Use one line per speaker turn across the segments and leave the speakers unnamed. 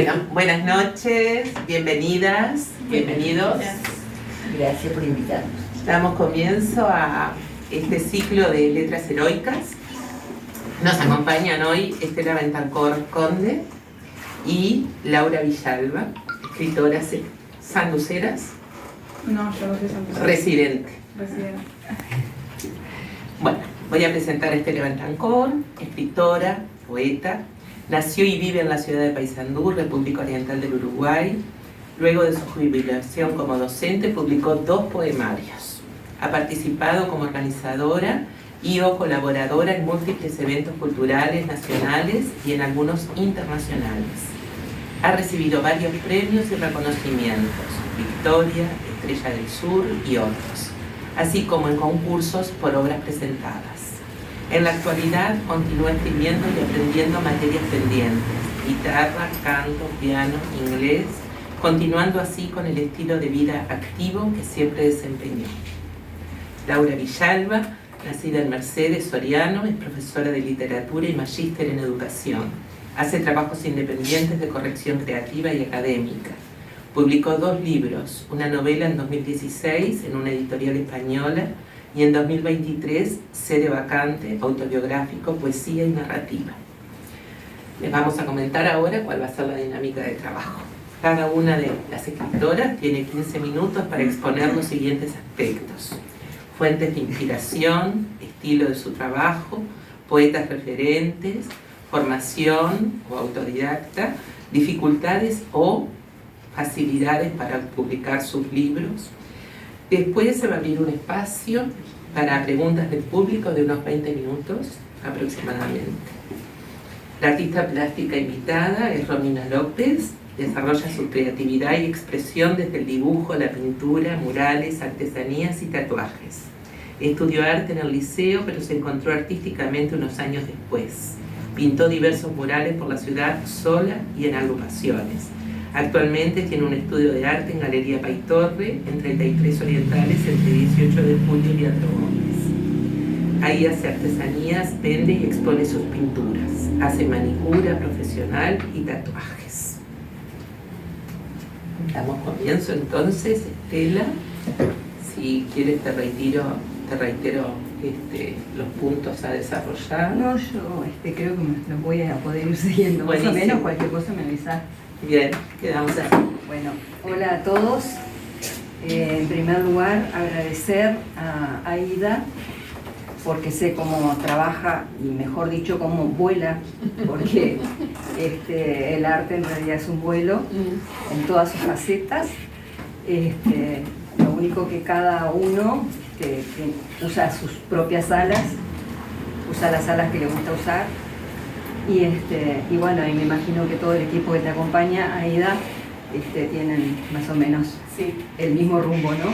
Bueno, buenas noches, bienvenidas, bienvenidos.
Gracias por invitarnos.
Damos comienzo a este ciclo de letras heroicas. Nos acompañan hoy Estela Bentancor Conde y Laura Villalba, escritoras sanluceras.
No, yo no soy sanlucera.
Residente.
Residente.
Bueno, voy a presentar a Estela Bentancor, escritora, poeta. Nació y vive en la ciudad de Paysandú, República Oriental del Uruguay. Luego de su jubilación como docente, publicó 2 poemarios. Ha participado como organizadora y o colaboradora en múltiples eventos culturales nacionales y en algunos internacionales. Ha recibido varios premios y reconocimientos, Victoria, Estrella del Sur y otros, así como en concursos por obras presentadas. En la actualidad continúa escribiendo y aprendiendo materias pendientes, guitarra, canto, piano, inglés, continuando así con el estilo de vida activo que siempre desempeñó. Laura Villalba, nacida en Mercedes, Soriano, es profesora de literatura y magíster en educación. Hace trabajos independientes de corrección creativa y académica. Publicó 2 libros, una novela en 2016 en una editorial española y en 2023, Sede Vacante, autobiográfico, poesía y narrativa. Les vamos a comentar ahora cuál va a ser la dinámica de trabajo. Cada una de las escritoras tiene 15 minutos para exponer los siguientes aspectos: fuentes de inspiración, estilo de su trabajo, poetas referentes, formación o autodidacta, dificultades o facilidades para publicar sus libros. Después se va a abrir un espacio para preguntas del público de unos 20 minutos aproximadamente. La artista plástica invitada es Romina López. Desarrolla su creatividad y expresión desde el dibujo, la pintura, murales, artesanías y tatuajes. Estudió arte en el liceo, pero se encontró artísticamente unos años después. Pintó diversos murales por la ciudad sola y en agrupaciones. Actualmente tiene un estudio de arte en Galería Paitorre, en 33 Orientales, entre 18 de julio y Leandro Gómez. Ahí hace artesanías, vende y expone sus pinturas. Hace manicura profesional y tatuajes. Damos comienzo entonces, Estela. Si quieres te reitero los puntos a desarrollar.
No, yo creo que los voy a poder ir siguiendo.
Buenísimo.
Más o menos, cualquier cosa me avisas.
Bien, quedamos así.
Bueno, hola a todos. En primer lugar, agradecer a Aida, porque sé cómo trabaja y, mejor dicho, cómo vuela, porque el arte en realidad es un vuelo en todas sus facetas. Lo único que cada uno que usa sus propias alas, usa las alas que le gusta usar. Y bueno, y me imagino que todo el equipo que te acompaña, Aida, tienen más o menos
Sí.
el mismo rumbo, ¿no?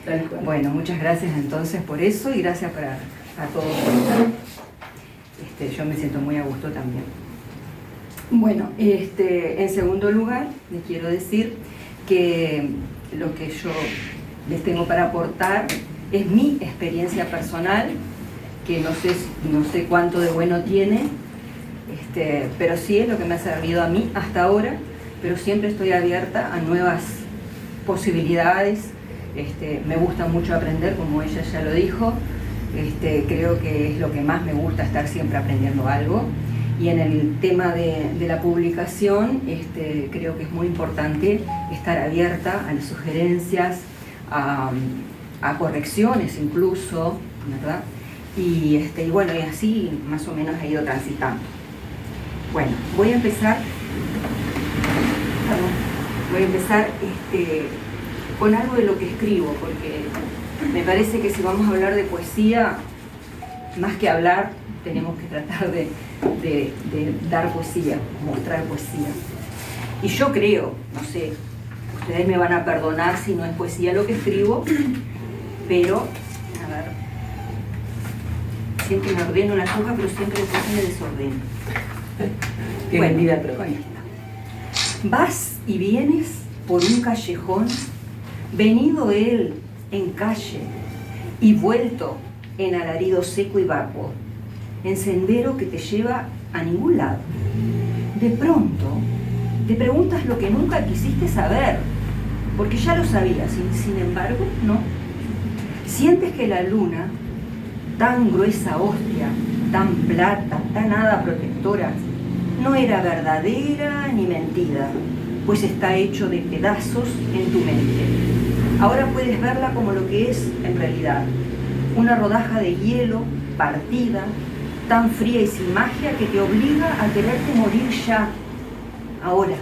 Tal cual.
Bueno, muchas gracias entonces por eso y gracias a todos por estar. Yo me siento muy a gusto también. Bueno, en segundo lugar, les quiero decir que lo que yo les tengo para aportar es mi experiencia personal, que no sé cuánto de bueno tiene, pero sí es lo que me ha servido a mí hasta ahora, pero siempre estoy abierta a nuevas posibilidades. Me gusta mucho aprender, como ella ya lo dijo. Creo que es lo que más me gusta, estar siempre aprendiendo algo. Y en el tema de la publicación, creo que es muy importante estar abierta a las sugerencias, a correcciones incluso, ¿verdad? Y bueno, y así más o menos he ido transitando. Bueno, voy a empezar con algo de lo que escribo, porque me parece que si vamos a hablar de poesía, más que hablar, tenemos que tratar de dar poesía, mostrar poesía. Y yo creo, no sé, ustedes me van a perdonar si no es poesía lo que escribo, pero, a ver, siempre me ordeno las hojas, pero siempre después me desordeno.
Tienen vida propia.
Con esta. Vas y vienes por un callejón, venido él en calle y vuelto en alarido seco y vacuo, en sendero que te lleva a ningún lado. De pronto Te preguntas lo que nunca quisiste saber, porque ya lo sabías, y sin embargo, no. Sientes que la luna, tan gruesa hostia, tan plata, tan hada protectora, no era verdadera ni mentira, pues está hecho de pedazos en tu mente. Ahora puedes verla como lo que es en realidad, una rodaja de hielo partida, tan fría y sin magia que te obliga a quererte morir ya, ahora.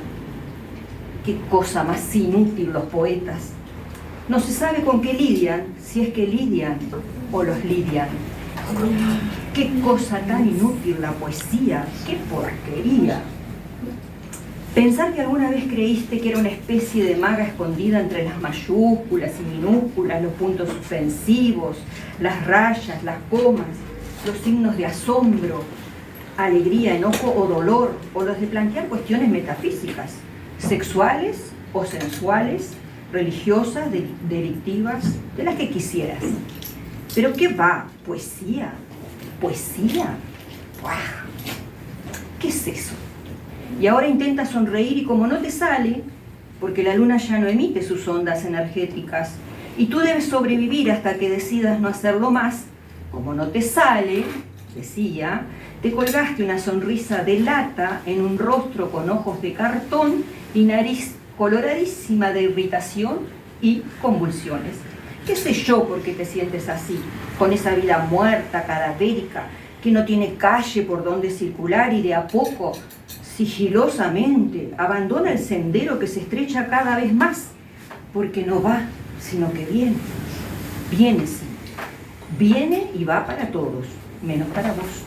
Qué cosa más inútil los poetas. No se sabe con qué lidian, si es que lidian o los lidian. Qué cosa tan inútil la poesía, qué porquería. Pensar que alguna vez creíste que era una especie de maga escondida entre las mayúsculas y minúsculas, los puntos suspensivos, las rayas, las comas, los signos de asombro, alegría, enojo o dolor, o los de plantear cuestiones metafísicas, sexuales o sensuales, religiosas, delictivas, de las que quisieras. Pero ¿qué va? ¿Poesía? ¿Poesía? ¡Buah! ¿Qué es eso? Y ahora intentas sonreír y como no te sale, porque la luna ya no emite sus ondas energéticas, y tú debes sobrevivir hasta que decidas no hacerlo más, como no te sale, decía, te colgaste una sonrisa de lata en un rostro con ojos de cartón y nariz coloradísima de irritación y convulsiones. ¿Qué sé yo por qué te sientes así, con esa vida muerta, cadavérica, que no tiene calle por donde circular y de a poco, sigilosamente, abandona el sendero que se estrecha cada vez más, porque no va, sino que viene? Viene, sí. Viene y va para todos, menos para vos.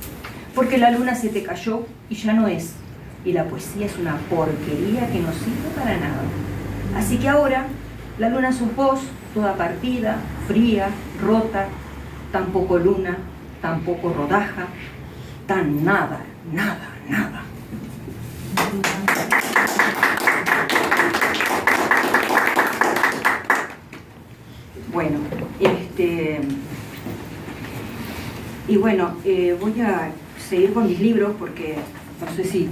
Porque la luna se te cayó y ya no es. Y la poesía es una porquería que no sirve para nada. Así que ahora, la luna sos vos, toda partida, fría, rota, tampoco luna, tampoco rodaja, tan nada, nada, nada. Bueno, voy a seguir con mis libros porque no sé si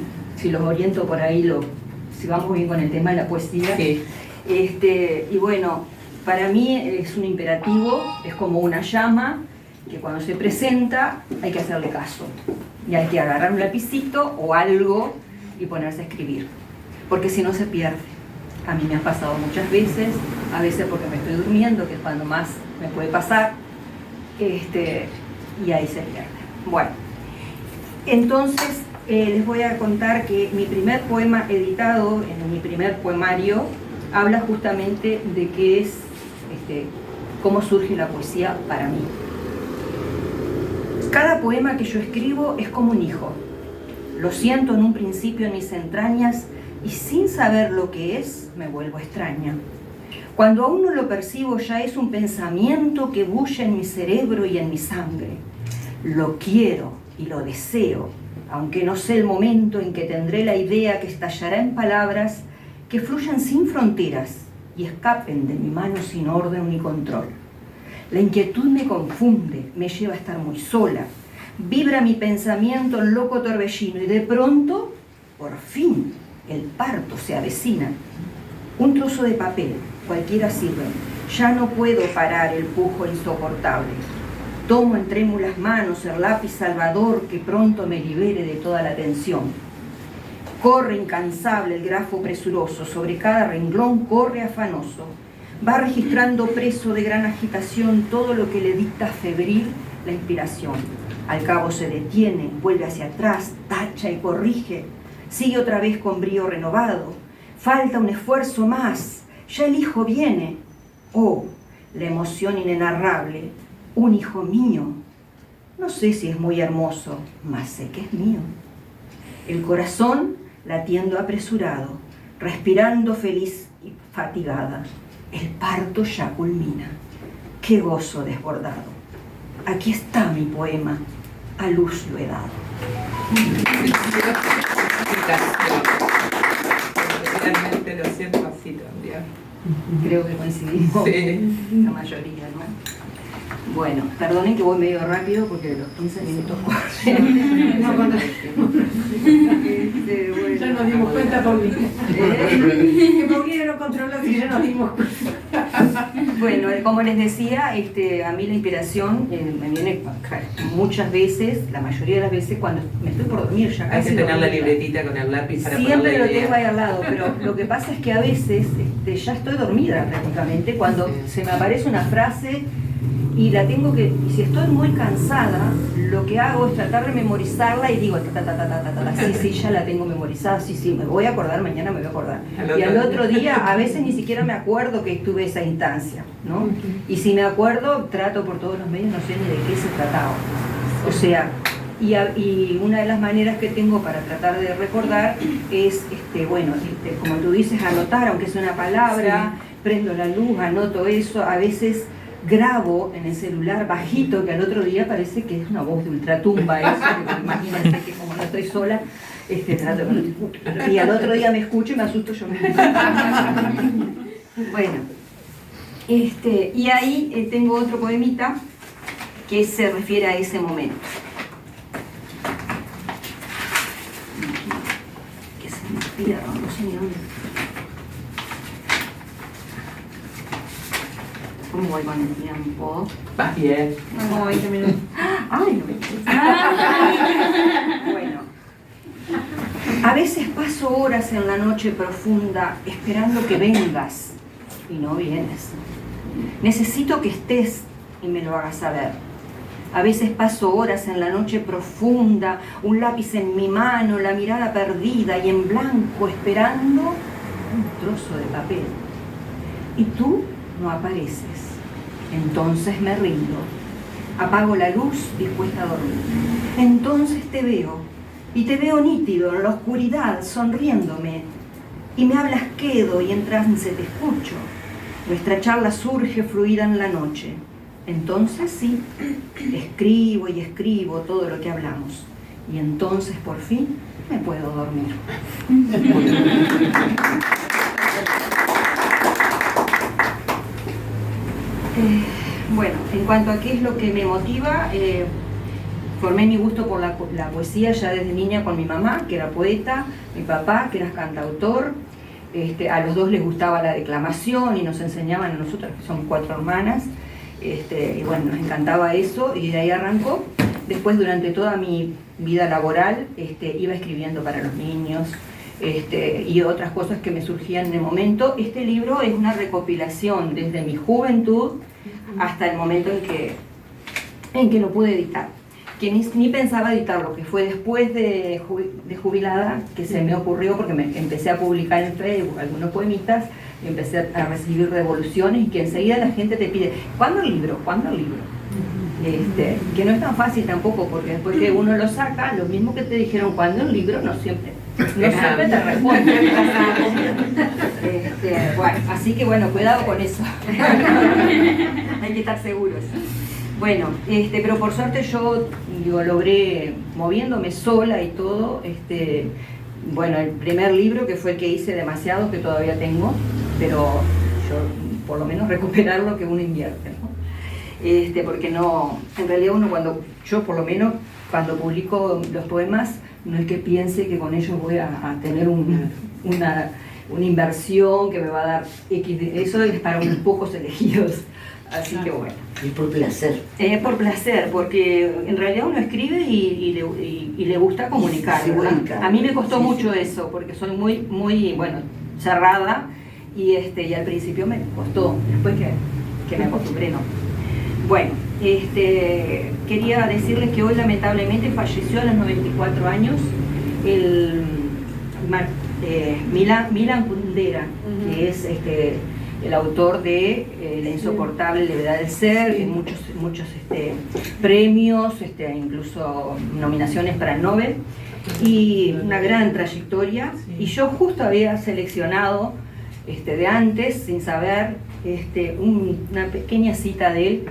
los oriento por ahí, si vamos bien con el tema de la poesía.
Sí.
Y bueno, para mí es un imperativo, es como una llama que cuando se presenta hay que hacerle caso. Y hay que agarrar un lapicito o algo y ponerse a escribir, porque si no se pierde. A mí me ha pasado muchas veces, a veces porque me estoy durmiendo, que es cuando más me puede pasar, y ahí se pierde. Bueno, entonces les voy a contar que mi primer poema editado, en mi primer poemario, habla justamente de qué es, cómo surge la poesía para mí. Cada poema que yo escribo es como un hijo. Lo siento en un principio en mis entrañas y sin saber lo que es, me vuelvo extraña. Cuando aún no lo percibo ya es un pensamiento que bulle en mi cerebro y en mi sangre. Lo quiero y lo deseo, aunque no sé el momento en que tendré la idea que estallará en palabras que fluyan sin fronteras y escapen de mi mano sin orden ni control. La inquietud me confunde, me lleva a estar muy sola. Vibra mi pensamiento en loco torbellino y de pronto, por fin, el parto se avecina. Un trozo de papel, cualquiera sirve. Ya no puedo parar el pujo insoportable. Tomo en trémulas manos el lápiz salvador que pronto me libere de toda la tensión. Corre incansable el grafo presuroso, sobre cada renglón corre afanoso. Va registrando preso de gran agitación todo lo que le dicta febril la inspiración. Al cabo se detiene, vuelve hacia atrás, tacha y corrige. Sigue otra vez con brío renovado. Falta un esfuerzo más. Ya el hijo viene. Oh, la emoción inenarrable. Un hijo mío. No sé si es muy hermoso, mas sé que es mío. El corazón latiendo apresurado, respirando feliz y fatigada. El parto ya culmina. ¡Qué gozo desbordado! Aquí está mi poema, a luz lo he dado.
Realmente lo siento así también.
Creo que coincidimos,
Sí.
la mayoría, ¿no? Bueno, perdonen que voy medio rápido porque los 15 minutos...
No, cuando ya nos dimos cuenta, Paulina. Que Paulina no controló y ya nos dimos cuenta.
Bueno, como les decía, a mí la inspiración me viene muchas veces, la mayoría de las veces, cuando me estoy por dormir ya
Hay
casi.
que tener la
dormida.
libretita con el lápiz para
Siempre
poner
lo
la idea.
tengo ahí al lado, pero lo que pasa es que a veces ya estoy dormida prácticamente cuando se me aparece una frase y la tengo que, y si estoy muy cansada, lo que hago es tratar de memorizarla y digo, sí, ya la tengo memorizada, sí, me voy a acordar, mañana me voy a acordar. Y al otro día, a veces ni siquiera me acuerdo que tuve esa instancia, ¿no? Y si me acuerdo, trato por todos los medios, no sé ni de qué se trataba. O sea, y una de las maneras que tengo para tratar de recordar es, como tú dices, anotar, aunque sea una palabra, prendo la luz, anoto eso, a veces grabo en el celular bajito, que al otro día parece que es una voz de ultratumba, eso, que imagínense que como no estoy sola, trato de... y al otro día me escucho y me asusto yo misma. Bueno, y ahí tengo otro poemita que se refiere a ese momento. Que se me inspira, no sé ni dónde. ¿Cómo voy con el tiempo?
Vas bien.
Como 20 minutos.
¡Ay, no me Bueno. A veces paso horas en la noche profunda esperando que vengas y no vienes. Necesito que estés y me lo hagas saber. A veces paso horas en la noche profunda, un lápiz en mi mano, la mirada perdida y en blanco esperando un trozo de papel. Y tú no apareces. Entonces me rindo. Apago la luz dispuesta a dormir. Entonces te veo. Y te veo nítido en la oscuridad, sonriéndome. Y me hablas quedo y en trance te escucho. Nuestra charla surge fluida en la noche. Entonces sí, escribo y escribo todo lo que hablamos. Y entonces por fin me puedo dormir. Bueno, en cuanto a qué es lo que me motiva, formé mi gusto por la poesía ya desde niña con mi mamá, que era poeta, mi papá, que era cantautor. A los dos les gustaba la declamación y nos enseñaban a nosotras, que somos 4 hermanas, y bueno, nos encantaba eso y de ahí arrancó. Después, durante toda mi vida laboral, iba escribiendo para los niños, y otras cosas que me surgían en el momento. Este libro es una recopilación desde mi juventud hasta el momento en que lo pude editar. Que ni pensaba editarlo, que fue después de jubilada que se me ocurrió, porque empecé a publicar en Facebook algunos poemitas, y empecé a recibir devoluciones y que enseguida la gente te pide, ¿cuándo el libro? ¿Cuándo el libro? Que no es tan fácil tampoco, porque después que uno lo saca, lo mismo que te dijeron ¿cuándo el libro? No siempre te responden. Bueno, así que bueno, cuidado con eso. Hay que estar seguros. Bueno, pero por suerte yo logré, moviéndome sola y todo, bueno, el primer libro que fue el que hice demasiado, que todavía tengo, pero yo por lo menos recuperar lo que uno invierte, ¿no? Porque no, en realidad uno yo por lo menos cuando publico los poemas, no es que piense que con ellos voy a tener una inversión que me va a dar X, eso es para unos pocos elegidos. Así que bueno.
Y por placer.
Por placer, porque en realidad uno escribe y le gusta comunicar.
Sí,
¿verdad? A mí me costó mucho eso, porque soy muy, bueno, cerrada y al principio me costó, después que me acostumbré, no. Bueno, quería decirles que hoy lamentablemente falleció a los 94 años el Milan Kundera, que es el autor de La insoportable levedad del ser, muchos premios, incluso nominaciones para el Nobel, y una gran trayectoria. Y yo justo había seleccionado de antes, sin saber, una pequeña cita de él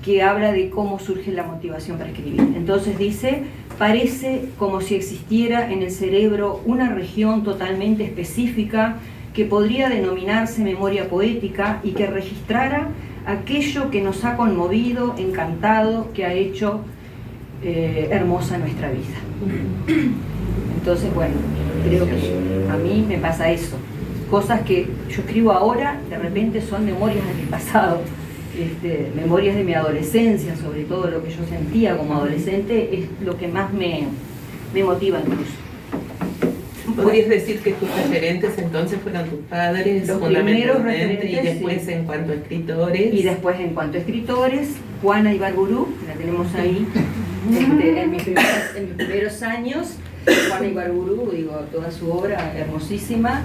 que habla de cómo surge la motivación para escribir. Entonces dice: parece como si existiera en el cerebro una región totalmente específica que podría denominarse memoria poética y que registrara aquello que nos ha conmovido, encantado, que ha hecho hermosa nuestra vida. Entonces, bueno, creo que a mí me pasa eso. Cosas que yo escribo ahora, de repente son memorias de mi pasado, memorias de mi adolescencia, sobre todo lo que yo sentía como adolescente, es lo que más me motiva incluso.
¿Podrías decir que tus referentes entonces fueron tus padres,
Los primeros
fundamentalmente,
referentes,
y después
sí.
En cuanto a escritores?
Y después, en cuanto a escritores, Juana Ibarburu, la tenemos ahí, en mis primeros años, Juana Ibarburu, digo, toda su obra hermosísima,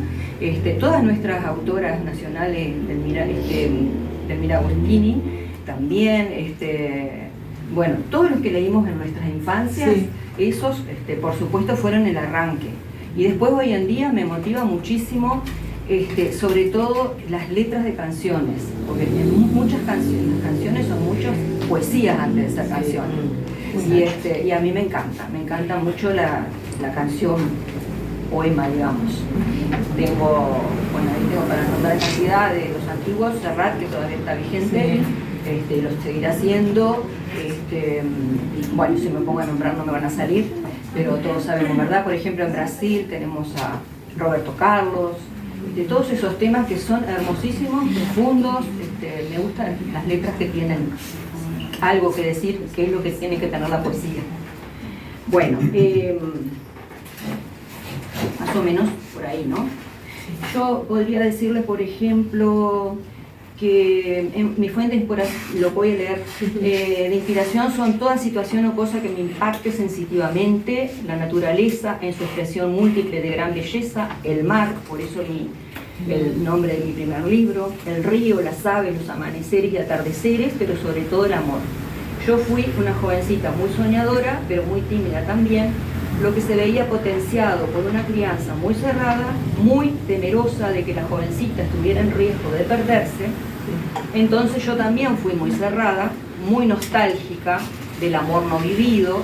todas nuestras autoras nacionales, Delmira Agostini, también, bueno, todos los que leímos en nuestras infancias,
Sí.
esos, por supuesto, fueron el arranque. Y después, hoy en día, me motiva muchísimo, sobre todo las letras de canciones, porque en muchas canciones, las canciones son muchas poesías antes de esa canción. Y a mí me encanta mucho la canción poema, digamos. Tengo para nombrar cantidad de los antiguos, Serrat, que todavía está vigente, y lo seguirá haciendo. Bueno, si me pongo a nombrar no me van a salir, pero todos sabemos, ¿verdad? Por ejemplo, en Brasil tenemos a Roberto Carlos, de todos esos temas que son hermosísimos, profundos, me gustan las letras que tienen algo que decir, que es lo que tiene que tener la poesía. Bueno, más o menos por ahí, ¿no? Yo podría decirles, por ejemplo, que mi fuente de inspiración, lo voy a leer, de inspiración son toda situación o cosa que me impacte sensitivamente, la naturaleza en su expresión múltiple de gran belleza, el mar, por eso el nombre de mi primer libro, el río, las aves, los amaneceres y atardeceres, pero sobre todo el amor. Yo fui una jovencita muy soñadora, pero muy tímida también, lo que se veía potenciado por una crianza muy cerrada, muy temerosa de que la jovencita estuviera en riesgo de perderse. Entonces yo también fui muy cerrada, muy nostálgica del amor no vivido,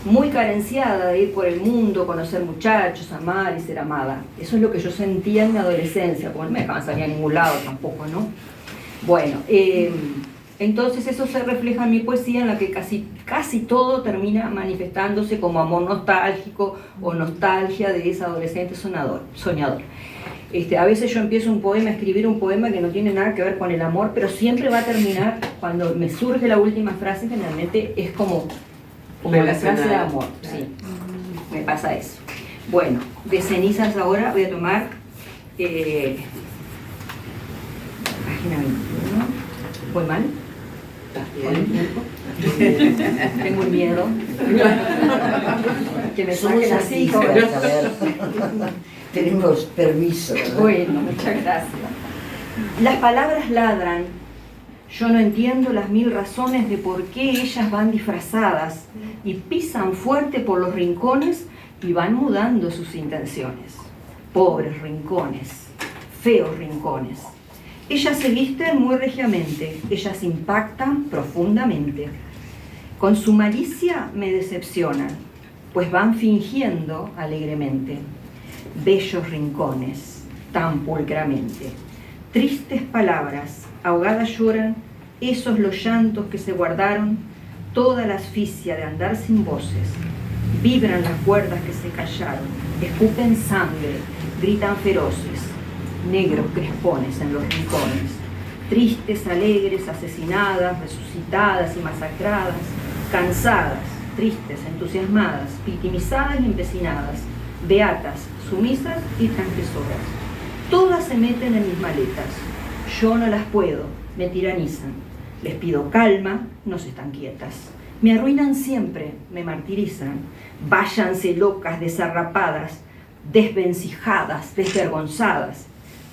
muy carenciada de ir por el mundo, conocer muchachos, amar y ser amada. Eso es lo que yo sentía en mi adolescencia, como no me dejaban salir a ningún lado tampoco, ¿no? Bueno, entonces eso se refleja en mi poesía, en la que casi todo termina manifestándose como amor nostálgico o nostalgia de ese adolescente soñador. A veces yo empiezo a escribir un poema que no tiene nada que ver con el amor, pero siempre va a terminar, cuando me surge la última frase, generalmente es como la frase de amor. Sí, me pasa eso. Bueno, de cenizas ahora voy a tomar página 21. ¿Voy mal? ¿Con el tiempo? Tengo un miedo. Que me saquen así.
Tenemos permiso.
Bueno, muchas gracias. Las palabras ladran. Yo no entiendo las mil razones de por qué ellas van disfrazadas y pisan fuerte por los rincones y van mudando sus intenciones. Pobres rincones, feos rincones. Ellas se visten muy regiamente, ellas impactan profundamente. Con su malicia me decepcionan, pues van fingiendo alegremente. Bellos rincones, tan pulcramente. Tristes palabras, ahogadas lloran, esos los llantos que se guardaron, toda la asfixia de andar sin voces. Vibran las cuerdas que se callaron, escupen sangre, gritan feroces. Negros crespones en los rincones, tristes, alegres, asesinadas, resucitadas y masacradas, cansadas, tristes, entusiasmadas, victimizadas y empecinadas, beatas, sumisas y transgresoras. Todas se meten en mis maletas, yo no las puedo, me tiranizan, les pido calma, no se están quietas, me arruinan siempre, me martirizan, váyanse locas, desarrapadas, desvencijadas, desvergonzadas.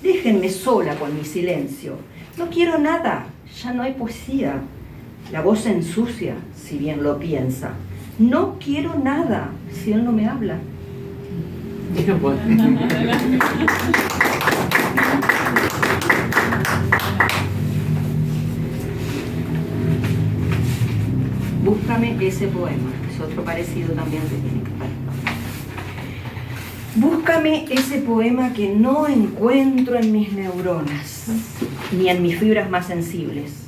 Déjenme sola con mi silencio. No quiero nada, ya no hay poesía. La voz se ensucia, si bien lo piensa. No quiero nada, si él no me habla. Búscame ese poema, es otro parecido también que tiene que ver. Búscame ese poema que no encuentro en mis neuronas, ni en mis fibras más sensibles.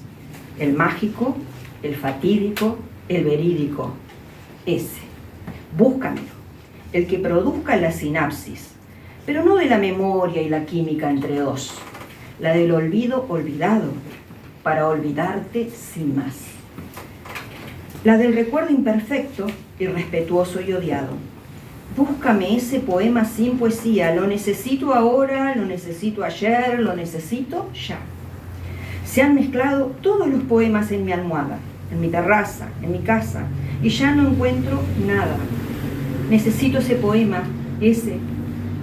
El mágico, el fatídico, el verídico. Ese. Búscamelo. El que produzca la sinapsis, pero no de la memoria y la química entre dos. La del olvido olvidado, para olvidarte sin más. La del recuerdo imperfecto, irrespetuoso y odiado. Búscame ese poema sin poesía, lo necesito ahora, lo necesito ayer, lo necesito ya. Se han mezclado todos los poemas en mi almohada, en mi terraza, en mi casa, y ya no encuentro nada. Necesito ese poema, ese,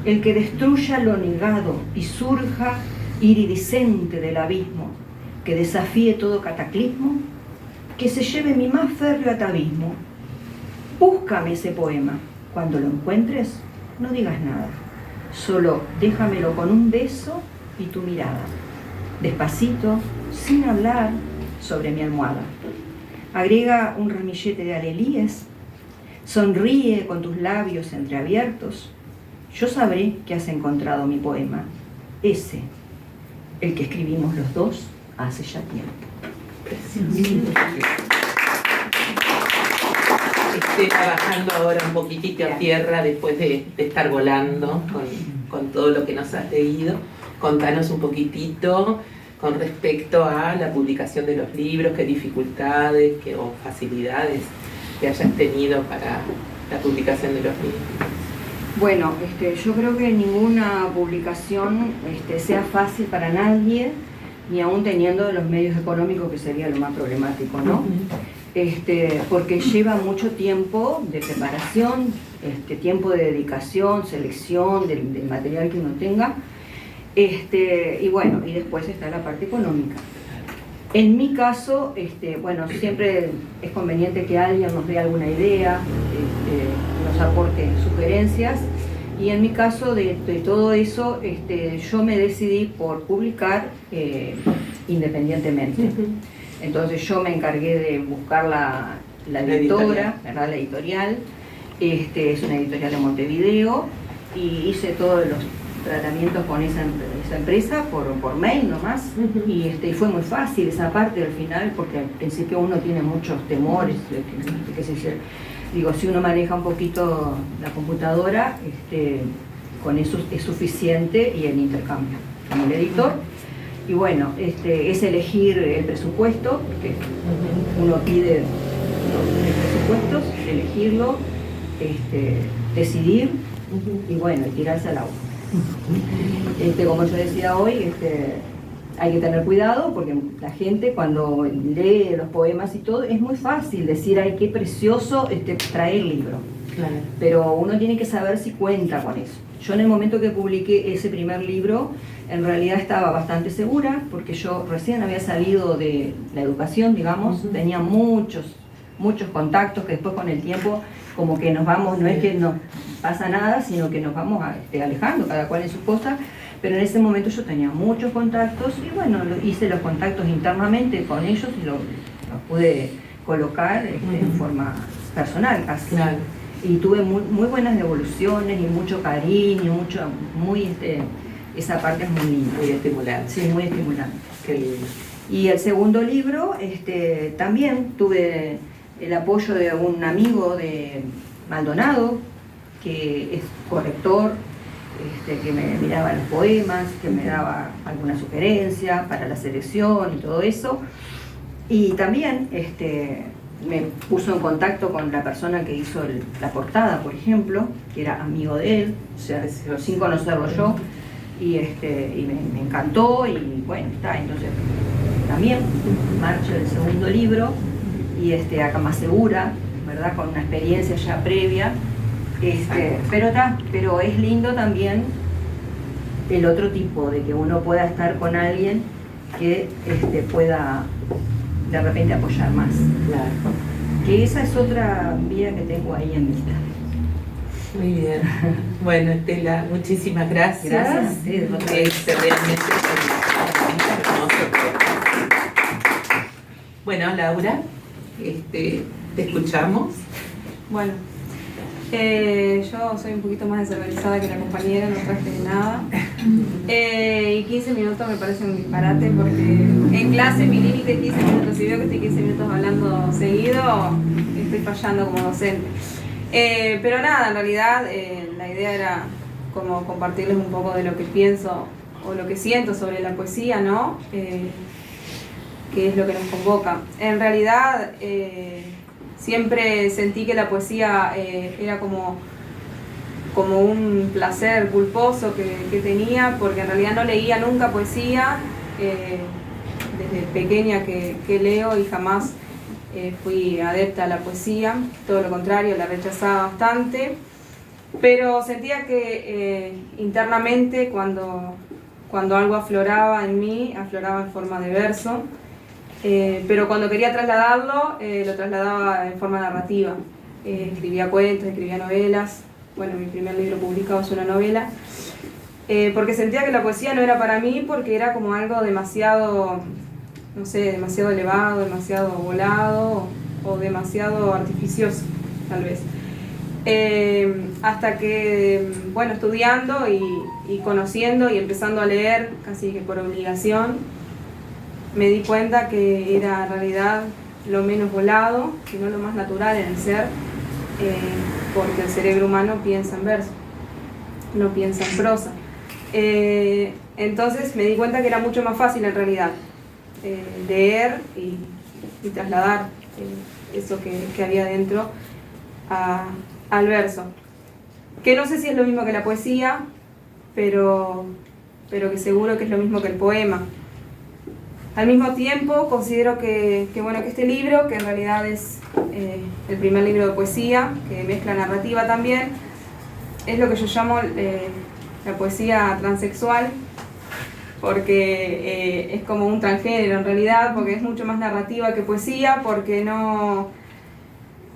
el que destruya lo negado y surja iridiscente del abismo, que desafíe todo cataclismo, que se lleve mi más férreo atavismo. Búscame ese poema. Cuando lo encuentres, no digas nada. Solo déjamelo con un beso y tu mirada. Despacito, sin hablar, sobre mi almohada. Agrega un ramillete de alelíes. Sonríe con tus labios entreabiertos. Yo sabré que has encontrado mi poema. Ese, el que escribimos los dos hace ya tiempo.
Trabajando ahora un poquitito a tierra después de estar volando con todo lo que nos has leído. Contanos un poquitito con respecto a la publicación de los libros, qué dificultades o facilidades que hayas tenido para la publicación de los libros.
Bueno, yo creo que ninguna publicación sea fácil para nadie, ni aún teniendo los medios económicos, que sería lo más problemático, ¿no? Porque lleva mucho tiempo de preparación, tiempo de dedicación, selección del material que uno tenga, y bueno, y después está la parte económica. En mi caso, bueno, siempre es conveniente que alguien nos dé alguna idea, nos aporte sugerencias, y en mi caso de todo eso, yo me decidí por publicar independientemente. Entonces yo me encargué de buscar la editora, ¿verdad? La editorial, es una editorial de Montevideo, y hice todos los tratamientos con esa empresa por mail nomás, y fue muy fácil esa parte al final, porque al principio uno tiene muchos temores, qué sé yo. Digo, si uno maneja un poquito la computadora, con eso es suficiente, y el intercambio con el editor. Y bueno, es elegir el presupuesto, porque uno pide los presupuestos, elegirlo, decidir, y bueno, y tirarse al agua. Como yo decía hoy, hay que tener cuidado, porque la gente cuando lee los poemas y todo, es muy fácil decir, ay, qué precioso traer el libro. Claro. Pero uno tiene que saber si cuenta con eso. Yo en el momento que publiqué ese primer libro, en realidad estaba bastante segura, porque yo recién había salido de la educación, digamos, tenía muchos contactos que después con el tiempo como que nos vamos, no es que nos pasa nada, sino que nos vamos alejando, cada cual en su cosa, pero en ese momento yo tenía muchos contactos, y bueno, hice los contactos internamente con ellos y los pude colocar en forma personal casi. Claro. Y tuve muy buenas devoluciones y mucho cariño, esa parte es muy linda.
Muy estimulante.
Sí, muy estimulante.
Qué lindo.
Y el segundo libro, también tuve el apoyo de un amigo de Maldonado, que es corrector, que me miraba los poemas, que me daba alguna sugerencia para la selección y todo eso. Y también me puso en contacto con la persona que hizo la portada, por ejemplo, que era amigo de él, o sea, sin conocerlo yo, y me encantó, y bueno, entonces también marcha el segundo libro, y acá más segura, ¿verdad? Con una experiencia ya previa, pero es lindo también el otro tipo, de que uno pueda estar con alguien que pueda de repente apoyar más.
Claro.
Que esa es otra vía que tengo ahí en vista.
Muy bien. Bueno, Estela, muchísimas gracias.
Gracias. Sí,
realmente hermoso. Bueno, Laura, te escuchamos.
Bueno,
Yo soy un poquito más desorganizada que la compañera, no traje nada. Y 15 minutos me parece un disparate porque en clase mi límite es 15 minutos. Si veo que estoy 15 minutos hablando seguido, estoy fallando como docente. Pero nada, en realidad la idea era como compartirles un poco de lo que pienso o lo que siento sobre la poesía, ¿no? Que es lo que nos convoca. En realidad siempre sentí que la poesía era como un placer culposo que tenía, porque en realidad no leía nunca poesía, desde pequeña que leo y jamás fui adepta a la poesía, todo lo contrario, la rechazaba bastante, pero sentía que internamente cuando algo afloraba en mí, afloraba en forma de verso, pero cuando quería trasladarlo, lo trasladaba en forma narrativa. Escribía cuentos, escribía novelas. Bueno, mi primer libro publicado es una novela. Porque sentía que la poesía no era para mí, porque era como algo demasiado, no sé, demasiado elevado, demasiado volado o demasiado artificioso, tal vez. Hasta que, bueno, estudiando y conociendo y empezando a leer casi que por obligación, me di cuenta que era en realidad lo menos volado, sino lo más natural en el ser, porque el cerebro humano piensa en verso, no piensa en prosa. Entonces me di cuenta que era mucho más fácil en realidad leer y trasladar eso que había dentro al verso. Que no sé si es lo mismo que la poesía, pero que seguro que es lo mismo que el poema. Al mismo tiempo considero que este libro, que en realidad es el primer libro de poesía, que mezcla narrativa también, es lo que yo llamo la poesía transexual, porque es como un transgénero en realidad, porque es mucho más narrativa que poesía, porque no...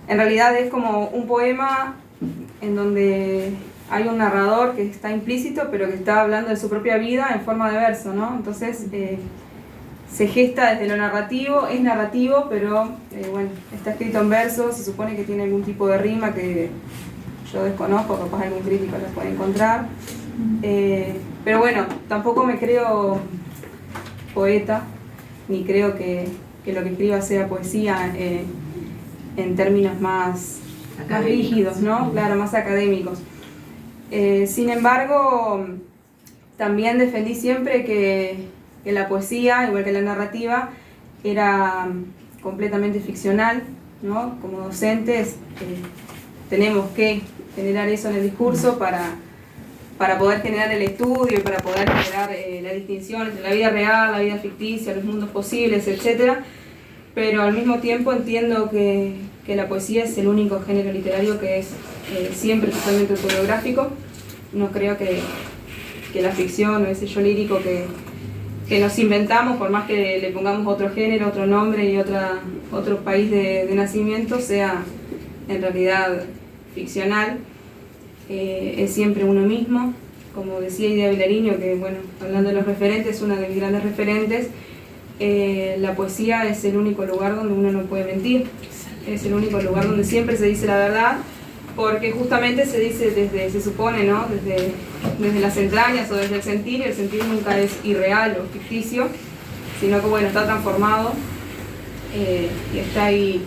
En realidad es como un poema en donde hay un narrador que está implícito, pero que está hablando de su propia vida en forma de verso, ¿no? Entonces se gesta desde lo narrativo, es narrativo, pero bueno, está escrito en verso, se supone que tiene algún tipo de rima que yo desconozco, capaz algún crítico la puede encontrar. Pero bueno, tampoco me creo poeta, ni creo que lo que escriba sea poesía en términos más rígidos, ¿no? Claro, más académicos. Sin embargo, también defendí siempre que la poesía, igual que la narrativa, era completamente ficcional, ¿no? Como docentes tenemos que generar eso en el discurso para poder generar el estudio, para poder generar la distinción entre la vida real, la vida ficticia, los mundos posibles, etc. Pero al mismo tiempo entiendo que la poesía es el único género literario que es siempre totalmente autobiográfico. No creo que la ficción o ese yo lírico que nos inventamos, por más que le pongamos otro género, otro nombre y otro país de nacimiento, sea en realidad ficcional. Es siempre uno mismo. Como decía Idea Vilariño, que bueno, hablando de los referentes, una de mis grandes referentes, la poesía es el único lugar donde uno no puede mentir. Es el único lugar donde siempre se dice la verdad, porque justamente se dice se supone, ¿no? Desde las entrañas o desde el sentir, y el sentir nunca es irreal o ficticio, sino que bueno, está transformado y está ahí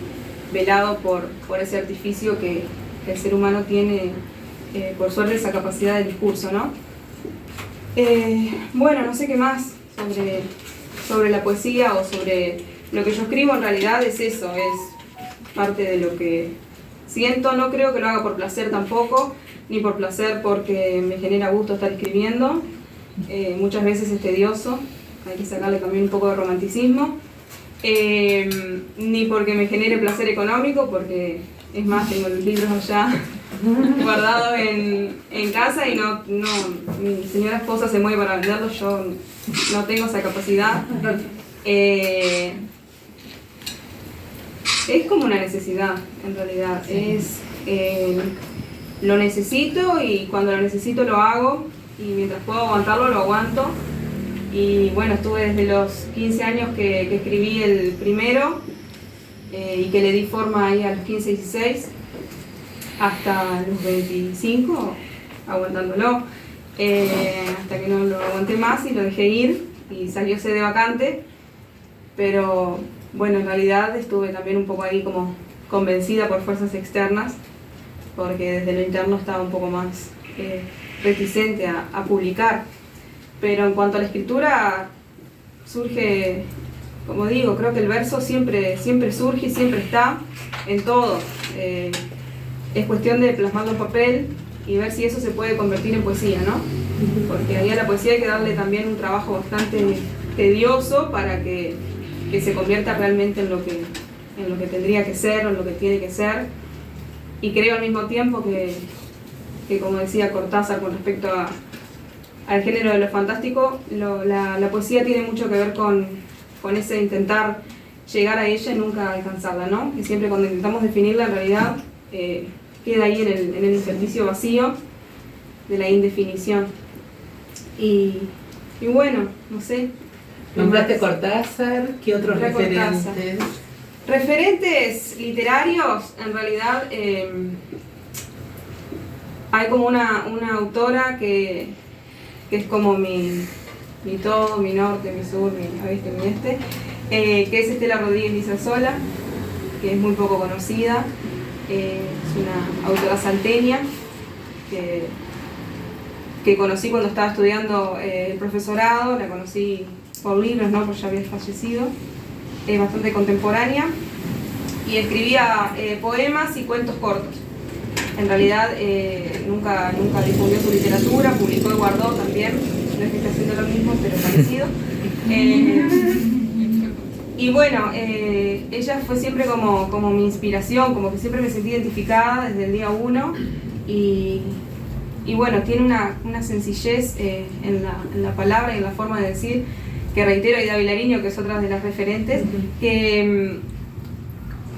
velado por ese artificio que el ser humano tiene, por suerte, esa capacidad de discurso, ¿no? Bueno, no sé qué más sobre la poesía o sobre lo que yo escribo. En realidad es eso, es parte de lo que siento. No creo que lo haga por placer tampoco, ni por placer porque me genera gusto estar escribiendo. Muchas veces es tedioso, hay que sacarle también un poco de romanticismo. Ni porque me genere placer económico, porque es más, tengo los libros allá guardados en casa y no, mi señora esposa se mueve para venderlos, yo no tengo esa capacidad. Es como una necesidad, en realidad. Lo necesito y cuando lo necesito lo hago, y mientras puedo aguantarlo, lo aguanto. Y bueno, estuve desde los 15 años que escribí el primero y que le di forma ahí a los 15, 16. hasta los 25, aguantándolo, hasta que no lo aguanté más y lo dejé ir y salió sede vacante, pero bueno, en realidad estuve también un poco ahí como convencida por fuerzas externas, porque desde lo interno estaba un poco más reticente a publicar. Pero en cuanto a la escritura, surge, como digo, creo que el verso siempre surge y siempre está en todo. Es cuestión de plasmarlo en papel y ver si eso se puede convertir en poesía, ¿no? Porque ahí a la poesía hay que darle también un trabajo bastante tedioso para que se convierta realmente en lo que tendría que ser o en lo que tiene que ser. Y creo al mismo tiempo que como decía Cortázar con respecto al género de lo fantástico, la poesía tiene mucho que ver con ese intentar llegar a ella y nunca alcanzarla, ¿no? Que siempre cuando intentamos definirla, en realidad queda ahí en el intersticio vacío de la indefinición. Y bueno, no sé.
Nombraste Cortázar, ¿qué otros referentes?
Referentes literarios, en realidad hay como una autora que es como mi todo, mi norte, mi sur, mi oeste, mi este, que es Estela Rodríguez Lizasola, que es muy poco conocida, es una autora salteña que conocí cuando estaba estudiando el profesorado, la conocí por libros, ¿no? Porque ya había fallecido, es bastante contemporánea y escribía poemas y cuentos cortos. En realidad nunca difundió su literatura, publicó y guardó también, no es que esté haciendo lo mismo, pero parecido. Y bueno, ella fue siempre como mi inspiración, como que siempre me sentí identificada desde el día 1 y bueno, tiene una sencillez en la palabra y en la forma de decir, que reitero, Aida Vilariño, que es otra de las referentes, que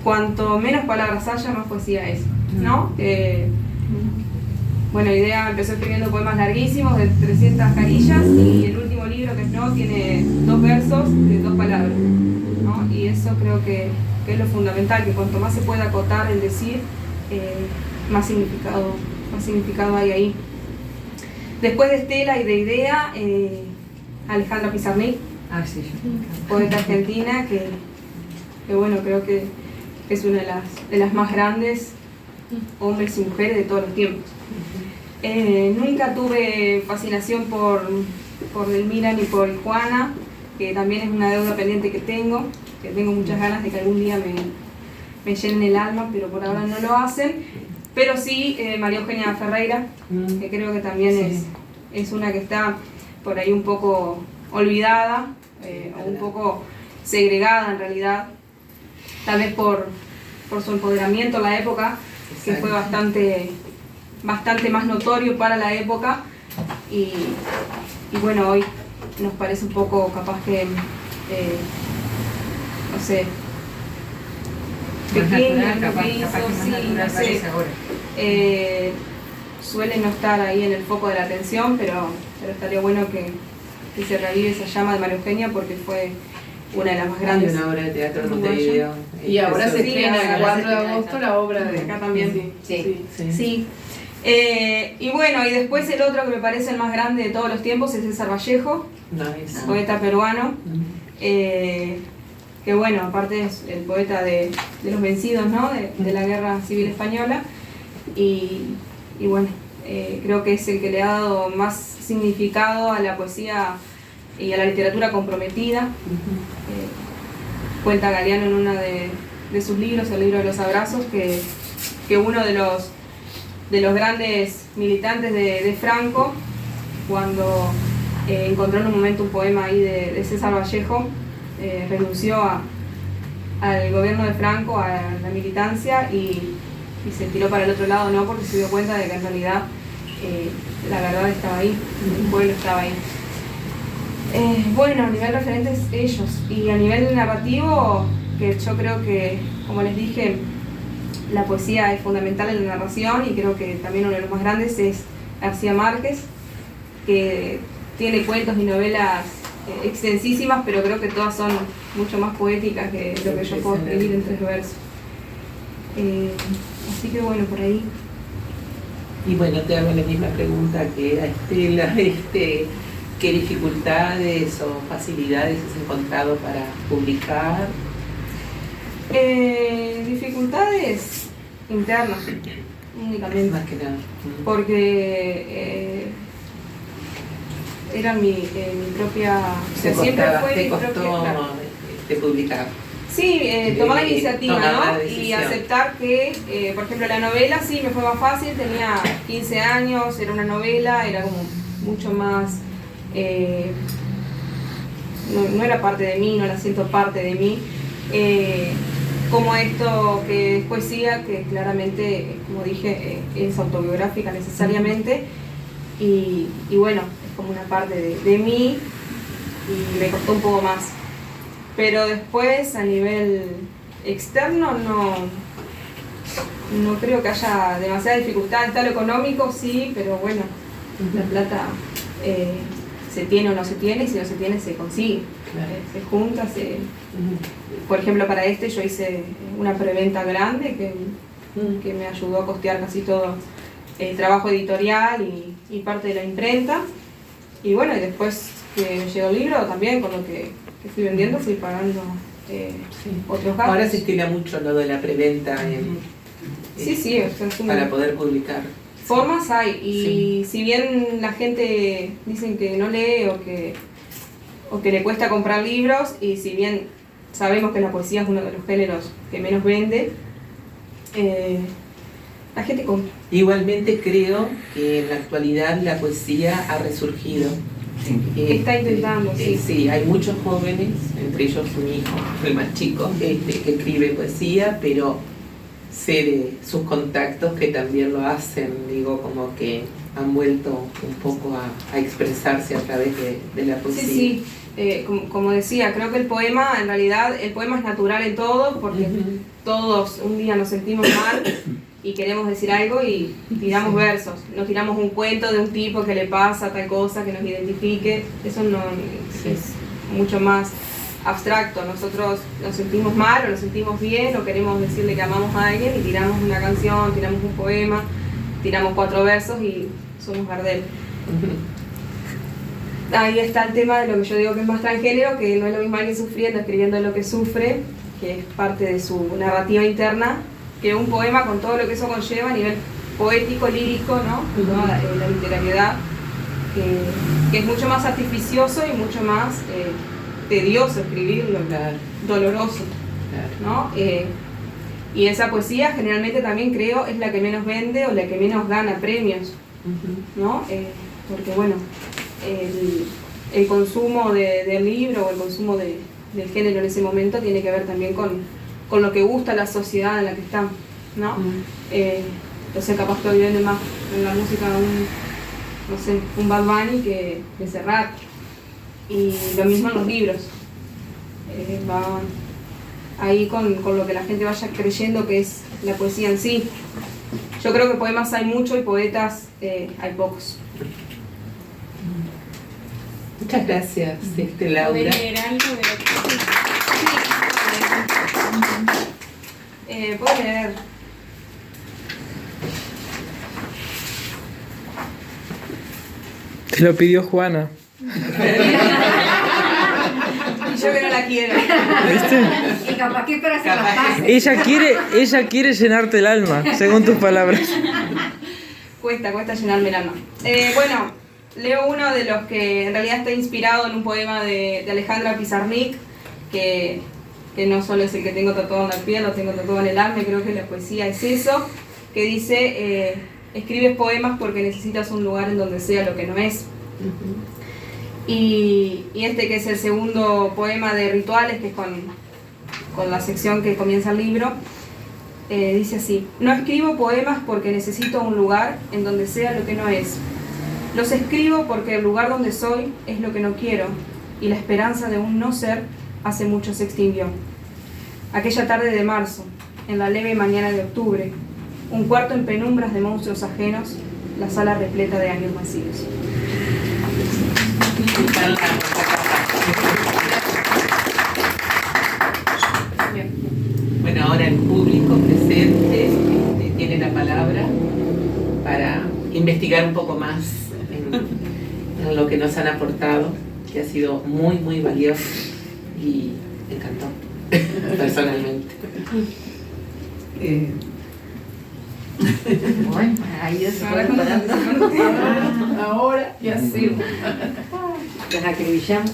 cuanto menos palabras haya, más poesía es, ¿no? Bueno, Aida empezó escribiendo poemas larguísimos de 300 carillas y el último libro, que es No, tiene 2 versos de 2 palabras, ¿no? Y eso creo que es lo fundamental, que cuanto más se pueda acotar el decir, más significado hay ahí. Después de Estela y de Idea, Alejandra Pizarnik,
sí,
poeta argentina, que bueno, creo que es una de las más grandes hombres y mujeres de todos los tiempos. Nunca tuve fascinación por Delmira ni por Juana, que también es una deuda pendiente que tengo muchas ganas de que algún día me llenen el alma, pero por ahora no lo hacen. Pero sí, María Eugenia Ferreira, que creo que también es una que está por ahí un poco olvidada, o un poco segregada en realidad, tal vez por su empoderamiento en la época, que fue bastante más notorio para la época, y bueno, hoy nos parece un poco capaz que, no sé, pequeño, no sé, suele no estar ahí en el foco de la atención, pero estaría bueno que se revive esa llama de María Eugenia, porque fue una de las más grandes.
Hay una obra de teatro en Montevideo.
Y ahora se estrena
ahora
el 4 de
se
agosto la obra de
acá también.
Sí.
Y bueno, y después el otro que me parece el más grande de todos los tiempos es César Vallejo, poeta peruano, que bueno, aparte es el poeta de los vencidos, ¿no? de la Guerra Civil Española, y bueno, creo que es el que le ha dado más significado a la poesía y a la literatura comprometida. Cuenta Galeano en uno de sus libros, el libro de los abrazos, que uno de los grandes militantes de Franco, cuando encontró en un momento un poema ahí de César Vallejo, renunció al gobierno de Franco, a la militancia, y se tiró para el otro lado, ¿no? Porque se dio cuenta de que en realidad la verdad estaba ahí, el pueblo estaba ahí. Bueno, a nivel referentes ellos, y a nivel narrativo, que yo creo que, como les dije, la poesía es fundamental en la narración, y creo que también uno de los más grandes es García Márquez, que tiene cuentos y novelas extensísimas, pero creo que todas son mucho más poéticas que lo que yo puedo escribir en 3 versos. Así que bueno, por ahí
Y bueno, te hago la misma pregunta que a Estela, ¿qué dificultades o facilidades has encontrado para publicar?
Dificultades internas, únicamente.
Más que nada.
Porque era mi propia... O sea, siempre fue
¿Te
mi
costó
propia... claro.
publicar?
Sí, tomar la iniciativa,
tomar la
¿no? Y
decisión.
aceptar que, por ejemplo, la novela sí me fue más fácil, tenía 15 años, era una novela, era como mucho más... no era parte de mí, no la siento parte de mí. Como esto que es poesía, que claramente, como dije, es autobiográfica necesariamente. Y bueno, es como una parte de mí y me costó un poco más. Pero después, a nivel externo, no creo que haya demasiada dificultad. Está lo económico, sí, pero bueno, la plata se tiene o no se tiene, y si no se tiene, se consigue.
Claro.
Se junta, Por ejemplo, para yo hice una preventa grande que me ayudó a costear casi todo el trabajo editorial y parte de la imprenta. Y bueno, y después que me llegó el libro, también con lo que fui vendiendo, fui pagando otros gastos.
Ahora se estila mucho lo de la preventa
Sí, o sea,
para poder publicar.
Formas hay, y si bien la gente dicen que no lee o que le cuesta comprar libros, y si bien sabemos que la poesía es uno de los géneros que menos vende, la gente compra.
Igualmente creo que en la actualidad la poesía ha resurgido.
Está intentando, sí.
Sí, hay muchos jóvenes, entre ellos mi hijo, el más chico, que escribe poesía, pero sé de sus contactos que también lo hacen, digo, como que han vuelto un poco a expresarse a través de la poesía.
Sí, como decía, creo que el poema, en realidad, el poema es natural en todos, porque todos un día nos sentimos mal y queremos decir algo y tiramos versos. No tiramos un cuento de un tipo que le pasa tal cosa, que nos identifique. Eso no es mucho más abstracto. Nosotros nos sentimos mal o nos sentimos bien o queremos decirle que amamos a alguien y tiramos una canción, tiramos un poema, tiramos 4 versos y somos Gardel. Ahí está el tema de lo que yo digo que es más transgénero, que no es lo mismo alguien sufriendo, escribiendo lo que sufre, que es parte de su narrativa interna, que un poema con todo lo que eso conlleva a nivel poético, lírico, ¿no? Toda la literariedad, que es mucho más artificioso y mucho más tedioso escribirlo,
Claro.
doloroso,
Claro.
¿no? Y esa poesía generalmente también creo es la que menos vende o la que menos gana premios, ¿no? Porque bueno, el consumo del libro o el consumo del género en ese momento tiene que ver también con lo que gusta la sociedad en la que están, ¿no? Entonces capaz que hoy vende más en la música un Bad Bunny que Serrat, y lo mismo en los libros. Va ahí con lo que la gente vaya creyendo que es la poesía en sí. Yo creo que poemas hay mucho y poetas hay pocos.
Muchas gracias, Laura.
¿Puede leer algo de lo que...
Puedo leer.
Te lo pidió Juana.
Y yo que no la quiero.
¿Viste?
Y capaz que para hacer las paces.
Ella quiere llenarte el alma, según tus palabras.
Cuesta llenarme el alma. Bueno, leo uno de los que en realidad está inspirado en un poema de Alejandra Pizarnik, que no solo es el que tengo tatuado en la piel, lo tengo tatuado en el alma, y creo que la poesía es eso, que dice, escribes poemas porque necesitas un lugar en donde sea lo que no es. Y este que es el segundo poema de Rituales, que es con la sección que comienza el libro, dice así: no escribo poemas porque necesito un lugar en donde sea lo que no es. Los escribo porque el lugar donde soy es lo que no quiero, y la esperanza de un no ser hace mucho se extinguió. Aquella tarde de marzo, en la leve mañana de octubre, un cuarto en penumbras de monstruos ajenos, la sala repleta de años vacíos.
Bueno, ahora el público presente tiene la palabra para investigar un poco más en lo que nos han aportado, que ha sido muy, muy valioso y me encantó, personalmente.
Bueno, ahí se fue preparando.
Ahora, ¿qué hacemos?
Las acribillamos.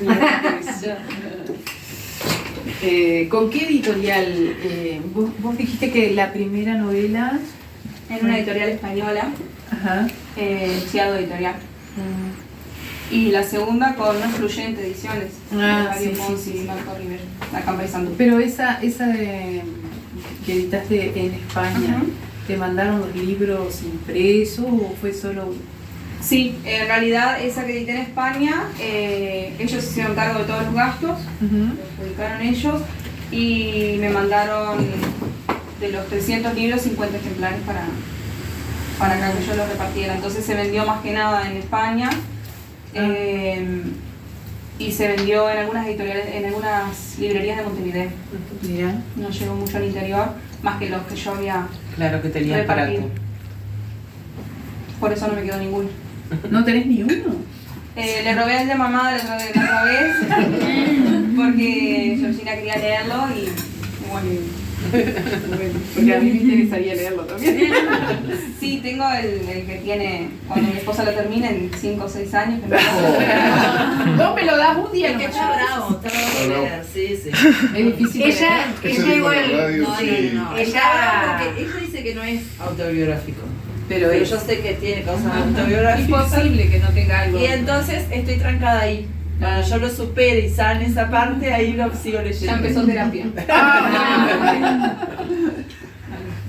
¿Con qué editorial? Vos dijiste que la primera novela...
En una editorial española,
Ajá.
Chiado Editorial. Y la segunda con No Excluyente Ediciones, de Mario Pons y Marco Rivera, La Campa y Santo.
Pero esa que editaste en España,
Ajá.
¿te mandaron los libros impresos o fue solo...?
Sí, en realidad esa que edité en España, ellos se hicieron cargo de todos los gastos, los publicaron ellos y me mandaron de los 300 libros 50 ejemplares para que yo los repartiera. Entonces se vendió más que nada en España y se vendió en algunas editoriales, en algunas librerías de Montevideo.
Mira.
No llegó mucho al interior, más que los que yo había
Claro que tenías para
repartido.
ti.
Por eso no me quedó ninguno.
¿No tenés ni uno?
Le robé al de mamá la otra vez porque Georgina quería leerlo y bueno.
Porque a mí me interesaría leerlo también.
Sí, tengo el que tiene, cuando mi esposa lo termine en 5 o 6 años.
No me lo das un día,
Que
no
está bravo, sí, sí.
Es difícil.
Ella igual.
No,
Sí.
no, no.
Ella-
Está bravo porque ella dice que no es autobiográfico.
Pero
Pero yo sé que tiene cosas autobiográficas.
imposible que no tenga algo.
Y entonces estoy trancada ahí. Cuando yo lo supere y sane esa parte, ahí lo sigo leyendo.
Ya empezó terapia.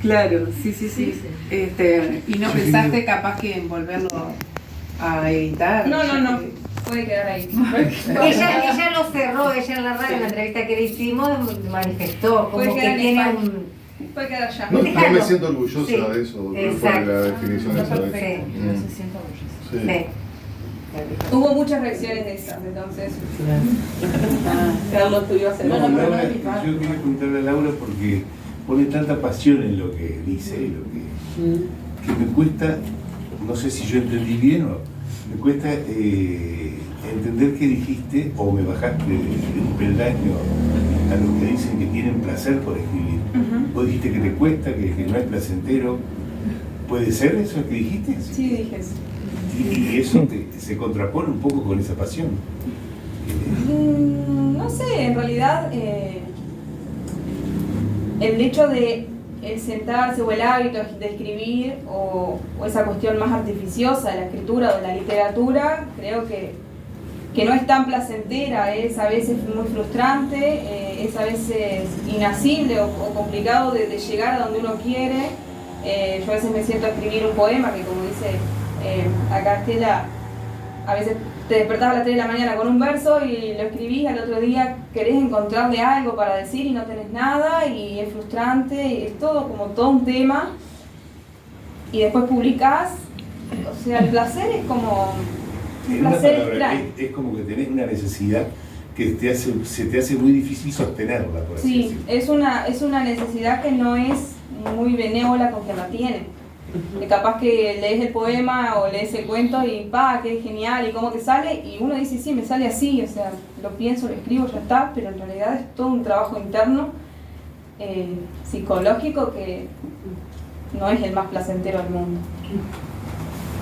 Claro, sí. ¿Y no pensaste capaz que en volverlo a editar?
No. Puede quedar ahí.
Ella lo cerró, ella en la radio, en la entrevista que le hicimos, manifestó como
Puede
que
quedar en
tiene
España.
un...
Puede quedar allá.
No, no me
Déjalo.
siento orgullosa
Sí,
de eso, por
exacto.
la definición esa de
Sí.
Sí.
Sí.
Hubo muchas reacciones de esas, entonces.
Carlos, tú ibas a hacer
No,
una
Laura, yo quería preguntarle a Laura porque pone tanta pasión en lo que dice y lo que me cuesta, no sé si yo entendí bien o me cuesta entender qué dijiste o me bajaste un peldaño a los que dicen que tienen placer por escribir. Vos dijiste que te cuesta, que no es placentero. ¿Puede ser eso que dijiste?
Sí, dije eso.
Y eso se contrapone un poco con esa pasión.
No sé, en realidad el hecho de el sentarse o el hábito de escribir o esa cuestión más artificiosa de la escritura o de la literatura, creo que no es tan placentera, es a veces muy frustrante, es a veces inasible o complicado de llegar a donde uno quiere. Yo a veces me siento a escribir un poema que, como dice acá Estela, a veces te despertás a las 3 de la mañana con un verso y lo escribís, al otro día querés encontrarle algo para decir y no tenés nada y es frustrante, y es todo como todo un tema y después publicás, o sea, el placer es como un
En una
placer
palabra,
extraño.
es como que tenés una necesidad que se te hace muy difícil sostenerla, por así
Sí,
decirlo.
es una necesidad que no es muy benévola con quien la tiene. Capaz que lees el poema o lees el cuento y qué genial y cómo te sale, y uno dice, sí, me sale así, o sea, lo pienso, lo escribo, ya está, pero en realidad es todo un trabajo interno, psicológico, que no es el más placentero del mundo.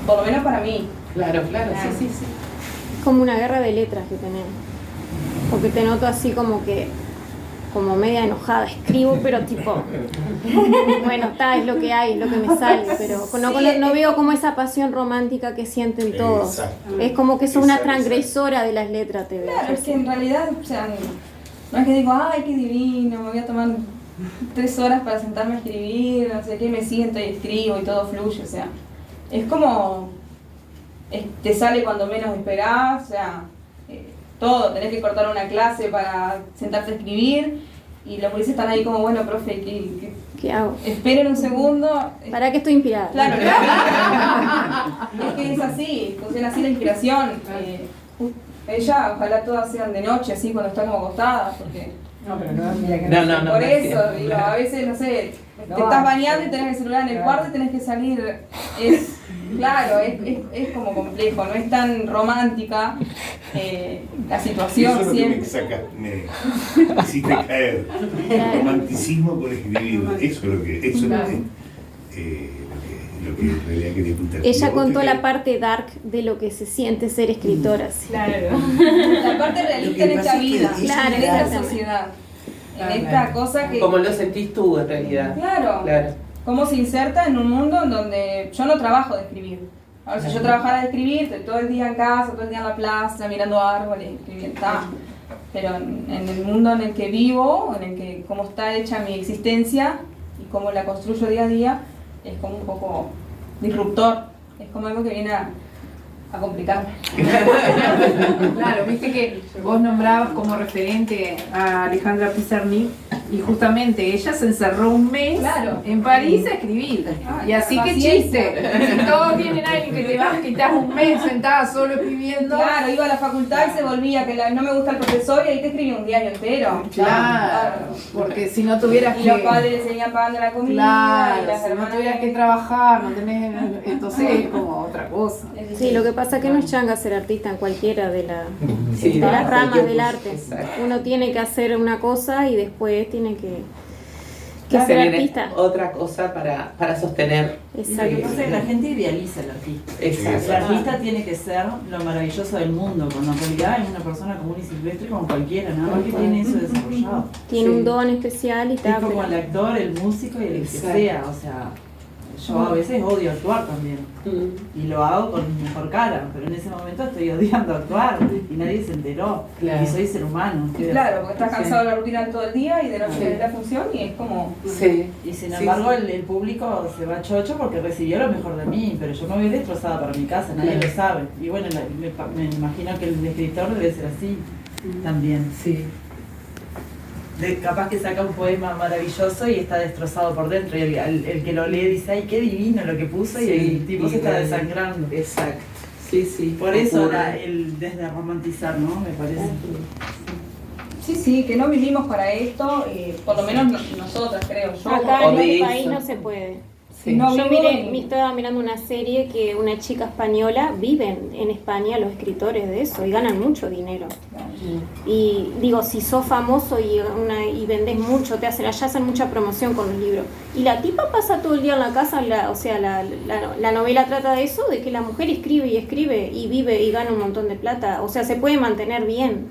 Por lo menos para mí.
Claro, sí.
Como una guerra de letras que tenemos. Porque te noto así como media enojada, escribo, pero tipo, bueno, es lo que hay, es lo que me sale, pero no veo como esa pasión romántica que sienten todos.
Exacto.
Es como que sos una
Exacto.
transgresora de las letras, te veo.
Claro, es que en realidad, o sea, no es que digo, ay, qué divino, me voy a tomar 3 horas para sentarme a escribir, no sé qué, me siento y escribo y todo fluye, o sea, es como, te sale cuando menos esperás, o sea, todo, tenés que cortar una clase para sentarte a escribir y los policías están ahí como, bueno, profe,
¿Qué hago?
esperen un segundo.
¿Para qué estoy inspirada?
Claro, es que es así, funciona así la inspiración. Ella, ojalá todas sean de noche, así cuando está como acostada, porque
No, pero no, mira que
No,
por
es
eso,
cierto.
digo, a veces, no sé, te estás bañando y tenés el celular en el cuarto y tenés que salir. Claro, es como complejo, no es tan romántica la situación.
Eso es lo
siempre.
que me hiciste caer. El romanticismo por escribir. Eso es lo que en realidad quería apuntar.
Ella contó la parte dark de lo que se siente ser escritora. Sí.
Claro. La parte realista en esta vida,
Claro,
en esta
exactamente.
sociedad, en esta cosa que...
Como lo sentís tú en realidad.
Claro.
Claro.
Cómo se inserta en un mundo en donde yo no trabajo de escribir. A ver, si yo trabajara de escribir, estoy todo el día en casa, todo el día en la plaza, mirando árboles, escribiendo, está. Pero en el mundo en el que vivo, en el que cómo está hecha mi existencia y cómo la construyo día a día, es como un poco disruptor. Es como algo que viene a complicarme.
Claro, viste que vos nombrabas como referente a Alejandra Pizarnik y justamente ella se encerró un mes
Claro.
en París a escribir. Y así que
paciencia.
chiste, si todos tienen a alguien que te vas, que estás un mes sentada solo escribiendo.
Claro, iba a la facultad y se volvía, que no me gusta el profesor y ahí te escribía un diario entero.
Claro, porque si no tuvieras
Y
que...
los padres le seguían pagando la comida, y
Claro,
las
si no
hermanas...
tuvieras que trabajar, no tenés... Entonces es como otra cosa.
Sí, lo que pasa es que no es changa ser artista en cualquiera de las
Sí,
las ramas
cualquier
del
cosa,
arte.
exacto.
Uno tiene que hacer una cosa y después tiene que
Se
ser
viene
artista.
otra cosa para sostener.
Y lo que
Exacto.
pasa es que la gente idealiza al artista.
Exacto.
El artista tiene que ser lo maravilloso del mundo, cuando en realidad es una persona común y silvestre como cualquiera, nada más que tiene eso desarrollado.
Tiene un don especial y
Es
tal.
como el actor, el músico y el que
Exacto.
sea, o sea, yo a veces odio actuar también y lo hago con mi mejor cara, pero en ese momento estoy odiando actuar y nadie se enteró
Claro.
y soy ser humano. ¿qué voy a
Claro,
hacer?
porque estás cansado de la rutina de todo el día y de noche de la función y es como...
Sí.
Y sin
Sí,
embargo
sí.
el público se va chocho porque recibió lo mejor de mí, pero yo me voy destrozada para mi casa, nadie
Claro.
lo sabe. Y bueno, me imagino que el escritor debe ser así también.
Sí.
Capaz que saca un poema maravilloso y está destrozado por dentro y el que lo lee dice, ay, qué divino lo que puso y el tipo se está desangrando.
Exacto. Sí, sí.
Por eso
ocurre.
el desde romantizar, ¿no? Me parece.
Sí, sí, que no vivimos para esto, por lo menos nosotras creo yo.
Acá
o
en
de
este
eso.
país no se puede.
Sí.
No
Yo
vivo
estaba mirando una serie que una chica española viven en España los escritores de eso y ganan mucho dinero. Y digo, si sos famoso y vendés mucho, allá hacen mucha promoción con los libros. Y la tipa pasa todo el día en la casa, la novela trata de eso, de que la mujer escribe y vive y gana un montón de plata. O sea, se puede mantener bien,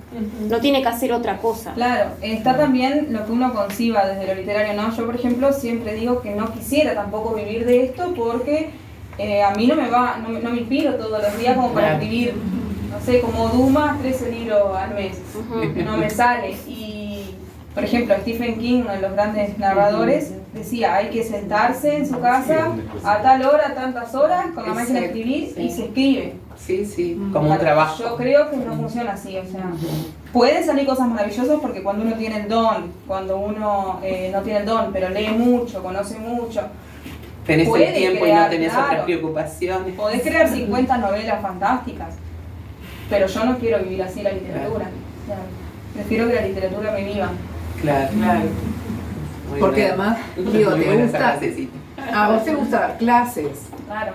no tiene que hacer otra cosa.
Claro, está también lo que uno conciba desde lo literario, ¿no? Yo, por ejemplo, siempre digo que no quisiera tampoco vivir de esto porque a mí no me inspiro todos los días como para escribir, no sé, como Dumas, 13 libros al mes. No me sale. Y, por ejemplo, Stephen King, uno de los grandes narradores, decía, hay que sentarse en su casa a tal hora, tantas horas, con la máquina de escribir y se escribe.
Sí, sí. Como un
Yo
trabajo.
creo que no funciona así, o sea, pueden salir cosas maravillosas porque cuando uno tiene el don, cuando uno no tiene el don, pero lee mucho, conoce mucho,
Tenés el
puede
tiempo y
crear,
no tenés
claro.
otras preocupaciones.
podés crear 50 novelas fantásticas, pero yo no quiero vivir así la literatura. O sea, prefiero que la literatura me viva.
Claro. Muy
Porque
buena.
además, digo,
Muy
te
buena esa
gusta,
frasecita.
a vos te gusta dar clases.
Claro.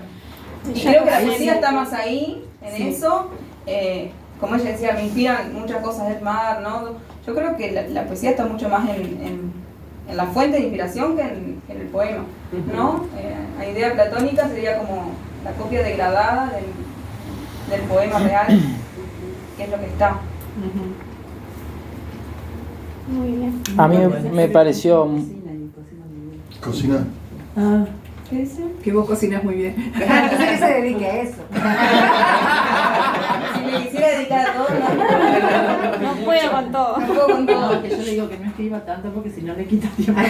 Y
Ya
creo que la
ahí
poesía
sí.
está más ahí, en eso. Como ella decía, me inspiran muchas cosas del mar, ¿no? Yo creo que la poesía está mucho más en la fuente de inspiración que en el poema, ¿no? La idea platónica sería como la copia degradada del poema real, que es lo que está.
Muy bien.
A mí me pareció...
Cocina.
Ah,
¿Qué dice?
que vos cocinas muy bien.
Entonces que se dedique a eso.
Si me quisiera dedicar a todo,
No puedo con todo.
no puedo con todo.
No, que yo le digo que no escriba tanto porque si no le quita tiempo.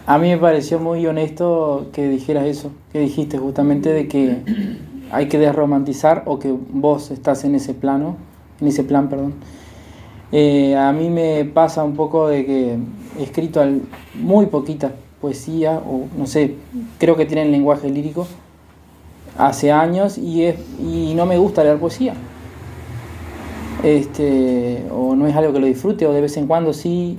A mí me pareció muy honesto que dijeras eso, que dijiste justamente de que hay que desromantizar o que vos estás en ese plan, perdón. A mí me pasa un poco de que he escrito muy poquita poesía, o no sé, creo que tienen lenguaje lírico hace años y no me gusta leer poesía. O no es algo que lo disfrute, o de vez en cuando sí,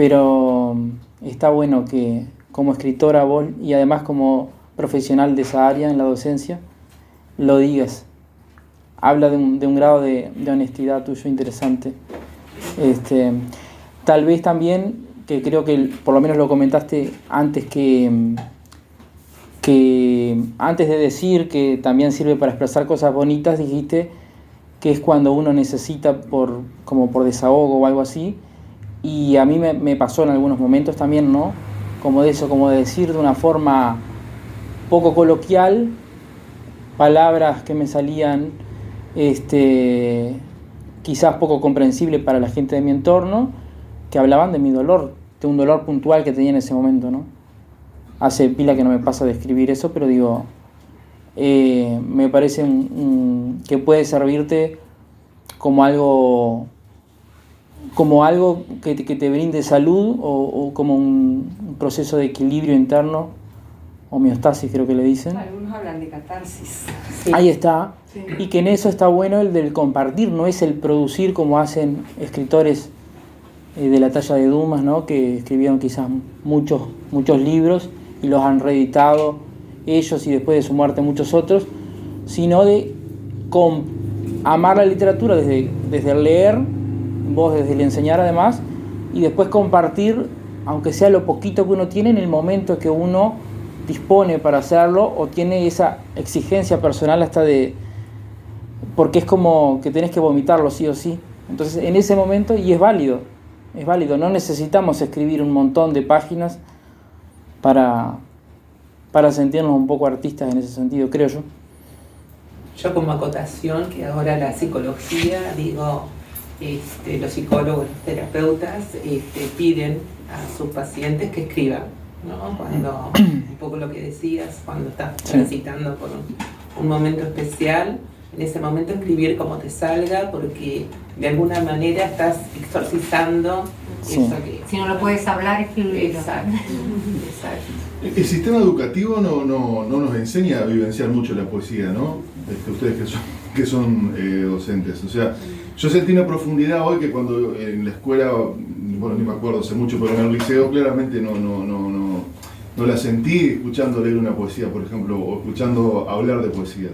pero está bueno que como escritora vos y además como profesional de esa área en la docencia lo digas. Habla de un grado de honestidad tuyo interesante. Tal vez también, que creo que por lo menos lo comentaste antes, que antes de decir que también sirve para expresar cosas bonitas, dijiste que es cuando uno necesita como por desahogo o algo así, y a mí me pasó en algunos momentos también, ¿no? Como de eso, como de decir de una forma poco coloquial palabras que me salían quizás poco comprensible para la gente de mi entorno, que hablaban de mi dolor, de un dolor puntual que tenía en ese momento, ¿no? Hace pila que no me pasa de escribir eso, pero digo, me parece que puede servirte como algo que te brinde salud o como un proceso de equilibrio interno, homeostasis creo que le dicen.
Algunos hablan de catarsis.
Sí. Ahí está. Sí. Y que en eso está bueno el del compartir, no es el producir como hacen escritores de la talla de Dumas, ¿no? Que escribieron quizás muchos libros y los han reeditado ellos y después de su muerte muchos otros, sino de amar la literatura desde el leer, vos desde el enseñar además, y después compartir, aunque sea lo poquito que uno tiene en el momento que uno dispone para hacerlo o tiene esa exigencia personal hasta porque es como que tenés que vomitarlo sí o sí. Entonces en ese momento, y es válido, no necesitamos escribir un montón de páginas para sentirnos un poco artistas en ese sentido, creo yo.
Yo como acotación, que ahora la psicología, digo, los psicólogos, los terapeutas piden a sus pacientes que escriban, ¿no? Cuando, un poco lo que decías, cuando estás transitando por un momento especial, en ese momento escribir como te salga, porque de alguna manera estás exorcizando eso que...
Si no lo puedes hablar, escribirlo.
Exacto.
El sistema educativo no nos enseña a vivenciar mucho la poesía, ¿no? Ustedes que son docentes. O sea, yo sentí una profundidad hoy que cuando en la escuela, bueno, ni me acuerdo hace mucho, pero en el liceo claramente no la sentí escuchando leer una poesía, por ejemplo, o escuchando hablar de poesía.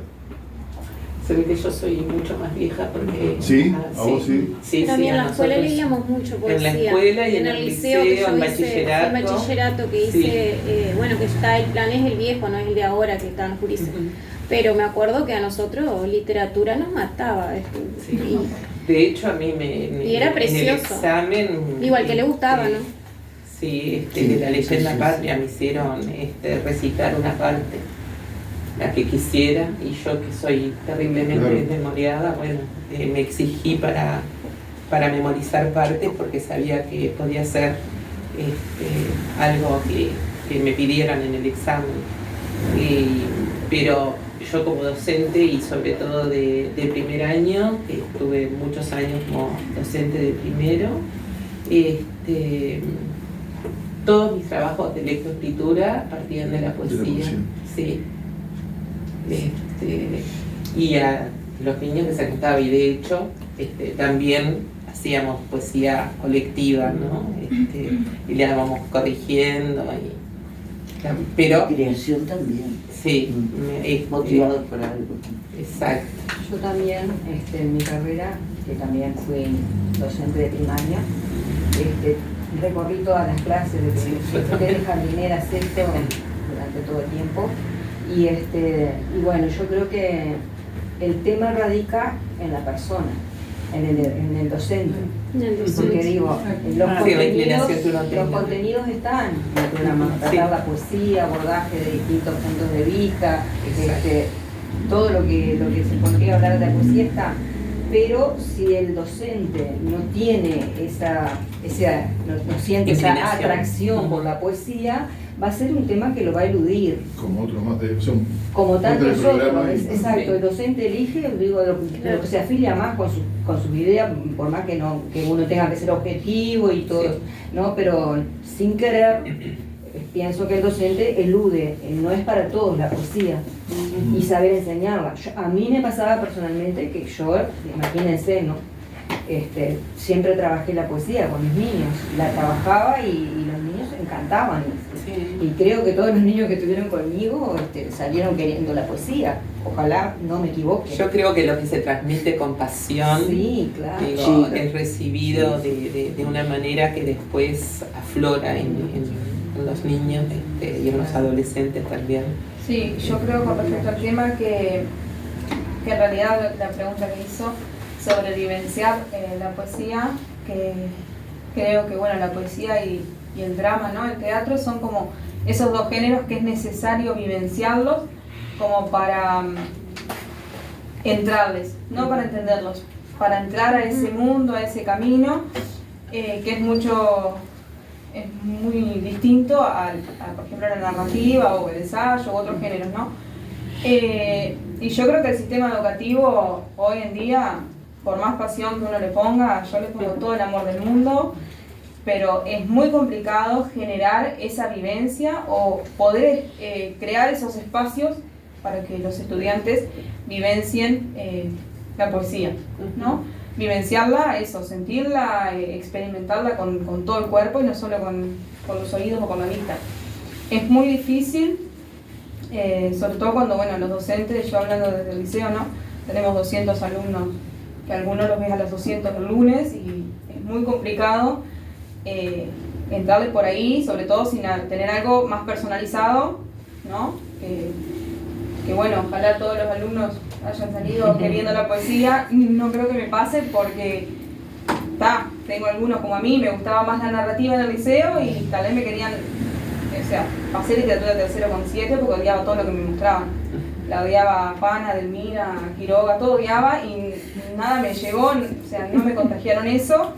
Se ve que yo soy mucho más vieja porque...
¿Sí? ¿A vos sí?
Sí,
también
sí,
en la escuela leíamos mucho poesía.
En la escuela y en el liceo,
que yo
en
bachillerato.
bachillerato.
El bachillerato que hice, bueno, que está el plan es el viejo, no es el de ahora que está en jurídico. Pero me acuerdo que a nosotros literatura nos mataba.
Sí. De hecho, a mí
y era precioso.
En el examen...
Igual que le gustaba, ¿no?
Sí, de la leyenda patria me hicieron recitar una parte, la que quisiera, y yo que soy terriblemente desmemoriada, bueno, me exigí para memorizar partes porque sabía que podía ser algo que me pidieran en el examen. Pero yo como docente y sobre todo de primer año, estuve muchos años como docente de primero, todos mis trabajos de lectoescritura partían de la poesía. Sí. Y a los niños les encantaba, y de hecho también hacíamos poesía colectiva, ¿no? Y le íbamos corrigiendo, pero
creación también.
Sí,
motivado por algo.
Exacto.
Yo también, en mi carrera, que también fui docente de primaria, recorrí todas las clases de jardinera, sexto, durante todo el tiempo. Y bueno, yo creo que el tema radica en la persona, en el docente. Porque digo, los contenidos están en el programa, tratar la poesía, abordaje de distintos puntos de vista, todo lo que se podría hablar de la poesía está. Pero si el docente no tiene no siente esa atracción por la poesía, va a ser un tema que lo va a eludir.
Como otros más de
como tantos otros, exacto. El docente elige, digo, lo que se afilia más con sus ideas, por más que uno tenga que ser objetivo y todo, ¿no? Pero sin querer, pienso que el docente elude, no es para todos la poesía, y saber enseñarla. A mí me pasaba personalmente que yo, imagínense, ¿no? siempre trabajé la poesía con mis niños, la trabajaba y los niños encantaban.
Sí.
Y creo que todos los niños que estuvieron conmigo salieron queriendo la poesía. Ojalá no me equivoque.
Yo creo que lo que se transmite con pasión,
Sí, claro.
digo, es recibido de una manera que después aflora en los niños y en los adolescentes también.
Sí, yo creo con respecto al tema que en realidad la pregunta que hizo sobre vivenciar la poesía, que creo que bueno, la poesía y el drama, ¿no? El teatro son como esos dos géneros que es necesario vivenciarlos como para entrarles, no para entenderlos, para entrar a ese mundo, a ese camino, que es muy distinto a, por ejemplo, la narrativa o el ensayo u otros géneros, ¿no? Y yo creo que el sistema educativo hoy en día, por más pasión que uno le ponga, yo le pongo todo el amor del mundo, pero es muy complicado generar esa vivencia o poder crear esos espacios para que los estudiantes vivencien la poesía, ¿no? Vivenciarla, eso, sentirla, experimentarla con todo el cuerpo y no solo con los oídos o con la vista. Es muy difícil, sobre todo cuando, bueno, los docentes, yo hablando desde el liceo, ¿no? Tenemos 200 alumnos, que algunos los ves a los 200 el lunes y es muy complicado entrarles por ahí, sobre todo sin tener algo más personalizado, ¿no? Que bueno, ojalá todos los alumnos hayan salido queriendo la poesía. No creo que me pase porque tengo algunos como a mí, me gustaba más la narrativa en el liceo y tal vez me querían, o sea, pasé literatura tercero con 7 porque odiaba todo lo que me mostraban. La odiaba a Pana, Delmira, Quiroga, todo odiaba y nada me llegó, o sea, no me contagiaron eso,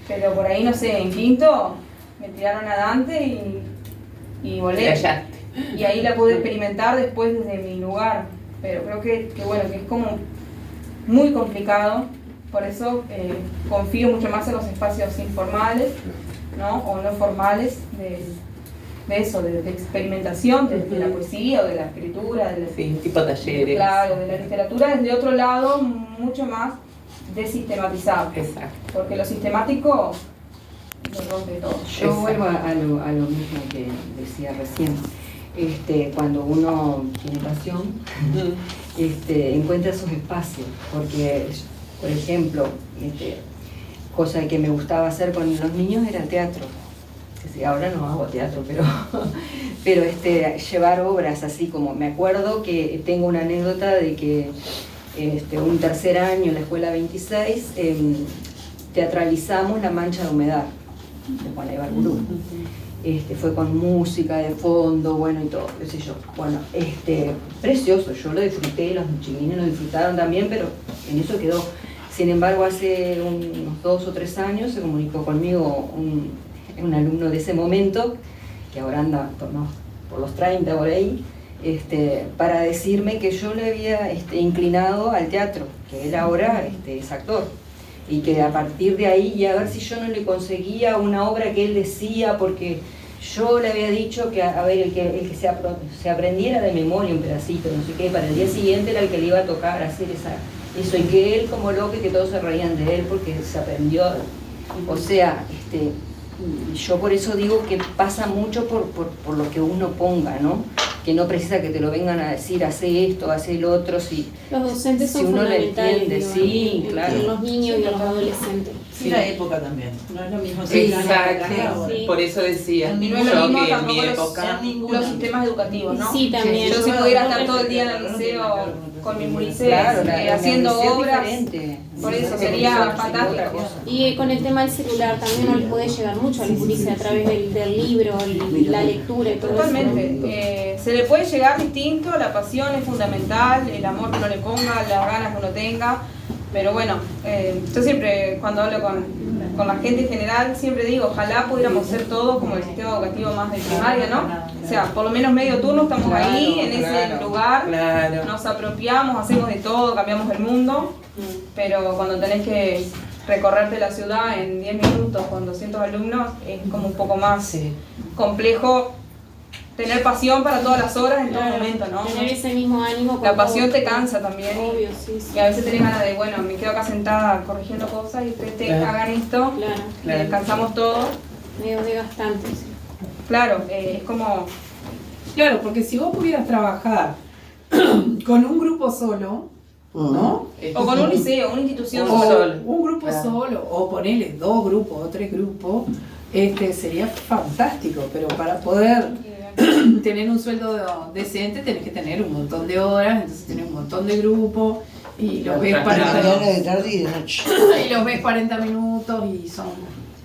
pero por ahí, no sé, en quinto me tiraron a Dante y volé. Y ahí la pude experimentar después desde mi lugar, pero creo que bueno, que es como muy complicado, por eso confío mucho más en los espacios informales, ¿no? O no formales de eso, de experimentación, de la poesía o de la escritura,
tipo talleres.
Claro, de la literatura desde otro lado mucho más desistematizado.
Exacto.
Porque lo sistemático lo rompe todo.
Yo vuelvo a lo mismo que decía recién. Cuando uno tiene pasión, encuentra esos espacios, porque, por ejemplo, cosa que me gustaba hacer con los niños era el teatro. Ahora no hago teatro, pero llevar obras así como, me acuerdo que tengo una anécdota de que un tercer año en la escuela 26 teatralizamos La Mancha de Humedad de Juana Ibarburu. Fue con música de fondo, bueno, y todo, qué sé yo. Bueno, precioso, yo lo disfruté, los chiquilines lo disfrutaron también, pero en eso quedó. Sin embargo, hace unos 2 o 3 años se comunicó conmigo un alumno de ese momento, que ahora anda por los 30 por ahí, para decirme que yo le había inclinado al teatro, que él ahora es actor. Y que a partir de ahí, y a ver si yo no le conseguía una obra que él decía, porque yo le había dicho que, a ver, el que se aprendiera de memoria un pedacito, no sé qué, para el día siguiente era el que le iba a tocar hacer eso, y que él como loco, y que todos se reían de él porque se aprendió. O sea, yo por eso digo que pasa mucho por lo que uno ponga, ¿no? Que no precisa que te lo vengan a decir, hace esto, hace el otro, si
los docentes son
si uno lo
fundamentales,
entiende,
digo,
sí, claro.
los niños y los adolescentes.
Sí, la época también. No es lo mismo.
Sí, exacto.
Sí.
Por eso decía,
Y no es lo
yo
mismo
que en
tampoco
mi época...
los sistemas educativos, ¿no?
Sí, también.
Yo si pudiera estar todo el día en el liceo con mis munices, haciendo obras, por eso sería fantástico.
Y con el tema del celular también no les puede llegar mucho a los gurises a través del libro, la lectura y todo eso.
Totalmente. Se le puede llegar distinto, la pasión es fundamental, el amor que uno le ponga, las ganas que uno tenga. Pero bueno, yo siempre cuando hablo con la gente en general, siempre digo, ojalá pudiéramos ser todos como el sistema educativo más de primaria, ¿no? O sea, por lo menos medio turno estamos ahí, en ese lugar, nos apropiamos, hacemos de todo, cambiamos el mundo, pero cuando tenés que recorrerte la ciudad en 10 minutos con 200 alumnos, es como un poco más complejo tener pasión para todas las horas en todo
Claro,
momento, ¿no?
tener ese mismo ánimo.
La
cuando-
pasión te cansa también.
Obvio, sí, sí.
Y a veces tenés ganas de, bueno, me quedo acá sentada corrigiendo cosas y ustedes
Claro.
hagan esto,
Claro,
y descansamos todos.
medio desgastante. Sí.
Claro, es como,
Claro, porque si vos pudieras trabajar con un grupo solo, ¿no?
o con un liceo, una institución
Uno
O
solo.
un grupo
Claro.
solo, o ponerle 2 grupos o 3 grupos, sería fantástico, pero para poder tener un sueldo decente tenés que tener un montón de horas, entonces tenés un montón de grupos y los ves
De
40
mañana,
minutos,
de tarde y de noche.
y los ves 40 minutos y son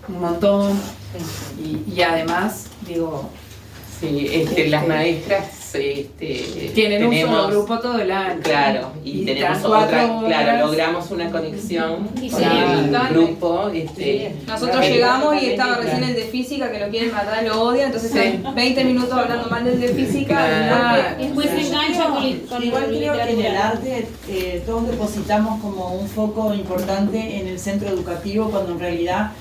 un montón. Y además, digo,
Sí, las maestras
tienen un
tenemos,
solo grupo todo el año.
Claro, y
dan
tenemos
4
otra,
horas.
claro, logramos una conexión
Y
con
sería
el
importante.
grupo.
nosotros llegamos y estaba recién el de física, que lo quieren matar, lo odian, entonces
Sí.
están 20 minutos hablando mal del de física.
Claro.
Y después se engancha con
Igual creo que en el
literatura.
arte todos depositamos como un foco importante en el centro educativo cuando en realidad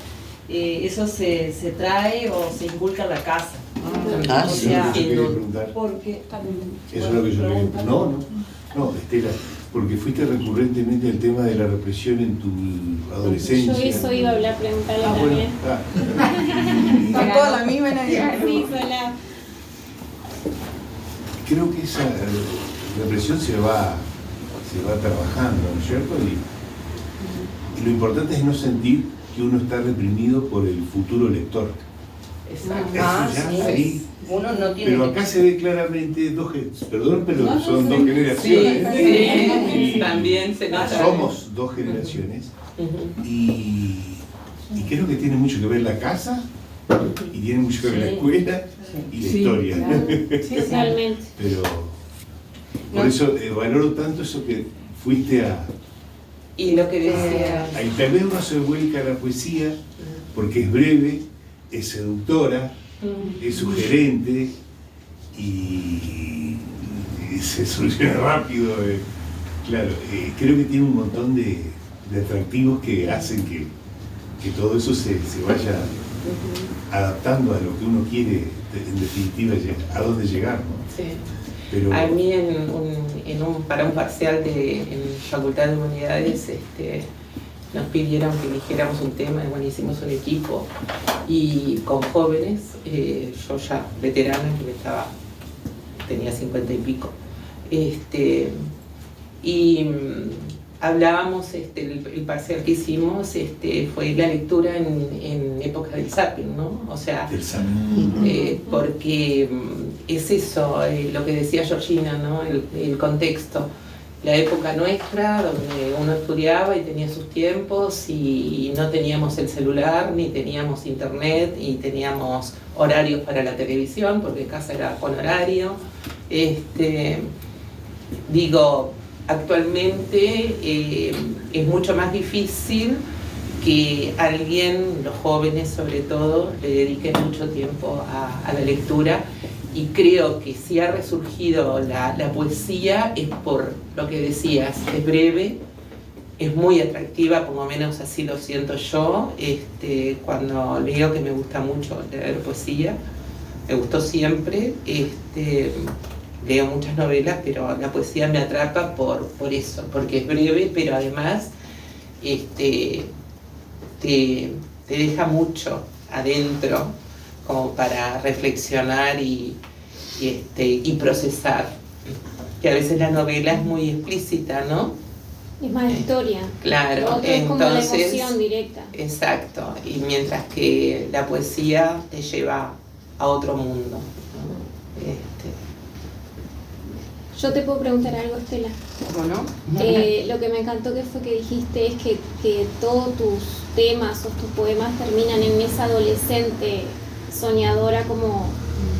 eso se trae o se inculca en la casa.
Ah,
O
sí.
sea,
Eso es lo que quería preguntar.
porque
Eso es lo que yo quería preguntar. No, Estela, porque fuiste recurrentemente al tema de la represión en tu adolescencia.
Yo eso iba a hablar, preguntarle
Ah, bueno,
también.
Están todas la misma energía.
Sí, sola.
creo que esa represión se va trabajando, ¿no es cierto? Y lo importante es no sentir que uno está reprimido por el futuro lector.
Exacto.
Eso ya ahí.
Uno no tiene
Pero
que...
acá se ve claramente perdón, pero
No, no,
son
sí.
dos
Sí,
generaciones.
sí, también se nota.
Somos dos generaciones
Ujú.
y creo que tiene mucho que ver la casa y tiene mucho que ver la escuela y la
Sí,
historia.
claro.
Totalmente.
Pero por eso valoro tanto eso que fuiste
Y lo que decía,
a internet. Uno se vuelca a la poesía porque es breve, es seductora, es sugerente y se soluciona rápido. Claro, creo que tiene un montón de atractivos que hacen que todo eso se vaya adaptando a lo que uno quiere, en definitiva, a dónde llegar, ¿no?
sí.
Pero,
A mí para un parcial en Facultad de Humanidades nos pidieron que eligiéramos un tema, y bueno, hicimos un equipo y con jóvenes, yo ya veterana, que tenía 50 y pico, hablábamos, el parcial que hicimos fue la lectura en época del zapping, ¿no? O sea,
del San-
porque es eso, lo que decía Georgina, ¿no? El contexto, la época nuestra, donde uno estudiaba y tenía sus tiempos y no teníamos el celular, ni teníamos internet, y teníamos horarios para la televisión, porque en casa era con horario. Digo, actualmente es mucho más difícil que alguien, los jóvenes sobre todo, le dediquen mucho tiempo a la lectura, y creo que si ha resurgido la poesía es por lo que decías, es breve, es muy atractiva, por lo menos así lo siento yo, cuando leo, que me gusta mucho leer poesía, me gustó siempre, leo muchas novelas, pero la poesía me atrapa por eso, porque es breve, pero además te deja mucho adentro como para reflexionar y procesar. Que a veces la novela es muy explícita, ¿no?
Es más historia.
Claro,
Lo otro es como la
entonces,
emoción directa.
exacto, y mientras que la poesía te lleva a otro mundo, ¿no?
Yo te puedo preguntar algo, Estela.
¿Cómo no?
Lo que me encantó fue que dijiste es que todos tus temas o tus poemas terminan en esa adolescente soñadora, como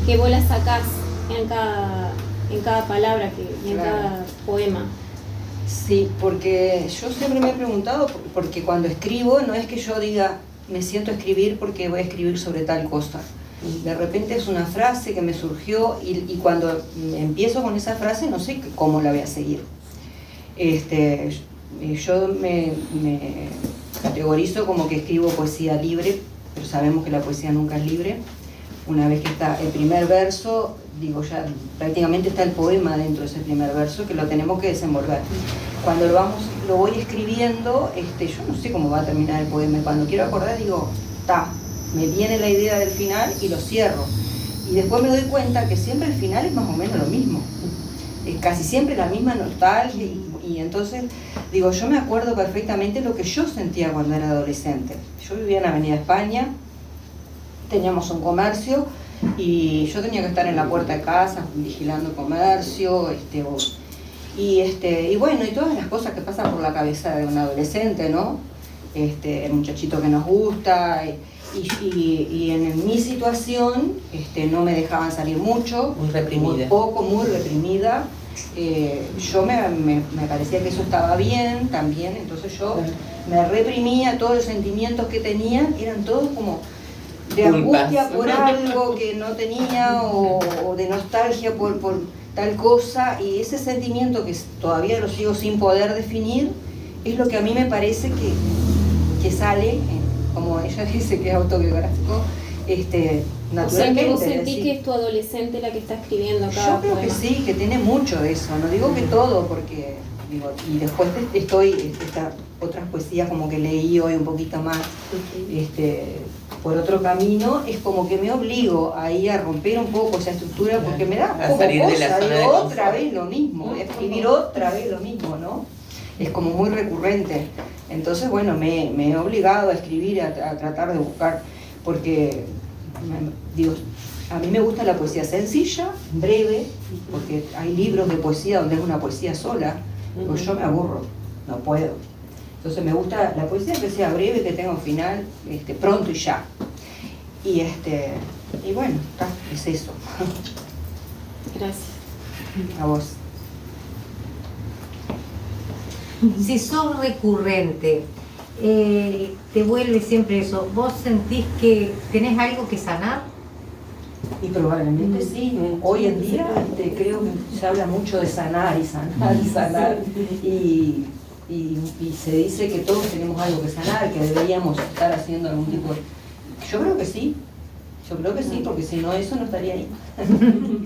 que vos la sacás en cada palabra y en
Claro.
cada poema.
Sí, porque yo siempre me he preguntado, porque cuando escribo no es que yo diga, me siento a escribir porque voy a escribir sobre tal cosa. De repente es una frase que me surgió y cuando empiezo con esa frase no sé cómo la voy a seguir. Yo me categorizo como que escribo poesía libre, pero sabemos que la poesía nunca es libre, una vez que está el primer verso, digo, ya prácticamente está el poema dentro de ese primer verso, que lo tenemos que desenvolver. Cuando lo voy escribiendo, yo no sé cómo va a terminar el poema, cuando quiero acordar digo, me viene la idea del final y lo cierro. Y después me doy cuenta que siempre el final es más o menos lo mismo. Es casi siempre la misma nostalgia y entonces, digo, yo me acuerdo perfectamente lo que yo sentía cuando era adolescente. Yo vivía en Avenida España, teníamos un comercio y yo tenía que estar en la puerta de casa vigilando el comercio, y bueno, y todas las cosas que pasan por la cabeza de un adolescente, ¿no? El muchachito que nos gusta, y en mi situación no me dejaban salir mucho,
Muy reprimida.
muy poco, muy reprimida. Yo me parecía que eso estaba bien también, entonces yo me reprimía, todos los sentimientos que tenía eran todos como de angustia por algo que no tenía o de nostalgia por tal cosa, y ese sentimiento que todavía lo sigo sin poder definir es lo que a mí me parece que sale, como ella dice que es autobiográfico, naturalmente.
O sea que vos sentís
decir,
que es tu adolescente la que está escribiendo cada
yo creo
poema.
que sí, que tiene mucho de eso, no digo que todo, porque digo, y después estas otras poesías como que leí hoy un poquito más por otro camino, es como que me obligo ahí a romper un poco esa estructura, porque me da
A
como
salir de la
cosa,
zona de
digo,
confort.
otra vez lo mismo, escribir otra vez lo mismo, ¿no? Es como muy recurrente. Entonces, bueno, me he obligado a escribir, a tratar de buscar, porque, digo, a mí me gusta la poesía sencilla, breve, porque hay libros de poesía donde es una poesía sola, pues yo me aburro, no puedo. Entonces me gusta la poesía que sea breve, que tenga un final pronto y ya. Y bueno, es eso.
Gracias.
A vos.
Si sos recurrente, te vuelve siempre eso, ¿vos sentís que tenés algo que sanar?
Y probablemente sí. Hoy en día creo que se habla mucho de sanar y sanar y sanar. Y se dice que todos tenemos algo que sanar, que deberíamos estar haciendo algún tipo de... Yo creo que sí. Yo creo que sí, porque si no eso no estaría ahí.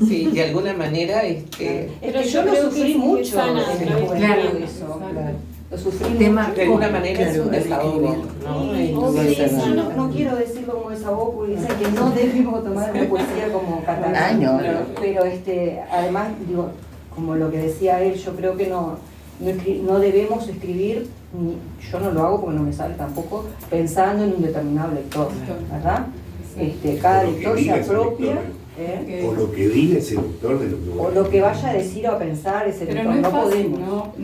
Sí, de alguna manera,
Pero
yo
yo
lo
creo
sufrí
que
mucho
sana a
en el
través de
juventud,
la-
eso, claro. Lo sufrí
Tema-
mucho.
de alguna manera es un desahogo, ¿no?
Sí,
Entonces,
sí, no quiero decirlo como desahogo porque dicen que no debemos tomar la poesía como catarata.
Ay, no.
Pero además, digo, como lo que decía él, yo creo que no debemos escribir, yo no lo hago porque no me sale tampoco, pensando en un determinado lector, ¿verdad? Cada
O lo que
lector se
diga ese
apropia,
O lo que diga ese lector de lo que
o lo que vaya a decir o a pensar ese
Pero
lector,
no es
no
fácil,
podemos.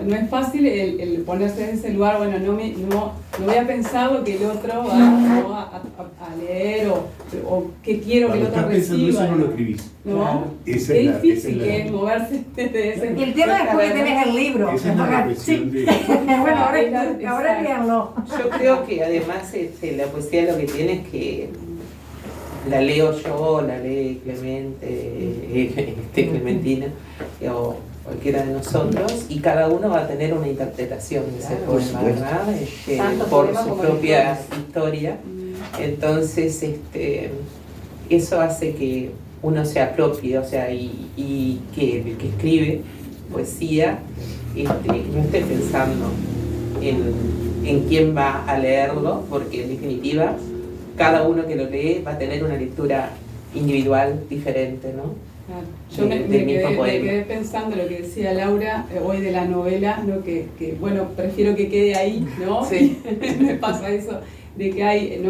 no es fácil el ponerse en ese lugar, bueno, no voy a pensar lo que el otro va a leer o qué quiero que el
Cuando
otro
estás pensando
reciba.
eso no lo escribís.
¿No?
Claro.
Esa
Qué
es la-
difícil
esa es la-
que es moverse desde ese...
El tema es porque tenés el libro.
Esa es la
Sí.
reflexión de...
Bueno, ahora
Exacto.
léanlo.
yo creo que además la poesía lo que tiene es que la leo yo, la lee Clemente, Clementina, o cualquiera de nosotros, y cada uno va a tener una interpretación de ese
Claro,
poema,
supuesto.
¿verdad?
Tanto
Por
poema
su
como
propia
lectores.
historia. Entonces, eso hace que uno se apropie, o sea, y que el que escribe poesía no esté pensando en quién va a leerlo, porque en definitiva cada uno que lo lee va a tener una lectura individual diferente, ¿no?
Claro. Yo me
Del mismo
me
poema.
quedé pensando lo que decía Laura hoy de la novela, ¿no? Que bueno, prefiero que quede ahí, ¿no?
Sí.
Me pasa eso, de que hay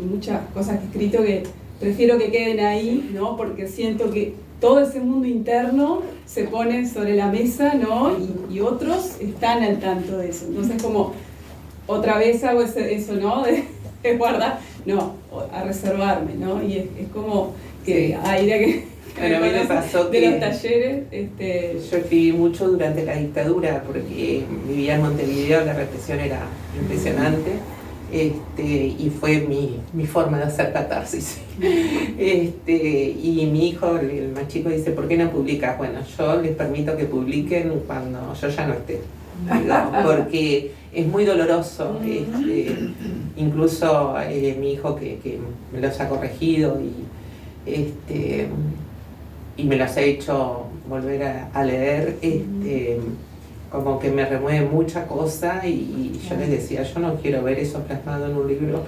muchas cosas que he escrito que prefiero que queden ahí, ¿no? Porque siento que todo ese mundo interno se pone sobre la mesa, ¿no? Y otros están al tanto de eso. Entonces como otra vez hago eso, ¿no? De guardar, no, a reservarme, ¿no? Y es como que
Sí.
Aira que
Bueno, a mí me
conoce
pasó
de
que
los talleres,
yo escribí mucho durante la dictadura porque vivía en Montevideo, la represión era impresionante, y fue mi forma de hacer catarsis. Y mi hijo, el más chico, dice, ¿por qué no publicas? Bueno, yo les permito que publiquen cuando yo ya no esté. digo, porque es muy doloroso. Incluso mi hijo que me los ha corregido y me los ha hecho volver a leer, como que me remueve mucha cosa y yo les decía, yo no quiero ver eso plasmado en un libro,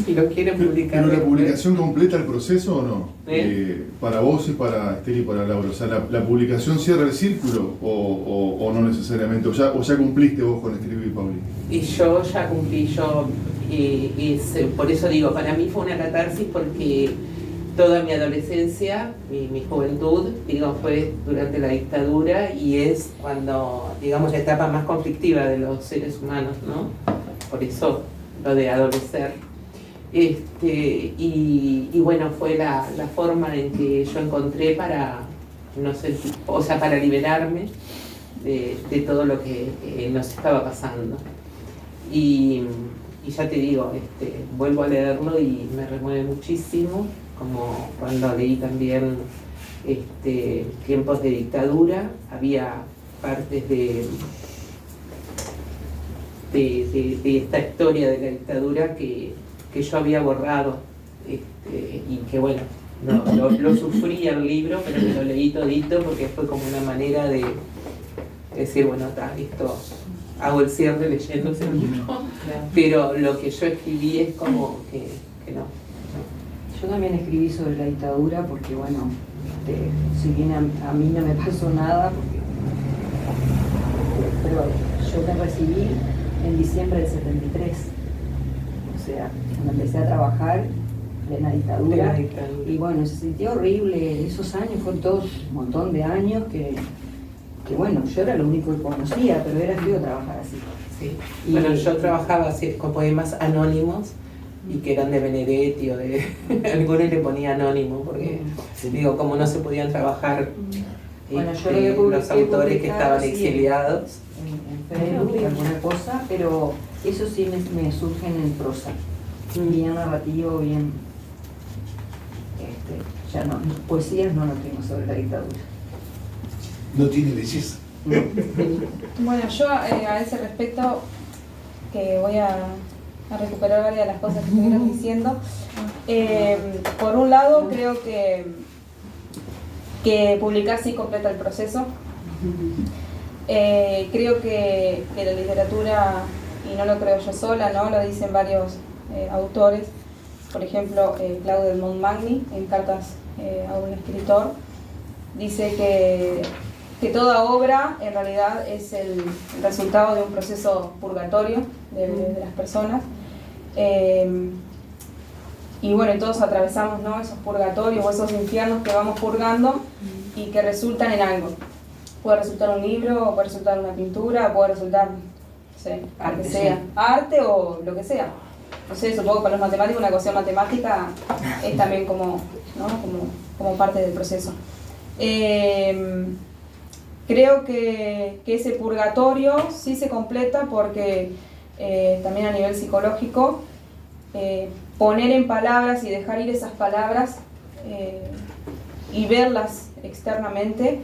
si lo quieren publicar.
¿Pero la publicación completa el proceso o no?
¿Eh?
Para vos y para Esther y para Laura, o sea, ¿la publicación cierra el círculo o no necesariamente? ¿O ya cumpliste vos con escribir y Pauli?
Y yo ya cumplí, por eso digo, para mí fue una catarsis porque toda mi adolescencia, mi juventud, digo, fue durante la dictadura y es cuando, digamos, la etapa más conflictiva de los seres humanos, ¿no? Por eso lo de adolecer. Y bueno, fue la forma en que yo encontré para, no sé, o sea, para liberarme de todo lo que nos estaba pasando. Y ya te digo, vuelvo a leerlo y me remueve muchísimo, como cuando leí también Tiempos de dictadura, había partes de esta historia de la dictadura que yo había borrado y que bueno, lo sufrí el libro, pero me lo leí todito porque fue como una manera de decir, bueno, esto hago el cierre leyendo ese libro, pero lo que yo escribí es como que no.
Yo también escribí sobre la dictadura porque, bueno, si bien a mí no me pasó nada, pero yo me recibí en diciembre del 73. O sea, cuando empecé a trabajar en la dictadura. Y bueno, se sintió horrible. Esos años fueron todos un montón de años que bueno, yo era lo único que conocía, pero era feo trabajar así.
Sí. Bueno, yo trabajaba así, con poemas anónimos y que eran de Benedetti o de algunos le ponía anónimo porque digo, como no se podían trabajar
bueno, yo
los autores que estaban exiliados
en Facebook y alguna cosa, pero eso sí me surgen en prosa, bien narrativo, bien ya no, poesías no lo tengo sobre la dictadura.
No tiene belleza.
Bueno, yo a ese respecto, que voy a recuperar varias de las cosas que estuvieron diciendo. Por un lado, creo que publicar sí completa el proceso. Creo que la literatura, y no lo creo yo sola, ¿no? Lo dicen varios autores, por ejemplo, Claude de Montmagny, en Cartas a un escritor, dice que toda obra en realidad es el resultado de un proceso purgatorio de las personas. Y bueno, todos atravesamos, ¿no?, esos purgatorios o esos infiernos que vamos purgando y que resultan en algo. Puede resultar un libro, puede resultar una pintura, puede resultar, no sé, lo que sea, arte o lo que sea. No sé, supongo que para los matemáticos una ecuación matemática es también como, ¿no?, como parte del proceso. Creo que ese purgatorio sí se completa porque también a nivel psicológico, poner en palabras y dejar ir esas palabras y verlas externamente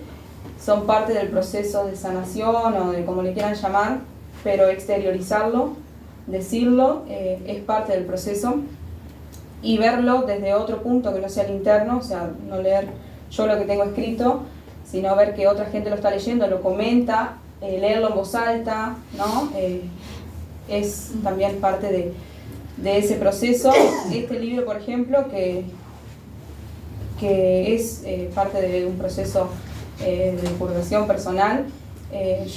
son parte del proceso de sanación o de como le quieran llamar, pero exteriorizarlo, decirlo, es parte del proceso, y verlo desde otro punto que no sea el interno, o sea, no leer yo lo que tengo escrito, sino ver que otra gente lo está leyendo, lo comenta, leerlo en voz alta, ¿no? Es también parte de ese proceso. Este libro, por ejemplo, que es parte de un proceso de purgación personal,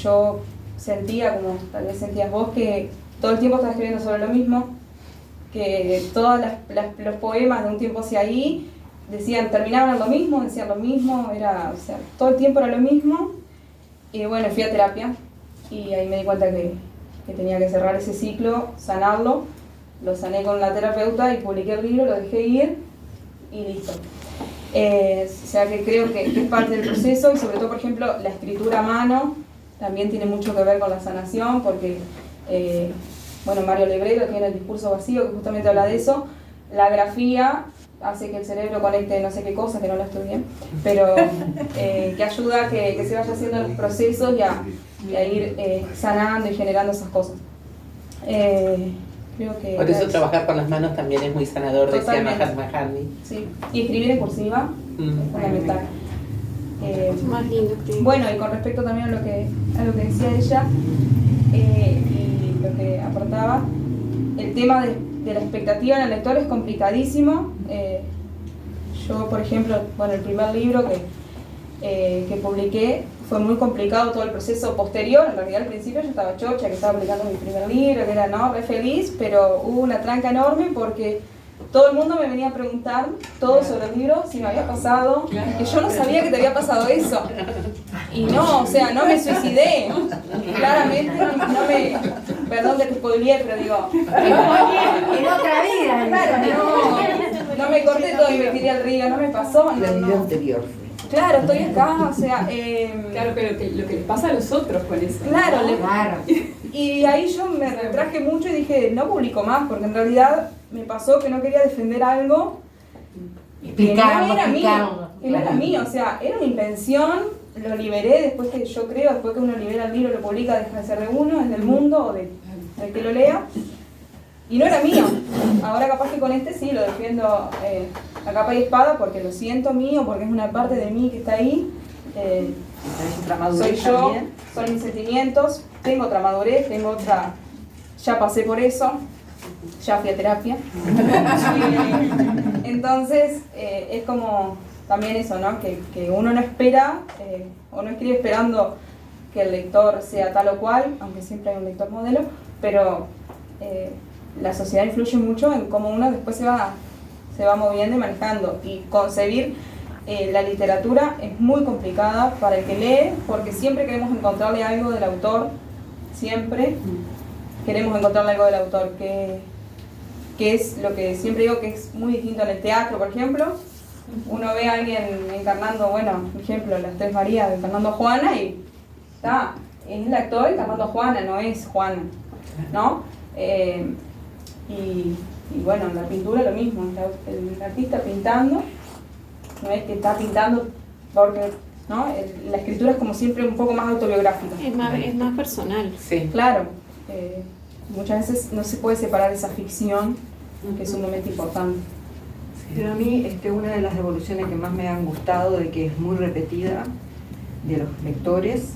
yo sentía, como tal vez sentías vos, que todo el tiempo estaba escribiendo sobre lo mismo, que todos los poemas de un tiempo hacia ahí terminaban en lo mismo, decían lo mismo, o sea, todo el tiempo era lo mismo. Y bueno, fui a terapia y ahí me di cuenta que tenía que cerrar ese ciclo, sanarlo. Lo sané con la terapeuta y publiqué el libro, lo dejé ir y listo. O sea que creo que es parte del proceso, y sobre todo, por ejemplo, la escritura a mano también tiene mucho que ver con la sanación, porque bueno, Mario Lebrero tiene el discurso vacío, que justamente habla de eso. La grafía hace que el cerebro conecte no sé qué cosa, que no lo estudié, pero que ayuda a que se vaya haciendo los procesos y a ir sanando y generando esas cosas. Creo que
Por eso trabajar con las manos también es muy sanador, decía
Totalmente.
Mahatma Gandhi.
Sí, y escribir en cursiva es fundamental.
Más lindo escribir.
Bueno, y con respecto también a lo que decía ella y lo que aportaba, el tema de la expectativa en el lector es complicadísimo. Yo, por ejemplo, bueno, el primer libro que publiqué fue muy complicado todo el proceso posterior. En realidad al principio yo estaba chocha, que estaba publicando mi primer libro, que era re feliz, pero hubo una tranca enorme porque todo el mundo me venía a preguntar todo sobre el libro, si me había pasado, que yo no sabía que te había pasado eso. Y no, o sea, no me suicidé. Claramente no me... Perdón que te spoileé, pero digo...
En otra vida.
Claro, no me corté todo y me tiré al río, no me pasó.
La vida
No.
anterior.
Claro, estoy acá, o sea...
Claro, pero lo que les pasa a los otros con eso.
Claro,
Claro.
y ahí yo me retraje mucho y dije, no publico más, porque en realidad me pasó que no quería defender algo que no era mío, que no era mío, o sea, era una invención, lo liberé después que yo creo, después que uno libera el libro, lo publica, deja de ser de uno, es del mundo o del que lo lea, y no era mío. Ahora capaz que con este sí lo defiendo a capa y espada porque lo siento mío, porque es una parte de mí que está ahí. Soy yo, son mis sentimientos, tengo otra madurez, tengo otra, ya pasé por eso, ya fui a terapia. Entonces es como también eso, ¿no? Que uno no espera o no escribe esperando que el lector sea tal o cual, aunque siempre hay un lector modelo, pero la sociedad influye mucho en cómo uno después se va moviendo y manejando, y concebir la literatura es muy complicada para el que lee, porque siempre queremos encontrarle algo del autor, siempre queremos encontrarle algo del autor, que es lo que siempre digo que es muy distinto en el teatro, por ejemplo. Uno ve a alguien encarnando, bueno, por ejemplo, las Tres Marías encarnando a Juana y está, es el actor encarnando a Juana, no es Juana, ¿no? Y bueno, en la pintura lo mismo, el artista pintando, no es que está pintando porque, ¿no? La escritura es como siempre un poco más autobiográfica.
Es más personal.
Sí.
Claro, muchas veces no se puede separar esa ficción, que es un momento importante.
Pero a mí una de las evoluciones que más me han gustado, de que es muy repetida de los lectores,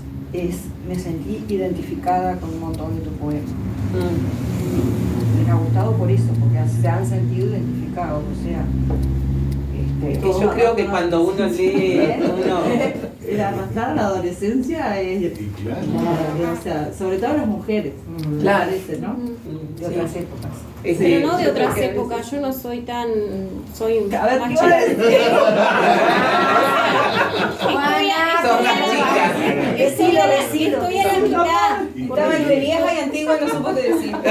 me sentí identificada con un montón de tu poemas. Les ha gustado por eso, porque se han sentido identificados, o sea...
yo creo que cuando uno lee,
El arrastrar a la adolescencia es...
Claro.
O sea, sobre todo las mujeres, me
Claro.
parece, ¿no?
De otras épocas.
Pero no de otras épocas, yo no soy tan... Soy
A ver,
más
¿qué iba a decir?
son las chicas.
Estoy a la mitad.
Estaba entre vieja y antigua y no supo qué decir.
No, o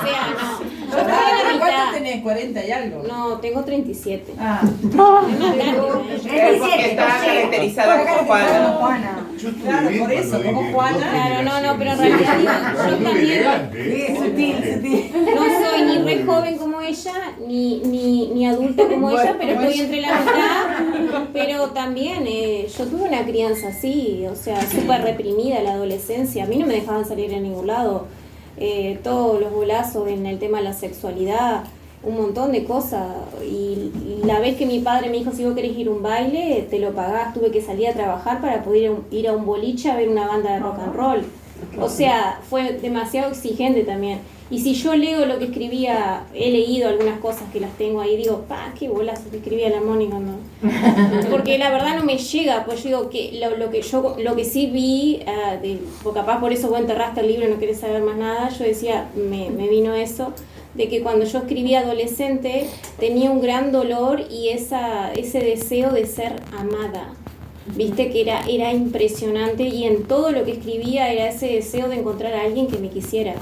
sea, no. Yo estoy a la
¿Cuántos
mitad.
tenés? 40 y algo.
No, tengo 37.
Ah.
Es más grande.
Es porque está caracterizada como Juana.
Yo estuve
Claro,
bien
por eso,
cuando
como
dije
Juana.
dos
Claro, no, pero en
generaciones.
realidad yo
Muy
también
elegante,
Sutil.
no soy ni re joven como ella, ni adulta como ella, pero estoy entre la mitad. Pero también yo tuve una crianza así, o sea, súper reprimida la adolescencia. A mí no me dejaban salir a ningún lado. Todos los bolazos en el tema de la sexualidad, un montón de cosas. Y la vez que mi padre me dijo, si vos querés ir a un baile, te lo pagás. Tuve que salir a trabajar para poder ir a un boliche a ver una banda de rock and roll. O sea, fue demasiado exigente también. Y si yo leo lo que escribía, he leído algunas cosas que las tengo ahí, digo, qué bolazo que escribía la Mónica, ¿no? Porque la verdad no me llega, pues yo digo que lo que sí vi, porque capaz por eso vos enterraste el libro y no querés saber más nada, yo decía, me vino eso, de que cuando yo escribía adolescente tenía un gran dolor y ese deseo de ser amada. Viste que era impresionante, y en todo lo que escribía era ese deseo de encontrar a alguien que me quisiera.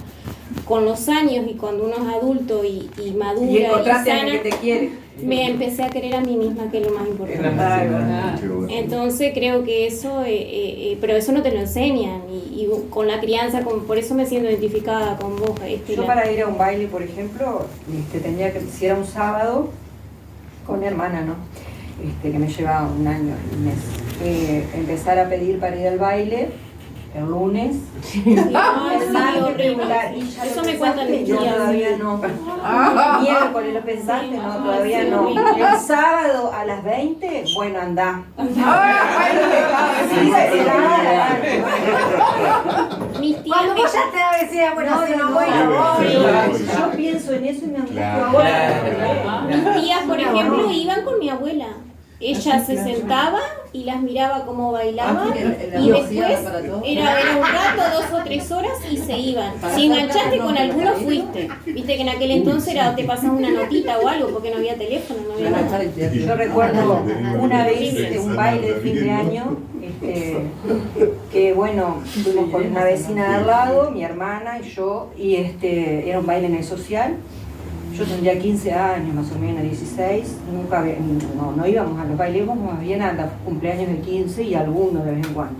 Con los años y cuando uno es adulto y madura y
encontraste a
sana,
alguien que te quiere.
me empecé a querer a mí misma, que es lo más importante.
Qué bueno.
Entonces creo que eso, pero eso no te lo enseñan, y con la crianza, por eso me siento identificada con vos.
Yo para ir a un baile, por ejemplo, tenía que, si era un sábado, con mi hermana, ¿no? Que me llevaba un año, un mes. empezar a pedir para ir al baile el lunes.
Ay,
El
sí,
martes
horrible.
preguntar, ¿y ya
Eso
lo
me cuentan
pensaste?
mis
Yo
tías.
todavía no. Miércoles lo pensaste, no, todavía no. El sábado a las 20, bueno, anda. Sí,
Mis tías
Cuando
me
vos ya te decía, bueno,
No,
sí,
no,
bueno,
yo pienso en eso y me angustio
Claro,
ahora.
Mis tías, por ejemplo, iban con mi abuela. Ella se sentaba y las miraba cómo bailaban y después era un rato, 2 o 3 horas y se iban. Si enganchaste con alguno, fuiste. Viste que en aquel entonces era te pasas una notita o algo porque no había teléfono, no había nada.
Yo recuerdo una vez un baile de fin de año, que bueno, fuimos con una vecina de al lado, mi hermana y yo, y era un baile en el social. Yo tendría 15 años, más o menos, 16, nunca no íbamos a los bailes, íbamos más bien a los cumpleaños de 15 y algunos de vez en cuando.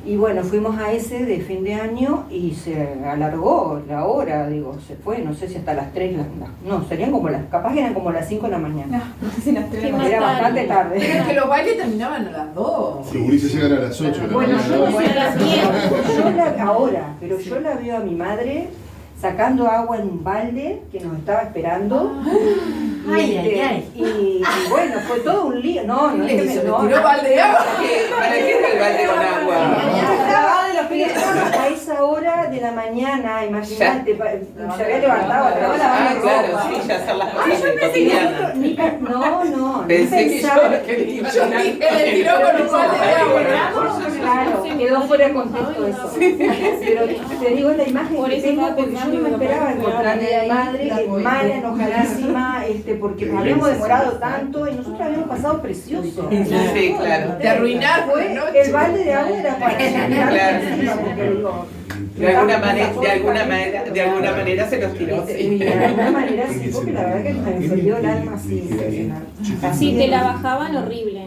Y bueno, fuimos a ese de fin de año y se alargó la hora, digo, se fue, no sé si hasta las 3, no, serían como capaz que eran como las 5 de la mañana. Era bastante tarde.
Pero es que los bailes terminaban a las 2.
Seguro se llegan a las 8 de la
Bueno,
mañana.
ahora, pero yo la veo a mi madre sacando agua en un balde que nos estaba esperando. Y bueno, fue todo un lío. No, es que me
tiró balde de agua.
¿Para qué era el balde con agua?
A esa hora de la mañana, imagínate, se había levantado, estaba lavando ropa.
Claro, sí, ya hacer las cosas cotidianas.
No,
Pensé que
pensaba.
yo quería
Le tiró con un balde de agua.
Claro, quedó fuera de contexto eso. Pero te digo la imagen que tengo porque yo no me esperaba encontrar a mi madre mala, enojadísima, porque habíamos demorado tanto y nosotros habíamos pasado precioso.
Sí, claro.
Te arruinaron.
El balde de agua era para
Claro. De alguna manera se los tiró.
De alguna manera sí, porque la verdad que me enfermó el alma así.
Sí, te la bajaban horrible.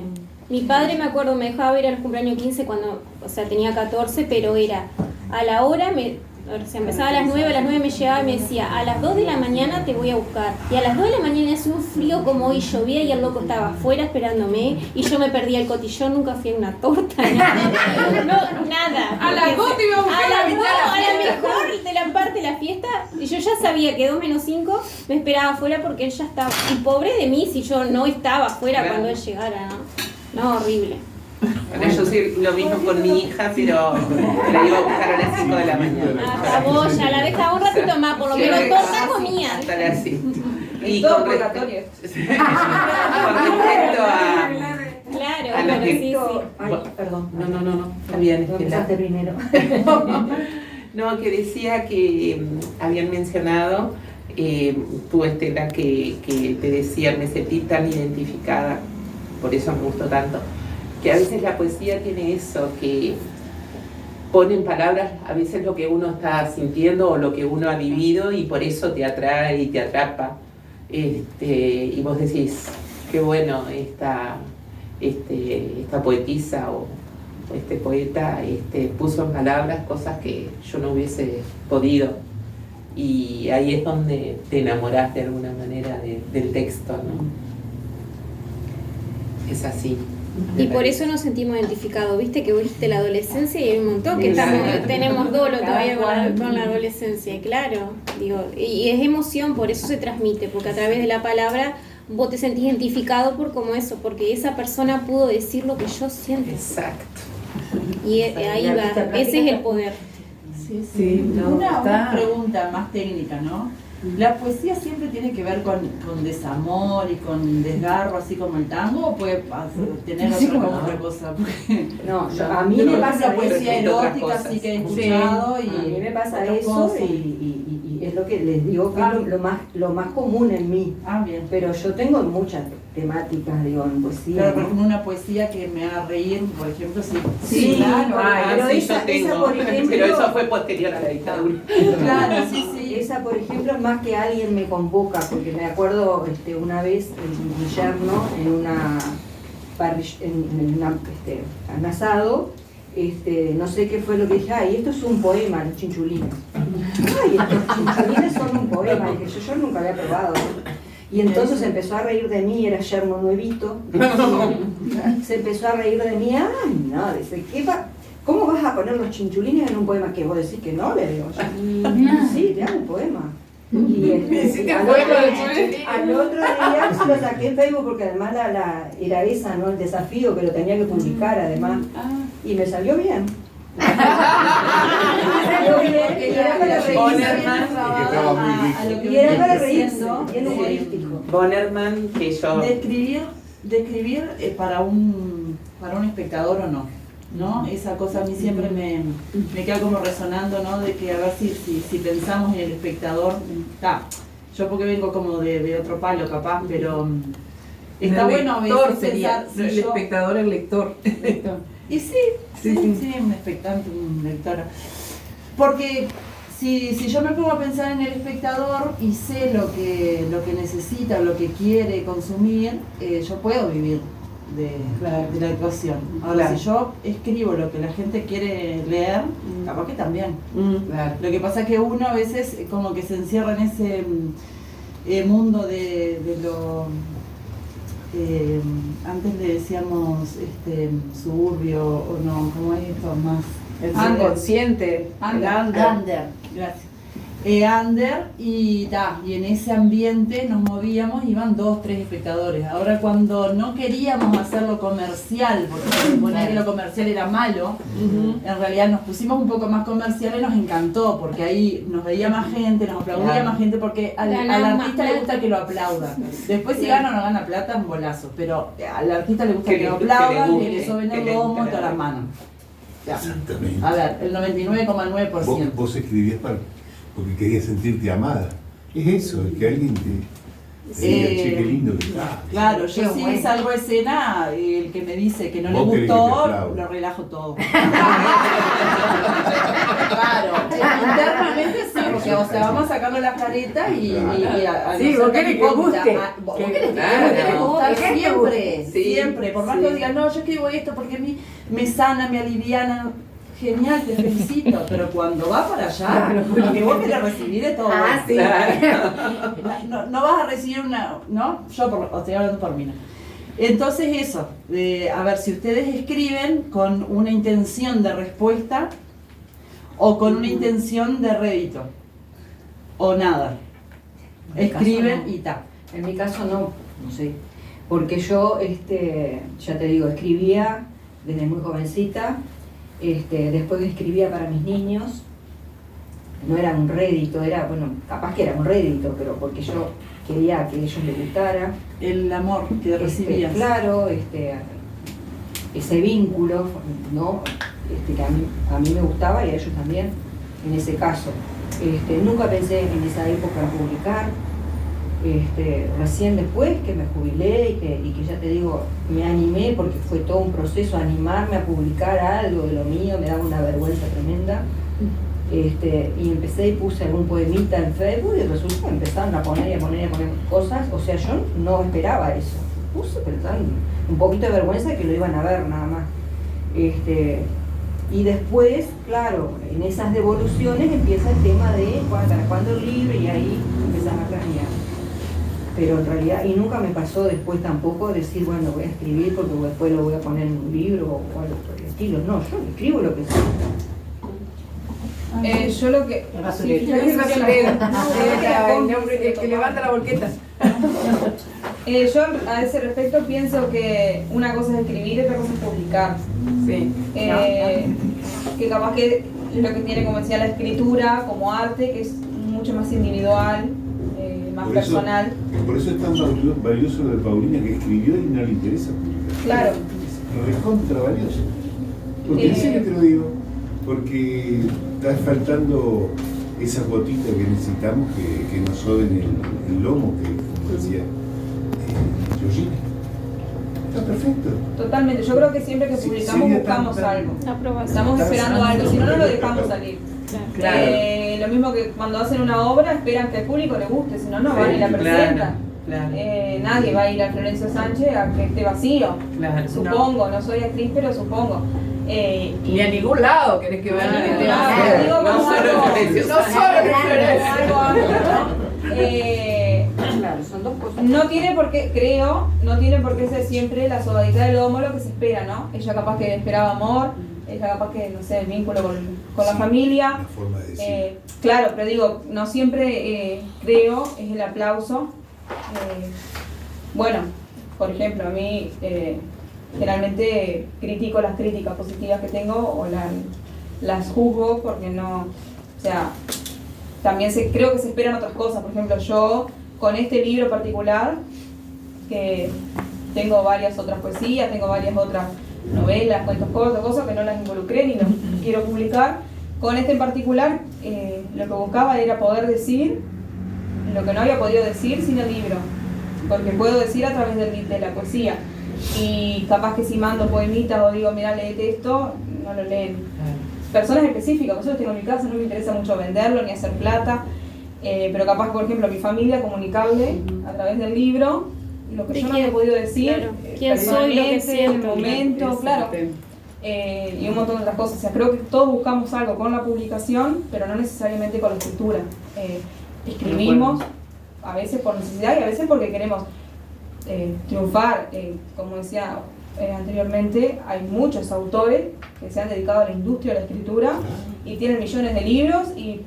Mi padre, me acuerdo, me dejaba ir a los cumpleaños 15 cuando, o sea, tenía 14, pero era a la hora, o sea, empezaba a las 9 me llevaba y me decía, a las 2 de la mañana te voy a buscar. Y a las 2 de la mañana hacía un frío como hoy, llovía y el loco estaba afuera esperándome y yo me perdía el cotillón, nunca fui a una torta, nada. No, nada.
A las 2 te iba a buscar la mitad de la
a la
fiesta.
mejor de la parte de la fiesta, y yo ya sabía que 2 menos 5 me esperaba afuera porque él ya estaba. Y pobre de mí si yo no estaba afuera cuando él llegara, ¿no? No, horrible.
Bueno, yo sí lo mismo con mi hija, pero la iba a buscar a las 5 de la mañana.
Hasta vos ya la dejaba un ratito más, por lo menos torta comía.
Hasta las 5. Y
todo
con
purgatorio.
respecto a
Claro,
lo
pero
que-
sí, sí.
Ay, perdón.
No, está bien.
No empezaste primero.
No, que decía que habían mencionado, tú Estela, que te decía, me sentí tan identificada, por eso me gustó tanto, que a veces la poesía tiene eso, que pone en palabras a veces lo que uno está sintiendo o lo que uno ha vivido y por eso te atrae y te atrapa. Y vos decís, qué bueno esta poetisa o este poeta puso en palabras cosas que yo no hubiese podido, y ahí es donde te enamorás de alguna manera del texto, ¿no? Es así.
Y por eso nos sentimos identificados, viste que viste la adolescencia y hay un montón que tenemos dolo todavía con la adolescencia, y claro, digo, y es emoción, por eso se transmite, porque a través de la palabra vos te sentís identificado por como eso, porque esa persona pudo decir lo que yo siento.
Exacto.
Y ahí va, ese es el poder.
Sí,
no,
una pregunta más técnica, ¿no? ¿La poesía siempre tiene que ver con desamor y con desgarro, así como el tango, o puede tener otra cosa? Porque
No, a mí me pasa
la poesía
eso, otras
erótica,
cosas.
sí que he escuchado, y
a mí me pasa
otras
eso
cosas.
y es lo que les digo que es lo más común en mí.
Ah, bien.
Pero yo tengo muchas temáticas, digo, en poesía.
Claro, por
¿no?
ejemplo, una poesía que me haga reír, por ejemplo, sí.
Sí, claro. Pero
sí,
esa,
yo tengo,
esa, por ejemplo,
pero eso fue posterior a la dictadura.
Claro, sí.
Esa, por ejemplo, es más que alguien me convoca, porque me acuerdo una vez mi yerno en una un asado, no sé qué fue lo que dije, ay, esto es un poema, los chinchulines. Ay, estos chinchulines son un poema, dije yo nunca había probado. Y entonces se empezó a reír de mí, era yerno nuevito. Se empezó a reír de mí, ay, no, dice, ¿cómo vas a poner los chinchulines en un poema que vos decís que no? Le digo yo. Sí, te hago un poema. Y al otro día lo saqué en Facebook porque además era esa, ¿no? El desafío que lo tenía que publicar además. Y me salió bien.
Y era para reírse,
bien humorístico.
Bonerman, que yo...
Describir para un espectador o no, esa cosa a mí siempre me queda como resonando, ¿no? De que a ver si pensamos en el espectador, yo porque vengo como de otro palo capaz, pero está bueno a veces
sería
pensar,
el espectador, el lector.
Y sí, un expectante, un lector. Porque si yo me pongo a pensar en el espectador y sé lo que necesita, lo que quiere consumir, yo puedo vivir de la actuación. Ahora, si yo escribo lo que la gente quiere leer, capaz que también.
Claro.
Lo que pasa es que uno a veces como que se encierra en ese mundo de lo... antes le decíamos suburbio o no, ¿cómo es esto? Más
El inconsciente.
Under, gracias. Under y en ese ambiente nos movíamos, iban 2, 3 espectadores. Ahora cuando no queríamos hacerlo comercial, porque se suponía que lo comercial era malo, en realidad nos pusimos un poco más comercial y nos encantó, porque ahí nos veía más gente, nos aplaudía más gente, porque al artista le gusta que lo aplaudan. Después si gana o no gana plata, un bolazo, pero al artista le gusta que lo aplaudan, que le soben el lomo y todas las manos.
Exactamente.
A ver, el 99,9%.
Vos escribías porque querías sentirte amada. Es eso, es que alguien te diga, che, qué lindo que está.
Claro, yo sí salgo a escena, el que me dice que no le gustó, lo relajo todo. Claro, internamente sí, porque vamos a sacarle la careta y
sí, vos querés que guste.
Vos querés que guste siempre, siempre. Por más que digas, no, yo escribo esto porque a mí me sana, me aliviana. Genial, te felicito, pero cuando va para allá, lo que vos querés recibir es todo.
Sí.
No vas a recibir ¿no? Yo estoy hablando por mí, ¿no? Entonces eso, a ver, si ustedes escriben con una intención de respuesta o con una intención de rédito, o nada, escriben y ta.
En mi caso no sé, porque yo, ya te digo, escribía desde muy jovencita. Después escribía para mis niños, no era un rédito, capaz que era un rédito, pero porque yo quería que a ellos les gustara.
El amor que recibías.
Claro, ese vínculo, ¿no? Que a mí me gustaba y a ellos también, en ese caso. Nunca pensé en esa época en publicar. Recién después que me jubilé y que ya te digo, me animé porque fue todo un proceso animarme a publicar algo de lo mío, me daba una vergüenza tremenda. Y empecé y puse algún poemita en Facebook y resulta que empezaron a poner cosas, o sea, yo no esperaba eso. Puse pensando un poquito de vergüenza que lo iban a ver nada más. Y después, claro, en esas devoluciones empieza el tema de para cuándo el libro y ahí empezás a planear. Pero en realidad, y nunca me pasó después tampoco decir, bueno, voy a escribir porque después lo voy a poner en un libro o algo por el estilo. No, yo escribo lo que sea.
Yo lo que...
El que levanta la volqueta.
Yo a ese respecto pienso que una cosa es escribir y otra cosa es publicar.
Sí.
Que capaz que lo que tiene, como decía, la escritura como arte, que es mucho más individual, más personal.
Por eso es tan valioso lo de Paulina, que escribió y no le interesa publicar.
Claro.
Es recontra valioso. Porque en serio te lo digo, porque está faltando esa gotita que necesitamos que nos soben el lomo, que como decía Georgina. Está perfecto.
Totalmente, yo creo que siempre que publicamos buscamos algo. Estamos esperando algo, si no, no lo dejamos salir.
Claro.
Lo mismo que cuando hacen una obra esperan que al público le guste, si no, no van y la presentan.
Claro.
Nadie va a ir a Florencio Sánchez a que esté vacío.
Claro.
Supongo, no soy actriz, pero supongo.
Ni a ningún lado querés que vayan que esté vacío.
Digo,
No
como
solo
algo-
Florencio
no solo Florencio.
Claro, son dos cosas.
No tiene por qué, creo, no tiene por qué ser siempre la sobadita del lomo lo que se espera, ¿no? Ella capaz que esperaba amor, ella capaz que, no sé, el vínculo con la familia.
Una forma de decir.
Claro, pero digo, no siempre creo es el aplauso. Bueno, por ejemplo, a mí generalmente critico las críticas positivas que tengo o las juzgo porque no, o sea, también creo que se esperan otras cosas. Por ejemplo, yo con este libro particular, que tengo varias otras poesías, tengo varias otras novelas, cuentos cortos, cosas que no las involucré ni las quiero publicar. Con este en particular, lo que buscaba era poder decir lo que no había podido decir sin el libro, porque puedo decir a través de la poesía. Y capaz que si mando poemitas o digo, mira, léete esto, no lo leen. Personas específicas, yo tengo en mi casa, no me interesa mucho venderlo ni hacer plata, pero capaz que, por ejemplo, a mi familia comunicarle a través del libro lo que yo no había podido decir,
claro, quién soy, lo que siento,
en el momento, claro. Y un montón de otras cosas. O sea, creo que todos buscamos algo con la publicación, pero no necesariamente con la escritura. Escribimos a veces por necesidad y a veces porque queremos triunfar. Como decía anteriormente, hay muchos autores que se han dedicado a la industria de la escritura y tienen millones de libros. Y,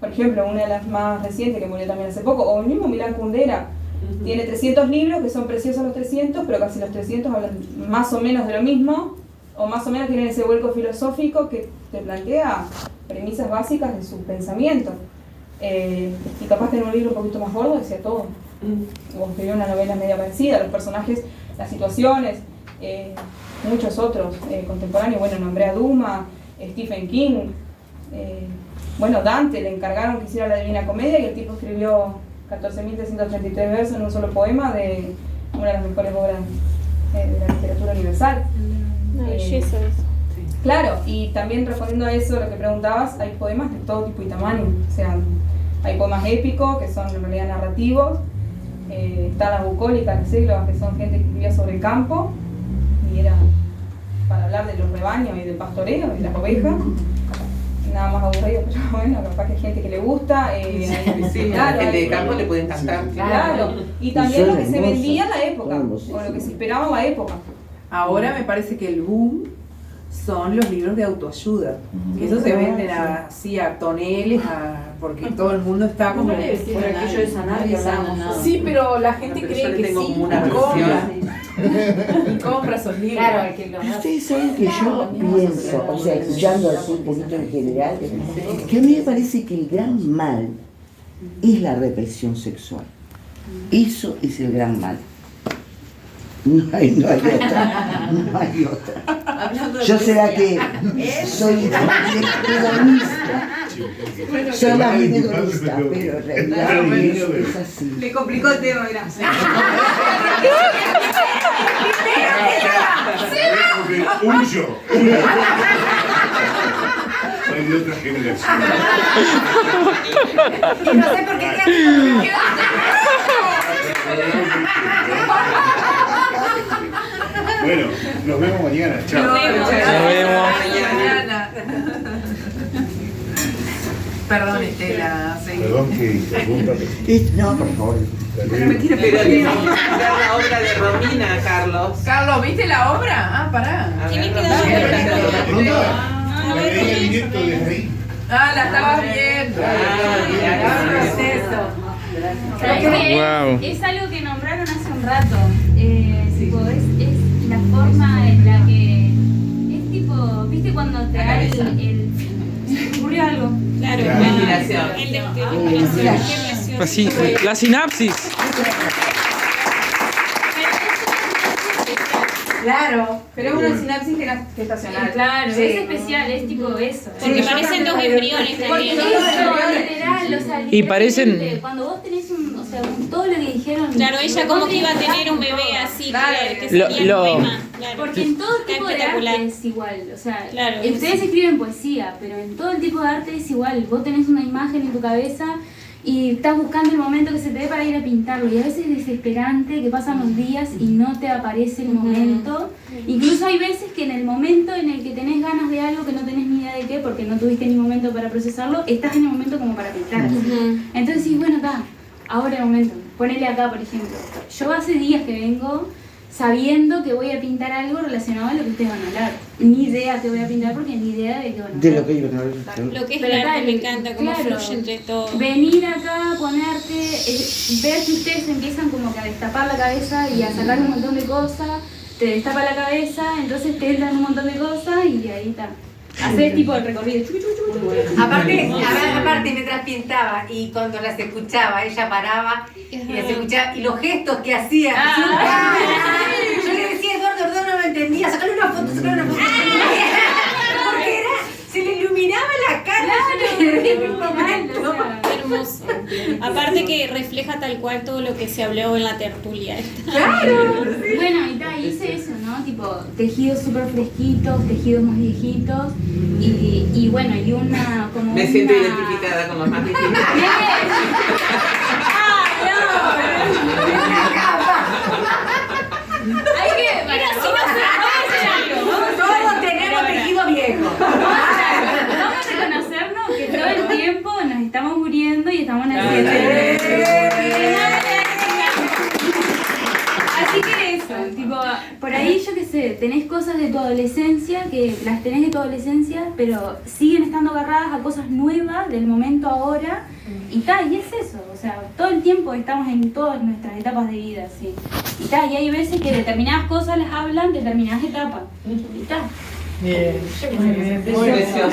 por ejemplo, una de las más recientes que murió también hace poco, o el mismo Milán Kundera, tiene 300 libros que son preciosos los 300, pero casi los 300 hablan más o menos de lo mismo, o más o menos tienen ese vuelco filosófico que te plantea premisas básicas de su pensamiento. Y capaz que en un libro un poquito más gordo decía todo. O escribió una novela media parecida, los personajes, las situaciones, muchos otros contemporáneos. Bueno, nombré a Dumas, Stephen King, bueno, Dante, le encargaron que hiciera la Divina Comedia y el tipo escribió 14.333 versos en un solo poema de una de las mejores obras de la literatura universal.
Una belleza eso.
Claro, y también respondiendo a eso, lo que preguntabas, hay poemas de todo tipo y tamaño. O sea, hay poemas épicos, que son en realidad narrativos, están las bucólicas, las sílabas, que son gente que escribía sobre el campo, y era para hablar de los rebaños y del pastoreo y las ovejas. Nada más aburrido, pero bueno, capaz que hay gente que le gusta.
Claro, el de campo le puede encantar.
Claro, y también lo que se vendía en la época, o lo que se esperaba en la época.
Ahora me parece que el boom son los libros de autoayuda, que esos se venden así a toneles, porque todo el mundo está como...
Por aquello de sanar y hablamos.
Sí, pero la gente
Pero yo
cree
le
que
tengo
sí,
como una
y compra.
versión.
Y compra esos libros.
Claro, que
Ustedes saben que yo pienso, o sea, escuchando así un poquito en general, que a mí me parece que el gran mal es la represión sexual. Eso es el gran mal. No hay otra, no hay otra. Yo será que soy hedonista, soy más bien hedonista, pero en realidad es así.
Le complicó el tema, gracias.
Huyo. Soy de otra generación.
Y no sé por qué
Bueno, nos vemos mañana. Chao.
Nos vemos.
mañana.
Perdón, Estela.
Perdón que interrumpa.
No, por favor.
Pero tenemos que ver la obra de Romina, Carlos.
Carlos, ¿viste la obra? Ah, pará.
A
¿Quién
ver,
es que
La veía directo desde ahí.
Ah, la estabas viendo.
¿Sabes qué?
Wow.
Es algo que nombraron hace un rato. Tipo, es la forma en la que. Es tipo, ¿viste cuando te da el. Se me ocurrió algo?
Claro,
La
inspiración.
El de inspiración.
Así, la sinapsis.
Claro, pero es una sinapsis gestacional.
Claro,
Sí.
es especial, es tipo eso.
Porque parecen dos embriones
Porque
también.
eso, literal, o sea,
Y parecen-
literalmente, cuando vos tenés o sea, todo lo que dijeron.
Claro, ella como que iba a tener un bebé así, que sería un poema. Claro.
Porque en todo
Está
tipo de
espectacular.
arte es igual, o sea,
Claro.
ustedes escriben poesía, pero en todo el tipo de arte es igual. Vos tenés una imagen en tu cabeza y estás buscando el momento que se te dé para ir a pintarlo, y a veces es desesperante que pasan los días y no te aparece el momento. Incluso hay veces que en el momento en el que tenés ganas de algo que no tenés ni idea de qué, porque no tuviste ni momento para procesarlo, estás en el momento como para pintar. Entonces sí, bueno, está, ahora es el momento. ponele acá, por ejemplo. Yo hace días que vengo sabiendo que voy a pintar algo relacionado a lo que ustedes van a hablar. Ni idea que voy a pintar porque ni idea de qué van a hablar.
De lo que iban a hablar.
Lo que es
Pero
el arte
dale,
me encanta, cómo
claro,
fluye entre todo.
venir acá, ponerte, ver que ustedes empiezan como que a destapar la cabeza y a sacar un montón de cosas, te destapa la cabeza, entonces te entran un montón de cosas y de ahí está. Hacer tipo el recorrido.
Aparte, mientras pintaba y cuando las escuchaba, ella paraba y las escuchaba y los gestos que hacía. Yo le decía, Eduardo no me entendía, sacale una foto. Porque se le iluminaba la cara.
Hermoso. Aparte que refleja tal cual todo lo que se habló en la tertulia.
Claro. Bueno, y hice eso, ¿no? Tipo, tejidos súper fresquitos, tejidos más viejitos y bueno, y una como
Me siento identificada con los más viejitos.
Hay que,
Pero si todos tenemos tejido viejo.
vamos a reconocernos que todo el tiempo nos estamos muriendo y estamos naciendo. Así que eso, tipo, por ahí yo qué sé, tenés cosas de tu adolescencia que las tenés de tu adolescencia, pero siguen estando agarradas a cosas nuevas del momento ahora y tal, y es eso, o sea, todo el tiempo estamos en todas nuestras etapas de vida, sí. Y tal, y hay veces que determinadas cosas las hablan de determinadas etapas. Y tal.
Bien.
Muy precioso.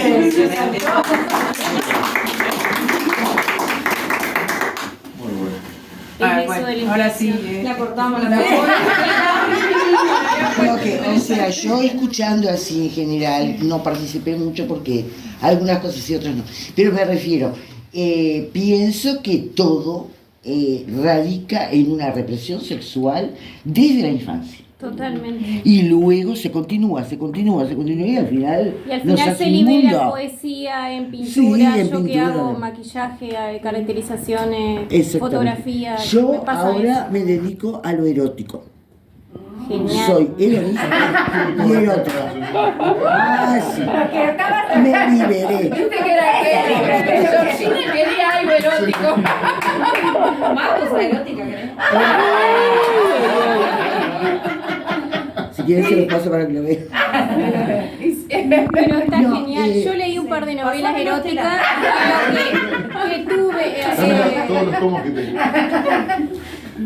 Bueno, ahora sí.
La cortamos, la
Lo que, o sea, yo escuchando así en general, no participé mucho porque algunas cosas y otras no. Pero me refiero, pienso que todo radica en una represión sexual desde la infancia.
Totalmente.
Y luego se continúa y al final,
Y al
nos
final
hace
se
un
libera
mundo.
poesía, en pintura,
Sí, en
yo que
pintura.
hago maquillaje, caracterizaciones,
Exactamente.
fotografía. me
Yo
pasa
ahora
eso.
me dedico a lo erótico.
Genial.
Soy hedonista y erótica. Ah, sí. Me liberé.
Viste que era Georgina quería algo erótico.
Más cosa erótica, ¿querés?
Si quieres se los paso para que lo vean.
Pero está
No,
genial. Yo leí un par de novelas eróticas que tuve.
Todos los tomos que tengo.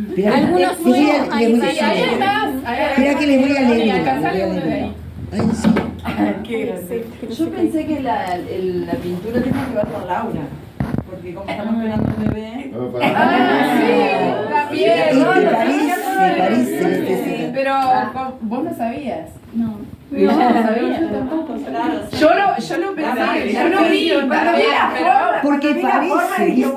Espera,
Algunos sueños ahí
les voy
salen.
espera que les voy a leer una. Ay, sí.
Yo pensé que la pintura tenía que ver con Laura, porque como estamos esperando un bebé.
También.
Me parece.
Pero vos no sabías.
No.
Yo no sabía. Yo lo pensé, yo lo vi,
Porque parece, ¿viste?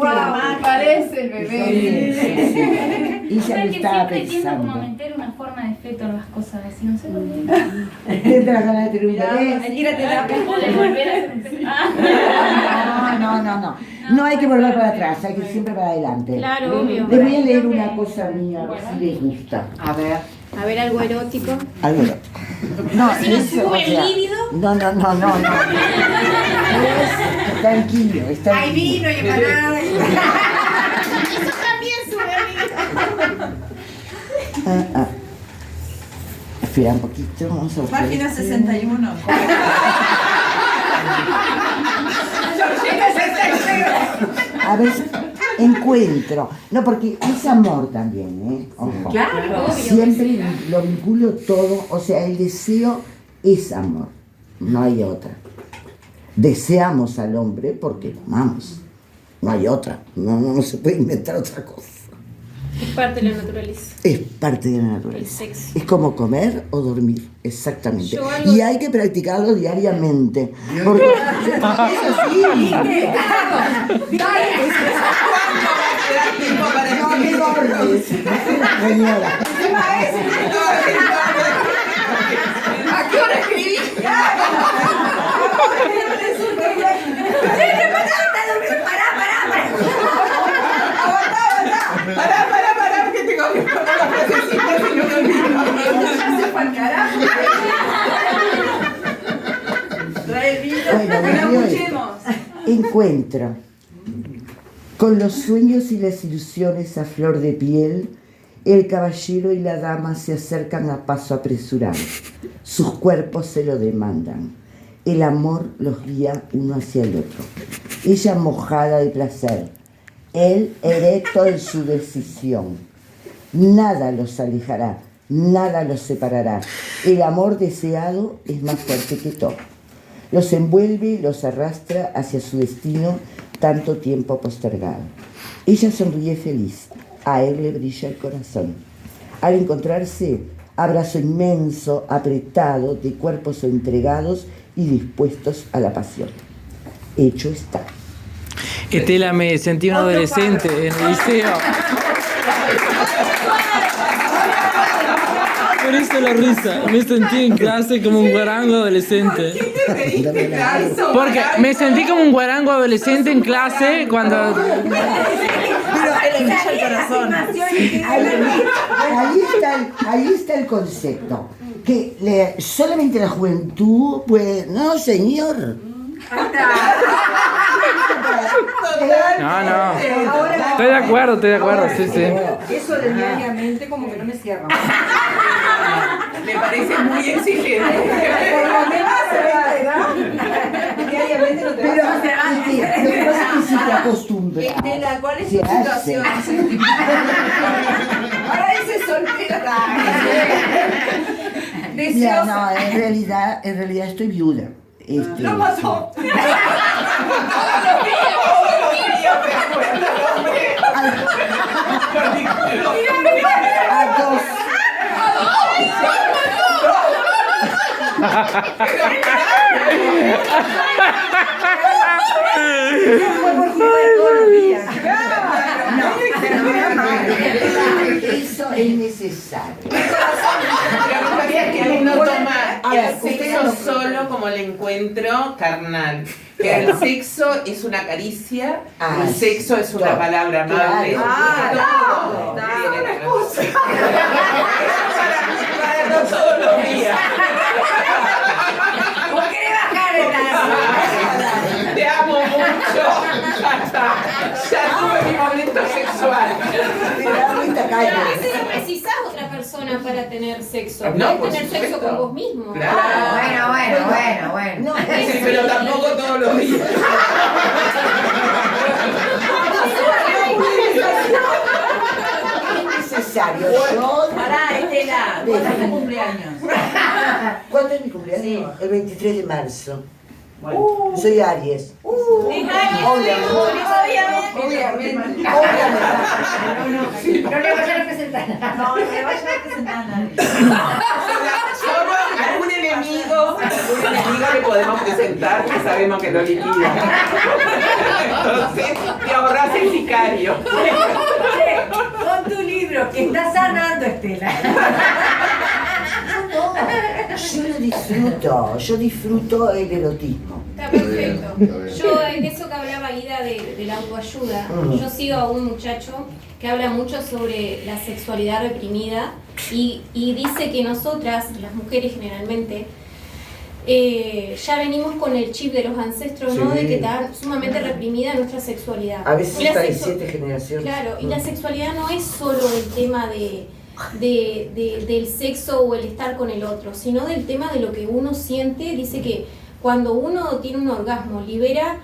parece el bebé.
Y
O sea,
ya lo
que
estaba
siempre tiendo como a
pensando.
meter una forma de efecto en las cosas, así no sé por qué.
¿Tendrás ganas de tener un bebé?
Ir a terapia.
O de volver a hacer
No. No hay que volver para atrás, hay que ir siempre para adelante.
Claro, obvio.
Les voy a leer una cosa mía, a ver si les gusta.
A ver, algo erótico.
Algo erótico. No,
Si no
eso,
sube
o
el
sea,
líbido.
No. Tranquilo, está
Hay vino y empanada.
Eso también sube el líbido.
Espera un poquito, vamos a ver.
Página 61.
A ver, encuentro. No, porque es amor también, ¿eh? Ojo.
Claro.
Siempre lo vinculo todo, o sea, el deseo es amor, no hay otra. Deseamos al hombre porque lo amamos, no hay otra, no se puede inventar otra cosa.
Es parte de la naturaleza.
Es parte de la naturaleza.
El sexo.
Es como comer o dormir, exactamente.
Yo algo-
Y hay que practicarlo diariamente. Porque es así. No me borres, señora.
¿A qué hora escribí?
Pará, que tengo que poner la frasecita si no me olvido.
Ya se fue al carajo.
Trae el vino.
Bueno,
Que lo
yo
escuchemos.
encuentro. Con los sueños y las ilusiones a flor de piel, el caballero y la dama se acercan a paso apresurado. Sus cuerpos se lo demandan. El amor los guía uno hacia el otro. Ella mojada de placer, él erecto en su decisión. Nada los alejará, nada los separará. El amor deseado es más fuerte que todo. Los envuelve y los arrastra hacia su destino tanto tiempo postergado. Ella sonríe feliz, a él le brilla el corazón. Al encontrarse, abrazo inmenso, apretado, de cuerpos entregados y dispuestos a la pasión. Hecho está.
Estela, me sentí un adolescente en el liceo. Por eso la risa. Me sentí en clase como un guarango adolescente. Porque me sentí como un guarango adolescente en clase cuando...
Ahí está el concepto. Que solamente la juventud puede... No, señor.
No. Estoy de acuerdo, sí.
Eso de diariamente como que no me cierra.
Me parece muy exigente.
Por lo menos diariamente no te
Pero
vas a cerrar.
lo que pasa es que si te acostumbras.
Estela, ¿cuál es tu
se hace.
situación? Ahora dice soltera.
Mira, no, en realidad estoy viuda.
Lo mató.
A dos. Eso es necesario.
Lo que pasa es que uno toma el sexo solo como el encuentro carnal. Que el sexo es una caricia, el sexo es una palabra amable. Para todos los días.
¿Por qué le bajar el
Te amo mucho. Ya tuve mi momento sexual.
Pero a veces no precisás otra persona para tener sexo.
No,
Puedes tener sexo con vos mismo.
Claro.
Bueno.
No, sí, pero tampoco todos los días.
Es necesario.
Pará, Estela, ¿cuándo es tu cumpleaños?
¿Cuándo es mi cumpleaños? El 23 de marzo. Soy Aries.
Obviamente. No le vaya a representar.
No le vaya a representar a nadie.
Solo algún enemigo que podemos presentar que sabemos que lo liquida. Entonces, te ahorras el sicario.
Con tu libro que está sanando, Estela.
Yo disfruto el erotismo.
Está perfecto. Yo, de eso que hablaba Ida de la autoayuda, yo sigo a un muchacho que habla mucho sobre la sexualidad reprimida y dice que nosotras, las mujeres generalmente, ya venimos con el chip de los ancestros, ¿no? De que está sumamente reprimida nuestra sexualidad.
A veces está de 7 generaciones.
Claro, y la sexualidad no es solo el tema del sexo o el estar con el otro, sino del tema de lo que uno siente. Dice que cuando uno tiene un orgasmo libera,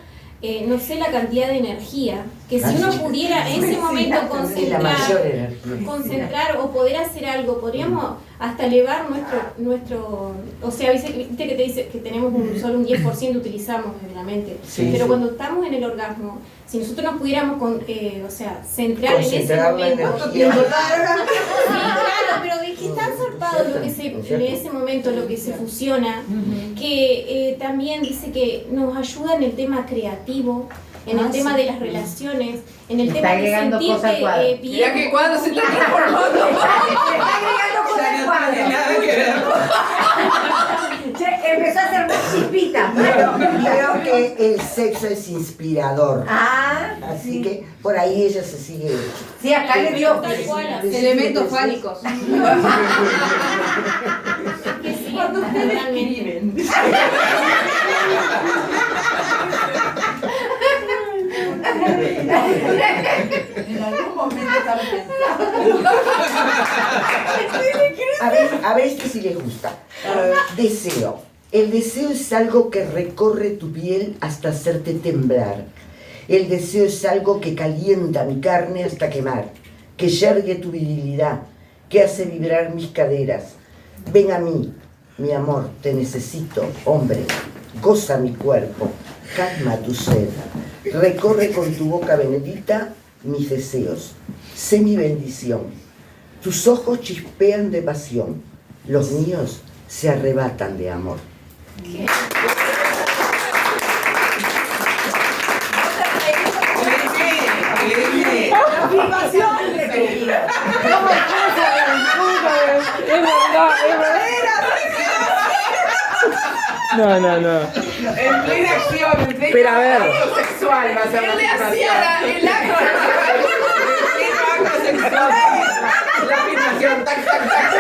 no sé la cantidad de energía, que si uno pudiera en ese momento concentrar o poder hacer algo, podríamos hasta elevar nuestro o sea, viste que te dice que tenemos solo un 10% utilizamos en la mente, pero cuando estamos en el orgasmo, si nosotros nos pudiéramos centrar en ese momento, sí, claro, pero de que tan zarpado en ese momento lo que se fusiona, que también dice que nos ayuda en el tema creativo, en el tema de las relaciones, en el tema de sentirte bien.
Mira que cuando se está transformando.
Ya no tiene nada que ver.
Empezó a hacer más chispita.
Creo que el sexo es inspirador. Así que por ahí ella se sigue.
Sí, acá le dio
elementos fálicos.
Cuando ustedes escriben. En algún momento estaba pensando.
A ver si les gusta. Deseo. El deseo es algo que recorre tu piel hasta hacerte temblar. El deseo es algo que calienta mi carne hasta quemar, que yergue tu virilidad, que hace vibrar mis caderas. Ven a mí, mi amor, te necesito, hombre. Goza mi cuerpo, calma tu sed. Recorre con tu boca benedita mis deseos. Sé mi bendición. Tus ojos chispean de pasión. Los míos se arrebatan de amor.
¿Qué?
Afirmación repetida.
No.
En plena acción, en pleno
Pero a ver.
acto sexual va a ser la afirmación.
El acto.
En pleno acto sexual. La afirmación, tac, tac, tac.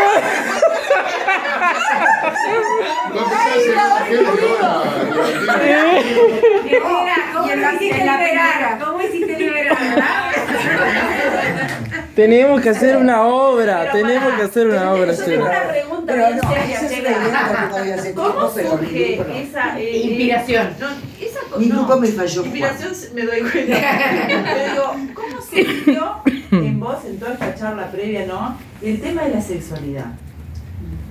¿Cómo hiciste liberar?
Tenemos que hacer una obra, tenemos que hacer una obra.
Yo tengo una pregunta
Pero
bien
no,
seria,
esa es
Chela.
una idea que todavía hace
¿Cómo
tiempo, pero mi
surge
grupo no.
esa
Inspiración.
Mi grupo me falló.
Inspiración me doy cuenta. Pero digo, ¿cómo surgió en vos, en toda esta charla previa, ¿no? El tema de la sexualidad.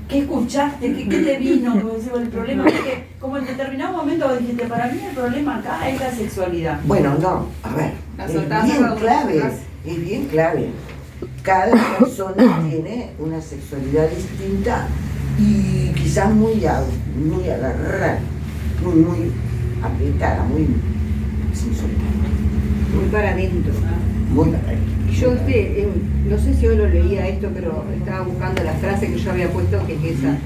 ¿Qué escuchaste? ¿Qué te vino? Como decimos, el problema es que, como en determinado momento vos dijiste, para mí el problema acá es la sexualidad.
Bueno, no, a ver,
La
es
soltás
bien
cada uno
clave,
en su casa.
es bien clave. Cada persona tiene una sexualidad distinta y quizás muy agarrada, muy apretada, muy sensual,
Muy para adentro.
muy para adentro.
Yo no sé si hoy lo leía esto, pero estaba buscando la frase que yo había puesto, que es esa.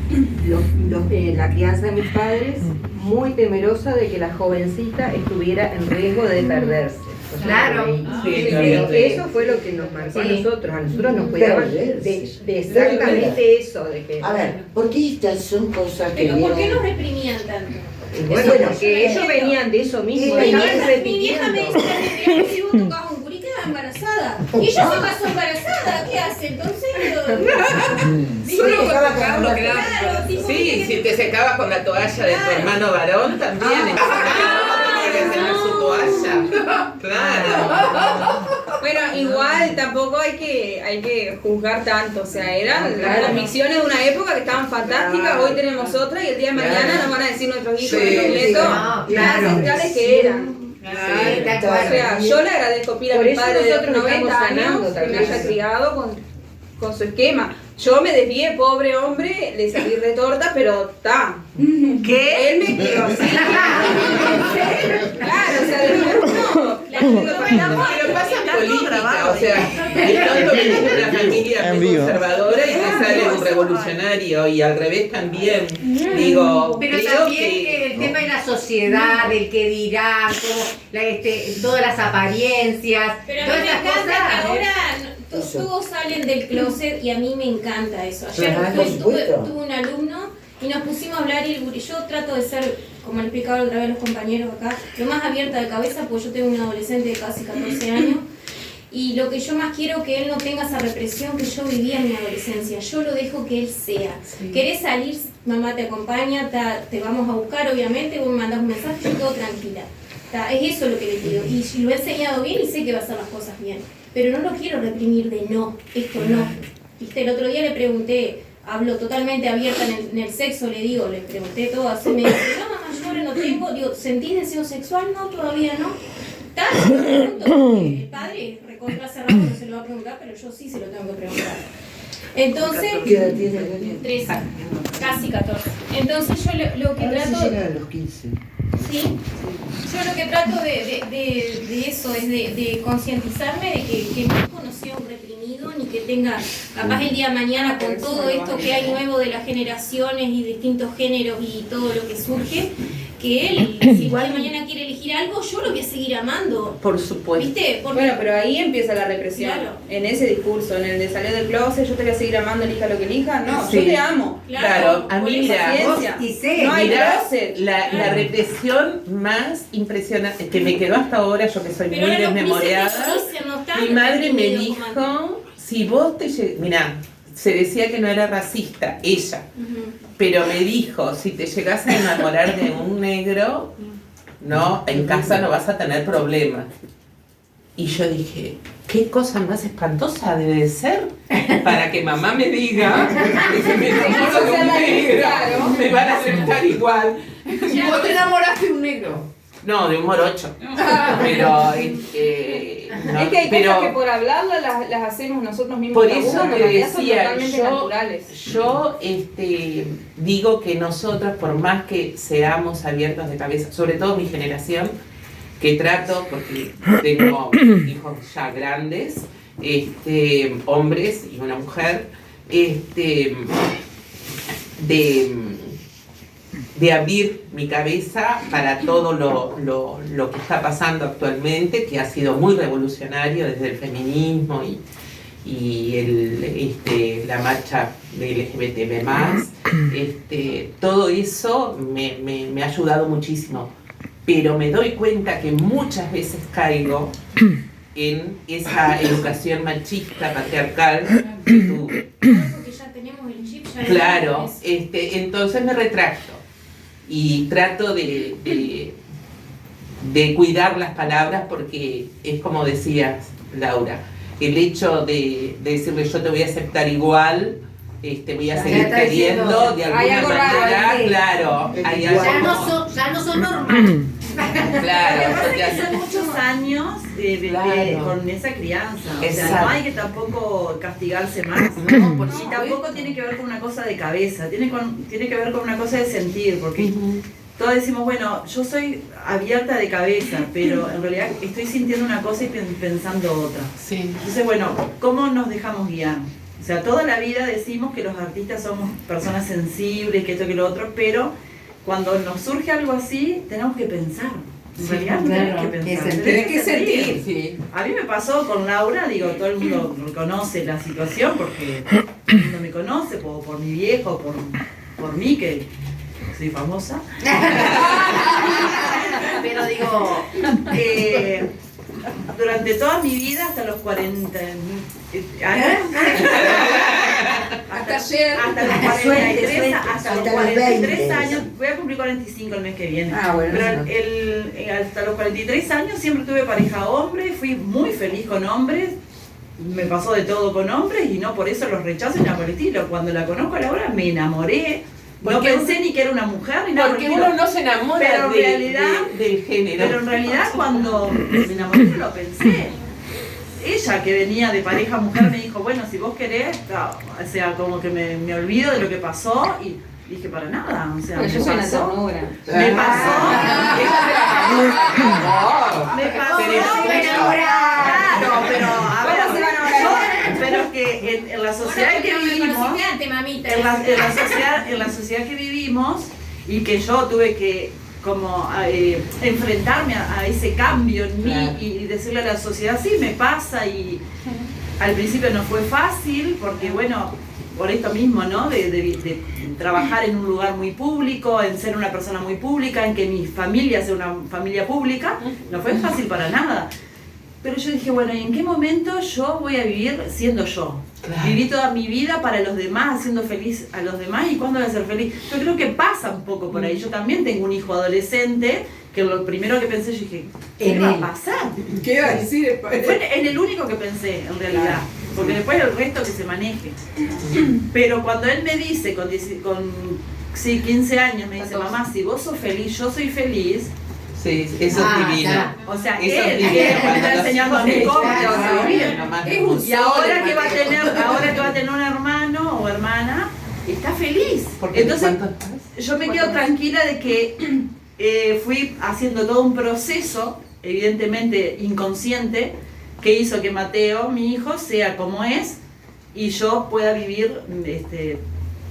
La crianza de mis padres, muy temerosa de que la jovencita estuviera en riesgo de perderse. O sea,
Claro.
eso fue lo que nos marcó a nosotros. A nosotros nos cuidaban de exactamente eso. De que,
A ver, porque estas son cosas que
Pero ¿por qué
vienen-
los reprimían tanto?
bueno, porque ellos venían de eso mismo.
Y
venían
Mi vieja me
repitiendo.
dice, si vos tocabas un curí, quedaba embarazada. Y ella se casó embarazada, ¿qué hace? Entonces,
Solo con tocarlo
Claro,
quedaba.
tipo,
Sí, si te secabas con la toalla de tu hermano varón también. Tenía que tener su toalla. Claro.
Bueno, igual tampoco hay que juzgar tanto, o sea, eran las convicciones de una época que estaban fantásticas, hoy tenemos otra y el día de mañana nos van a decir nuestros hijos y
Sí,
nuestros nietos
sí,
las
claro.
ancestrales que eran.
Sí, tal
O
cual.
sea, yo le agradezco pila a
Por
mi
eso
padre de
nosotros
90
estamos
años
sanando
que me
también.
haya criado con su esquema. Yo me desvié, pobre hombre, le salí retorta, pero está.
¿Qué?
Él me crió, sí. Claro, o sea, después no.
Pero pasa en política, o sea, de tanto que tienes una familia
En
muy
vivo.
conservadora y te sale un revolucionario y al revés también. Digo,
Pero
creo
también
que
el tema de la sociedad, del que dirán, todas las apariencias,
Pero a mí
todas
me
esas
encanta
cosas.
que ahora
Eso.
todos salen del closet y a mí me encanta eso. Ayer
Ajá, por
tuve
supuesto.
un alumno y nos pusimos a hablar y yo trato de ser, como le explicaba otra vez a los compañeros acá, lo más abierta de cabeza, porque yo tengo un adolescente de casi 14 años y lo que yo más quiero es que él no tenga esa represión que yo vivía en mi adolescencia. Yo lo dejo que él sea. ¿Querés salir? Mamá te acompaña, te vamos a buscar, obviamente, vos me mandás un mensaje, yo todo tranquila. Es eso lo que le pido. Y lo he enseñado bien y sé que va a hacer las cosas bien. Pero no lo quiero reprimir de no, esto no. ¿Viste? El otro día le pregunté, hablo totalmente abierta en el sexo, le pregunté todo así, me dice, no mamá, yo ahora no tengo, digo, ¿sentís deseo sexual? No, todavía no. Tal, le pregunto, el padre recontra cerrado no se lo va a preguntar, pero yo sí se lo tengo que preguntar. Entonces,
¿Qué edad tiene el niño?
13, casi 14. Entonces yo lo que
A ver si
trato...
llega a los 15.
Sí, yo lo que trato de eso es de concientizarme de que mi hijo no sea un reprimido ni que tenga, capaz el día de mañana con todo esto que hay nuevo de las generaciones y distintos géneros y todo lo que surge,
que él, si igual mañana quiere elegir algo, yo lo voy a seguir amando.
Por supuesto.
¿Viste? Porque,
Bueno, pero ahí empieza la represión.
Claro.
En ese discurso, en el de salir del closet, yo te voy a seguir amando, elija lo que elija. No,
Sí.
yo te amo.
Claro, a mí mira,
Paciencia. No hay closet.
la represión más impresionante, que me quedó hasta ahora, yo que soy
pero
muy
ahora los
desmemoriada,
príncipes dicen, no están
mi madre me
entendidos como
dijo, si vos mirá, se decía que no era racista, ella, pero me dijo, si te llegas a enamorar de un negro, no, en casa no vas a tener problemas. Y yo dije, ¿qué cosa más espantosa debe de ser para que mamá me diga que si me enamoro de un negro me van a aceptar igual?
¿Y vos te enamoraste de un negro?
No, de un morocho. Pero no,
Es que hay
pero
cosas que por hablarlas las hacemos nosotros mismos.
por eso
tabú,
te
en realidad son
decía,
totalmente naturales.
yo digo que nosotros, por más que seamos abiertos de cabeza, sobre todo mi generación, que trato, porque tengo hijos ya grandes, hombres y una mujer, de abrir mi cabeza para todo lo que está pasando actualmente, que ha sido muy revolucionario desde el feminismo y la marcha de LGBTB+. Todo eso me ha ayudado muchísimo, pero me doy cuenta que muchas veces caigo en esa educación machista, patriarcal que tuve.
porque ya tenemos el chip, ya
Claro,
es.
entonces me retracto y trato de cuidar las palabras, porque es como decías, Laura, el hecho de decirle yo te voy a aceptar igual, voy a seguir queriendo de alguna manera, claro, hay algo
Ya no son normales.
claro,
Lo que pasa
ya-
es que son muchos años
Claro.
con esa crianza. O sea,
Exacto.
no hay que tampoco castigarse más. Y tampoco tiene que ver con una cosa de cabeza, tiene que ver con una cosa de sentir, porque todos decimos, bueno, yo soy abierta de cabeza, pero en realidad estoy sintiendo una cosa y pensando otra.
Sí.
Entonces, bueno, ¿cómo nos dejamos guiar? O sea, toda la vida decimos que los artistas somos personas sensibles, que esto, que lo otro, pero cuando nos surge algo así, tenemos que pensar. En
Sí,
realidad no
claro,
tenés que pensar.
tenés que sentir.
Sí.
A mí me pasó con Laura, digo, todo el mundo conoce la situación porque todo el mundo me conoce, por mi viejo, por mí, que soy famosa. Pero digo, durante toda mi vida, hasta los 40
Hasta ayer.
hasta los 43, hasta los 43 años, voy a cumplir 45 el mes que viene.
Bueno,
Pero
eso.
hasta los 43 años siempre tuve pareja hombre, fui muy feliz con hombres, me pasó de todo con hombres y no por eso los rechazo ni nada por el estilo. Cuando la conozco a Laura me enamoré, no
Porque
pensé ni que era una mujer ni nada por el
Porque
estilo.
uno no se enamora
Pero en realidad,
del género.
pero en realidad cuando me enamoré no lo pensé. Ella, que venía de pareja mujer, me dijo, bueno, si vos querés, o sea, como que me olvido de lo que pasó y dije, para nada, o sea,
Pero yo soy una ternura.
me pasó, claro, pero a ver, pero es que en la sociedad que vivimos,
mamita.
en la sociedad que vivimos y que yo tuve que como enfrentarme a ese cambio en mí,
Claro.
y decirle a la sociedad, sí, me pasa, y al principio no fue fácil porque bueno, por esto mismo, ¿no? De trabajar en un lugar muy público, en ser una persona muy pública, en que mi familia sea una familia pública, no fue fácil para nada. Pero yo dije, bueno, ¿y en qué momento yo voy a vivir siendo yo?
Claro.
Viví toda mi vida para los demás, haciendo feliz a los demás, ¿y cuándo voy a ser feliz? Yo creo que pasa un poco por ahí. Yo también tengo un hijo adolescente, que lo primero que pensé, yo dije, ¿qué va a pasar?
¿Qué iba a decir?
Fue en el único que pensé, en realidad, porque después el resto que se maneje. Pero cuando él me dice, con 15 años, me dice, mamá, si vos sos feliz, yo soy feliz.
Sí, eso es divino.
Ya. O sea,
Eso es
él
divino,
me
cuando
está
los
enseñando a mí
hijos
cómo
crecen,
te vas a
¿no?
vivir.
Lo más
Es un
Y ahora que va a
sol,
tener un hermano o hermana, está feliz.
Porque
Entonces,
¿cuántos?
yo me quedo tranquila de que fui haciendo todo un proceso, evidentemente inconsciente, que hizo que Mateo, mi hijo, sea como es y yo pueda vivir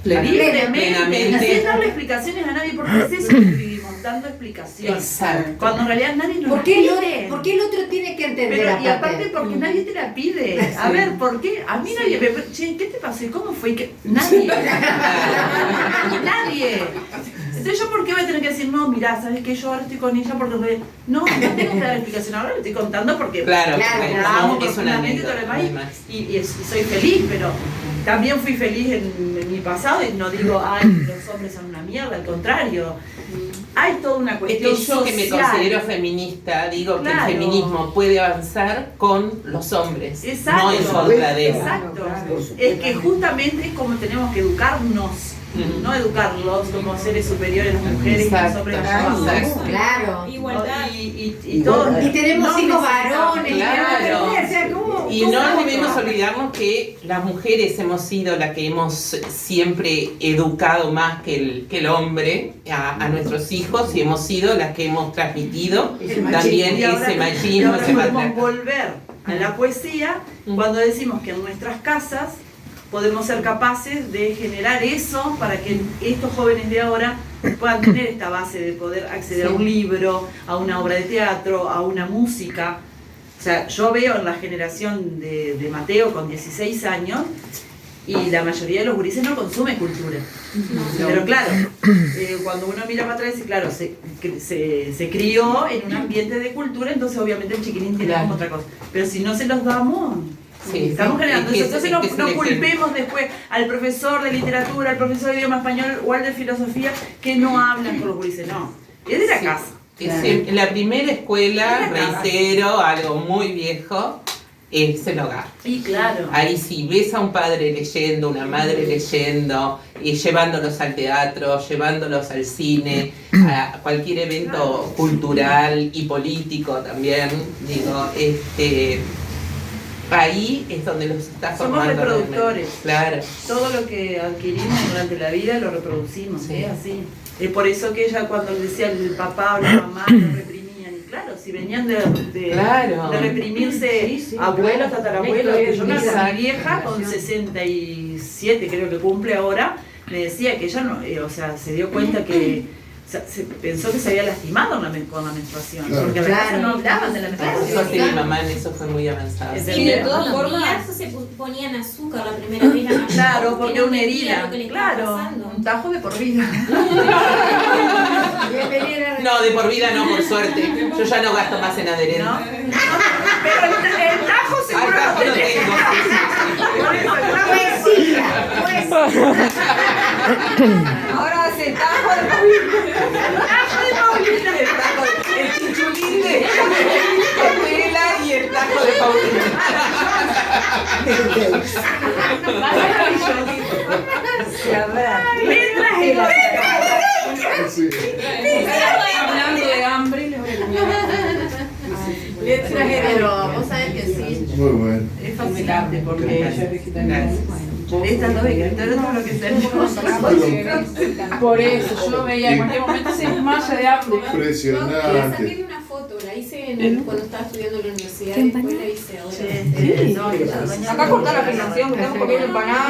libremente,
Plenamente.
sin darle explicaciones a nadie, porque es eso que vivimos, dando explicaciones.
Exacto.
Cuando en realidad nadie lo
¿Por qué
pide.
¿Por qué el otro tiene que entender?
Pero, y aparte porque nadie te la pide. A ver, ¿por qué? A mí nadie me... Che, ¿qué te pasó? ¿Y cómo fue? Nadie. Nadie. Entonces yo, ¿por qué voy a tener que decir, no, mirá, ¿sabes qué? Yo ahora estoy con ella porque... No tengo que dar explicación. Ahora le estoy contando porque...
Claro,
la amo
es una
profundamente y todo lo demás, y soy feliz, pero también fui feliz en mi pasado y no digo, ay, los hombres son una mierda, al contrario. Hay toda una
Es
cuestión
que yo que me
social.
considero feminista, digo
Claro.
que el feminismo puede avanzar con los hombres,
Exacto.
no en contra de ellos.
Exacto. Es que justamente es como tenemos que educarnos, no educarlos como seres superiores a las mujeres y los hombres abajo.
Exacto.
Claro.
Igualdad.
Y todo.
Y tenemos
no
hijos
necesitamos.
varones.
Claro.
O sea, ¿cómo-
Y
cómo
no
hacemos
debemos
todo?
olvidarnos que las mujeres hemos sido las que hemos siempre educado más que el hombre a nuestros hijos y hemos sido las que hemos transmitido también
Y ahora-
ese
y
machismo,
ahora
ese
podemos
patriarcado.
volver a la poesía cuando decimos que en nuestras casas podemos ser capaces de generar eso para que estos jóvenes de ahora puedan tener esta base de poder acceder a un libro, a una obra de teatro, a una música. O sea, yo veo en la generación de Mateo con 16 años y la mayoría de los gurises no consume cultura. Pero claro, cuando uno mira para atrás, claro, se crió en un ambiente de cultura, entonces obviamente el chiquilín tiene como otra cosa. Pero si no se los damos,
Sí,
estamos
sí,
generando
es que
eso. Entonces no,
es el
no
ejemplo.
culpemos después al profesor de literatura, al profesor de idioma español o al de filosofía que no hablan con los gurises. No, es de la casa.
En la primera escuela, reitero, algo muy viejo, es el hogar.
Y claro.
Ahí si ves a un padre leyendo, una madre leyendo, y llevándolos al teatro, llevándolos al cine, a cualquier evento cultural y político también, digo, ahí es donde los estás
Somos
formando.
reproductores.
Claro.
Todo lo que adquirimos durante la vida lo reproducimos, es así. Es por eso que ella cuando le decía el papá o la mamá lo reprimían. Y claro, si venían de
Claro.
reprimirse abuelos, tatarabuelos, que yo me acuerdo, mi
Exacto.
vieja con 67 creo que cumple ahora, me decía que ella no, o sea, se dio cuenta que se pensó que se había lastimado con la menstruación,
Claro.
porque a veces no hablaban de la menstruación.
Eso sí, mi mamá en eso fue muy avanzada.
Es
Y de todas
Los
formas se ponían azúcar la primera vez. la
Claro, porque
no
una
entendían
herida.
lo que le estaba
Claro,
pasando.
un tajo de por vida.
No, de por vida no, por suerte. Yo ya no gasto más en adherente.
¿No? Pero el tajo seguro
Al tajo
lo
lo
tenés.
tengo.
Por eso, el tajo
Ahora hace tajo de Paulina.
tajo de Paulina.
El chichulín de Estela y el tajo de Paulina.
Mientras el
Hablando de hambre, le voy a
pero vos sabés que sí,
Muy bueno.
es fascinante porque estas dos escritoras todo lo que tenemos.
Por eso, yo veía en cualquier momento se desmaya de hambre.
La saqué
Impresionante.
de una foto, la hice cuando estaba estudiando en la universidad, después la hice ahora.
No,
Acá corta la filmación, que estamos comiendo empanada.